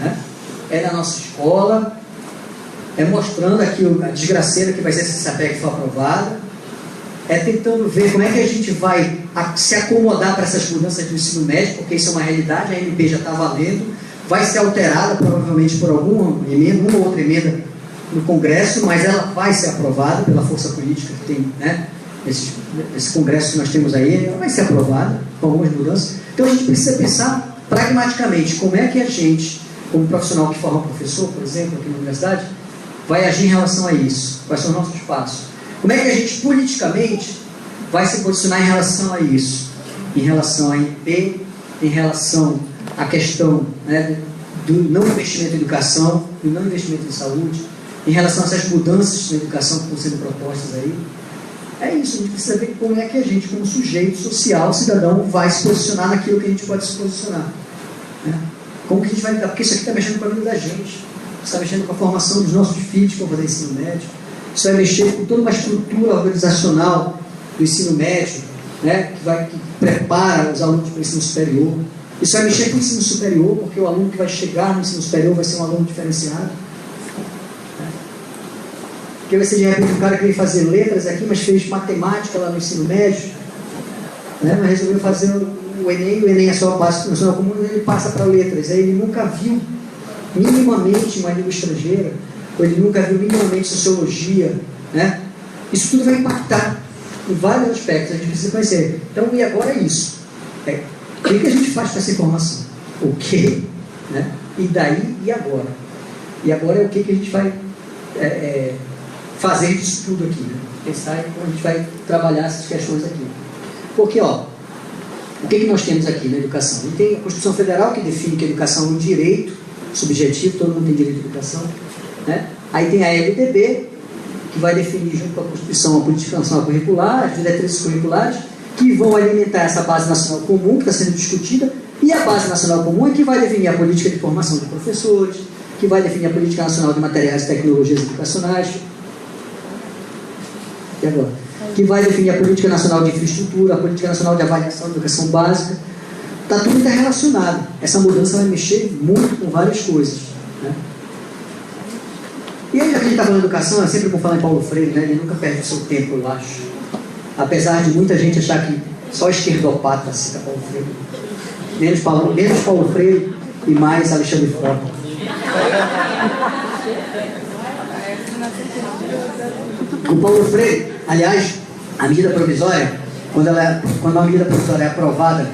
Né? É na nossa escola, é mostrando aqui a desgraceira que vai ser se essa PEC for aprovada, é tentando ver como é que a gente vai se acomodar para essas mudanças do ensino médio, porque isso é uma realidade, a MP já está valendo, vai ser alterada provavelmente por alguma emenda, uma ou outra emenda no Congresso, mas ela vai ser aprovada pela força política que tem, né? Esse Congresso que nós temos aí, ela vai ser aprovada com algumas mudanças. Então a gente precisa pensar pragmaticamente como é que a gente, como profissional que forma professor, por exemplo, aqui na universidade, vai agir em relação a isso, quais são os nossos passos. Como é que a gente politicamente vai se posicionar em relação a isso, em relação à MP, em relação à questão, né, do não investimento em educação, do não investimento em saúde, em relação a essas mudanças na educação que estão sendo propostas aí. É isso, a gente precisa ver como é que a gente, como sujeito social, cidadão, vai se posicionar naquilo que a gente pode se posicionar. Né? Como que a gente vai lidar? Porque isso aqui está mexendo com a vida da gente. Está mexendo com a formação dos nossos filhos que vão fazer ensino médio. Isso vai mexer com toda uma estrutura organizacional do ensino médio, né? que prepara os alunos para o ensino superior. Isso vai mexer com o ensino superior, porque o aluno que vai chegar no ensino superior vai ser um aluno diferenciado. Porque vai ser de repente um cara que veio fazer letras aqui, mas fez matemática lá no ensino médio, né? Mas resolveu fazer o Enem é só a base nacional comum, ele passa para letras. Aí ele nunca viu minimamente uma língua estrangeira, ou ele nunca viu minimamente sociologia, né? Isso tudo vai impactar em vários aspectos, a gente precisa conhecer. Então, e agora é isso. O que a gente faz com essa informação? O quê? Né? E daí, e agora? E agora é o que a gente vai fazer disso tudo aqui, né? Pensar em como a gente vai trabalhar essas questões aqui. Porque, ó, o que nós temos aqui na educação? A gente tem a Constituição Federal que define que a educação é um direito subjetivo, todo mundo tem direito à educação, né? Aí tem a LDB, que vai definir junto com a Constituição a Política Nacional Curricular, as diretrizes curriculares, que vão alimentar essa base nacional comum que está sendo discutida, e a base nacional comum é que vai definir a política de formação de professores, que vai definir a política nacional de materiais e tecnologias educacionais, e agora? Que vai definir a política nacional de infraestrutura, a política nacional de avaliação da educação básica. Está tudo interrelacionado. Essa mudança vai mexer muito com várias coisas, né? E aí, já que a gente está falando de educação, é sempre bom falar em Paulo Freire, né? Ele nunca perde o seu tempo, eu acho. Apesar de muita gente achar que só esquerdopata cita Paulo Freire. Menos Paulo Freire e mais Alexandre Frota. O Paulo Freire, aliás, a medida provisória, quando a medida provisória é aprovada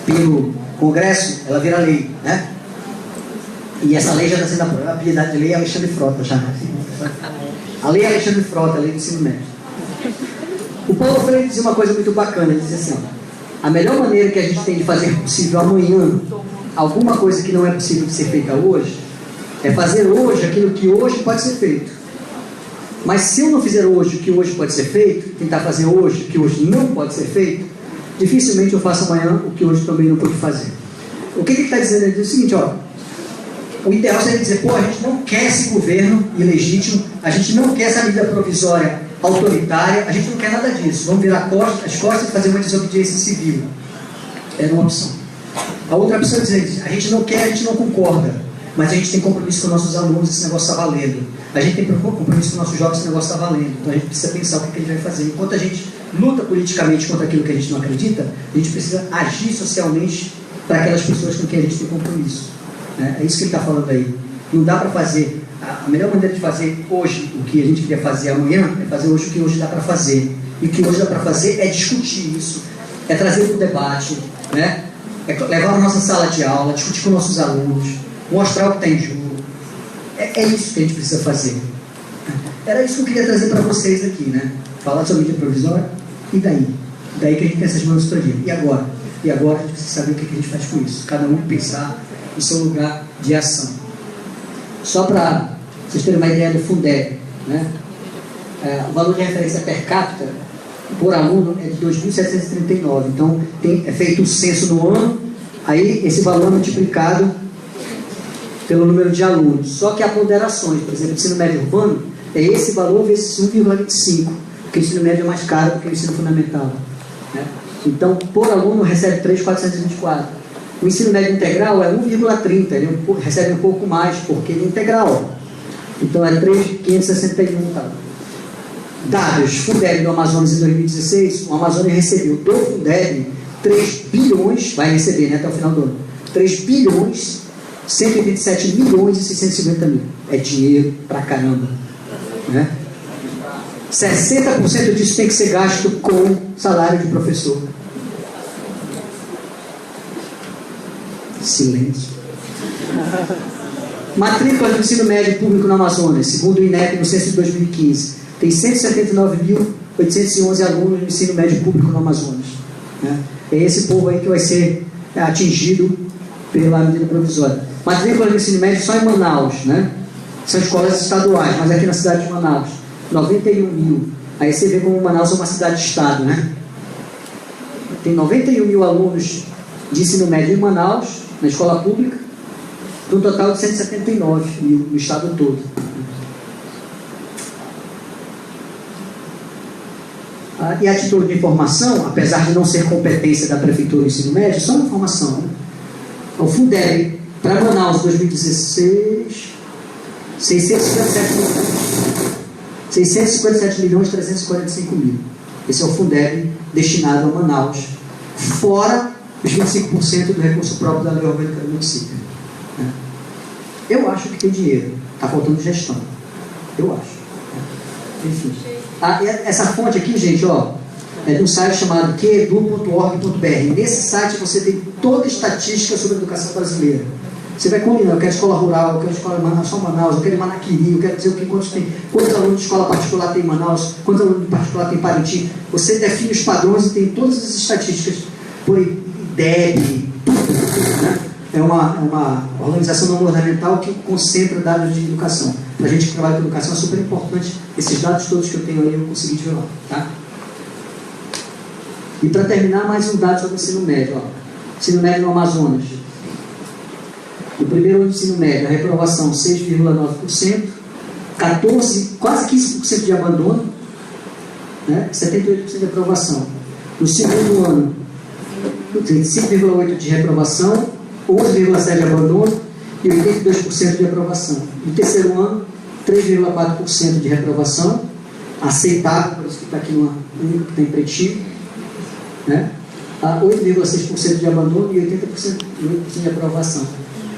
pelo Congresso, ela vira lei, né? E essa lei já está sendo aprovada, a habilidade de lei é Alexandre Frota já. A lei é Alexandre Frota, a lei do ensino médio. O Paulo Freire dizia uma coisa muito bacana, ele dizia assim, a melhor maneira que a gente tem de fazer possível amanhã alguma coisa que não é possível de ser feita hoje, é fazer hoje aquilo que hoje pode ser feito. Mas se eu não fizer hoje o que hoje pode ser feito, tentar fazer hoje o que hoje não pode ser feito, dificilmente eu faço amanhã o que hoje também não pude fazer. O que ele está dizendo? Ele diz o seguinte, ó, o ideal seria dizer, pô, a gente não quer esse governo ilegítimo, a gente não quer essa medida provisória autoritária, a gente não quer nada disso, vamos virar as costas e fazer uma desobediência civil. Era uma opção. A outra opção é dizer, a gente não quer, a gente não concorda, mas a gente tem compromisso com nossos alunos, esse negócio está valendo. A gente tem compromisso com nossos jovens, esse negócio está valendo. Então a gente precisa pensar o que a gente vai fazer. Enquanto a gente luta politicamente contra aquilo que a gente não acredita, a gente precisa agir socialmente para aquelas pessoas com quem a gente tem compromisso. Né? É isso que ele está falando aí. Não dá para fazer, a melhor maneira de fazer hoje o que a gente queria fazer amanhã é fazer hoje o que hoje dá para fazer. E o que hoje dá para fazer é discutir isso, é trazer para o debate, né? É levar a nossa sala de aula, discutir com nossos alunos, mostrar o que está em jogo. É isso que a gente precisa fazer. Era isso que eu queria trazer para vocês aqui, né? Falar sobre medida provisória e daí? Daí que a gente tem essas mãos para E agora? E agora a gente precisa saber o que a gente faz com isso. Cada um pensar no seu lugar de ação. Só para vocês terem uma ideia do Fundeb, né? O valor de referência per capita por aluno é de 2.739. Então, é feito o censo no ano, aí esse valor é multiplicado pelo número de alunos. Só que há ponderações. Por exemplo, o ensino médio urbano é esse valor vezes 1,25, porque o ensino médio é mais caro do que o ensino fundamental. Né? Então, por aluno, recebe 3.424. O ensino médio integral é 1,30, ele recebe um pouco mais, porque ele é integral. Então, é 3.561. Tá? Dados, Fundeb do Amazonas em 2016, o Amazonas recebeu do Fundeb 3 bilhões, vai receber, né, até o final do ano, 3 bilhões, 187 milhões e 650 mil. É dinheiro pra caramba. Né? 60% disso tem que ser gasto com salário de professor. Silêncio. Matrícula do ensino médio público no Amazonas, segundo o INEP no censo de 2015, tem 179.811 alunos no ensino médio público no Amazonas. Né? É esse povo aí que vai ser atingido pela medida provisória. Matrícula do ensino médio só em Manaus, né? São escolas estaduais, mas aqui na cidade de Manaus, 91 mil. Aí você vê como Manaus é uma cidade-estado, né? Tem 91 mil alunos de ensino médio em Manaus, na escola pública, para um total de 179 mil no estado todo. E a título de informação, apesar de não ser competência da Prefeitura do Ensino Médio, só uma informação. Né? O Fundeb, para Manaus 2016, 657 milhões 345 mil. Esse é o Fundeb destinado a Manaus, fora os 25% do recurso próprio da lei orgânica do município. Né? Eu acho que tem dinheiro, está faltando gestão. Eu acho. Enfim. Essa fonte aqui, gente, ó, é de um site chamado queedu.org.br. Nesse site você tem toda a estatística sobre a educação brasileira. Você vai combinar, eu quero escola rural, eu quero escola só Manaus, eu quero Manaquiri, eu quero dizer o que, quantos alunos de escola particular tem em Manaus, quantos alunos de particular tem em Parintins. Você define os padrões e tem todas as estatísticas por IDEB, tudo, né? É uma organização não governamental que concentra dados de educação. Para a gente que trabalha com educação é super importante. Esses dados todos que eu tenho aí eu consegui ver lá. Tá? E para terminar, mais um dado sobre o ensino médio. Ó. Ensino médio no Amazonas. No primeiro ano do ensino médio, a reprovação 6,9%, quase 15% de abandono, né? 78% de aprovação. No segundo ano, 5,8% de reprovação, 11,7% de abandono e 82% de aprovação. No terceiro ano, 3,4% de reprovação, aceitável, por isso que está aqui no único que tem pretinho, né? 8,6% de abandono e 80% de aprovação.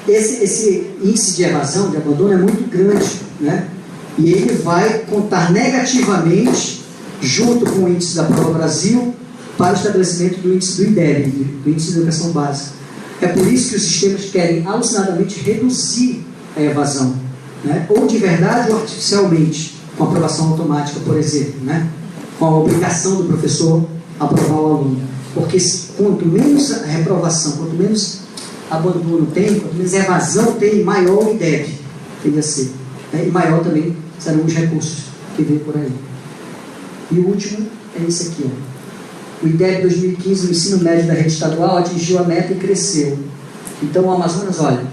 Esse índice de evasão, de abandono, é muito grande, né? E ele vai contar negativamente, junto com o índice da Prova Brasil, para o estabelecimento do índice do IDEB, do índice de educação básica. É por isso que os sistemas querem alucinadamente reduzir a evasão, né? Ou de verdade ou artificialmente, com aprovação automática, por exemplo, né? Com a obrigação do professor aprovar o aluno. Porque quanto menos a reprovação, quanto menos abandono tem, quanto menos evasão tem, maior o IDEB tende a ser. Né? E maior também serão os recursos que vem por aí. E o último é esse aqui, ó. O IDEB 2015, o ensino médio da rede estadual, atingiu a meta e cresceu. Então, o Amazonas, olha,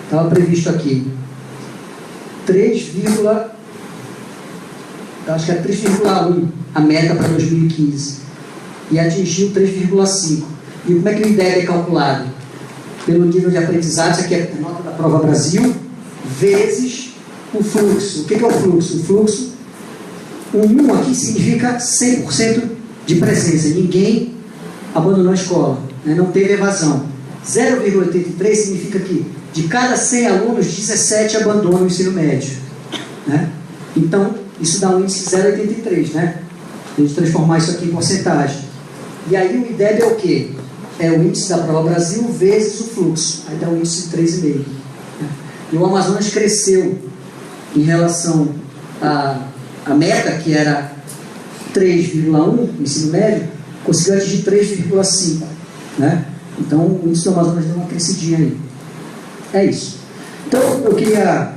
estava previsto aqui 3,1 a meta para 2015. E atingiu 3,5. E como é que o IDEB é calculado? Pelo nível de aprendizado, isso aqui é a nota da Prova Brasil, vezes o fluxo. O que é o fluxo? O fluxo, um 1 aqui significa 100% de de presença. Ninguém abandonou a escola, né? Não teve evasão. 0,83 significa que de cada 100 alunos, 17 abandonam o ensino médio, né? Então, isso dá um índice 0,83, né? A gente transformar isso aqui em porcentagem. E aí o IDEB é o quê? É o índice da Prova Brasil vezes o fluxo. Aí dá um índice de 3,5. Né? E o Amazonas cresceu em relação à meta, que era 3,1 no ensino médio, conseguiu atingir 3,5. Né? Então o índice do Amazonas deu uma crescidinha aí. É isso. Então eu queria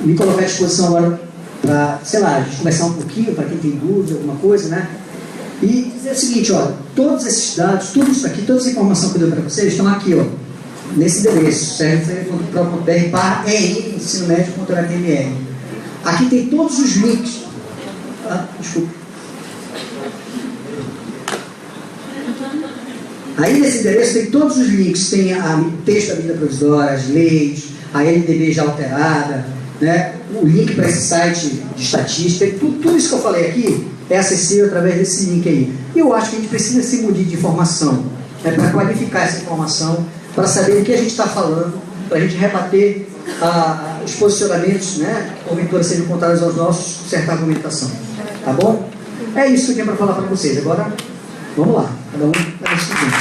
me colocar à disposição agora para, sei lá, a gente conversar um pouquinho, para quem tem dúvida, alguma coisa, né? E dizer o seguinte, ó, todos esses dados, tudo isso aqui, toda essa informação que eu dei para vocês estão aqui, ó, nesse endereço, serve.pro.br/EN, ensino médio.html. Aqui tem todos os links. Desculpa. Aí nesse endereço tem todos os links, tem o texto da medida provisória, as leis, a LDB já alterada, né? O link para esse site de estatística, tudo isso que eu falei aqui é acessível através desse link aí. E eu acho que a gente precisa se munir de informação, para qualificar essa informação, para saber o que a gente está falando, para a gente rebater os posicionamentos, né, que porventura sejam contrários aos nossos, com certa argumentação. Tá bom? É isso que eu tinha para falar para vocês. Agora, vamos lá. Cada um vai no seguinte.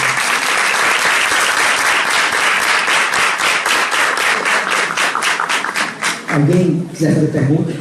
Alguém quiser fazer pergunta?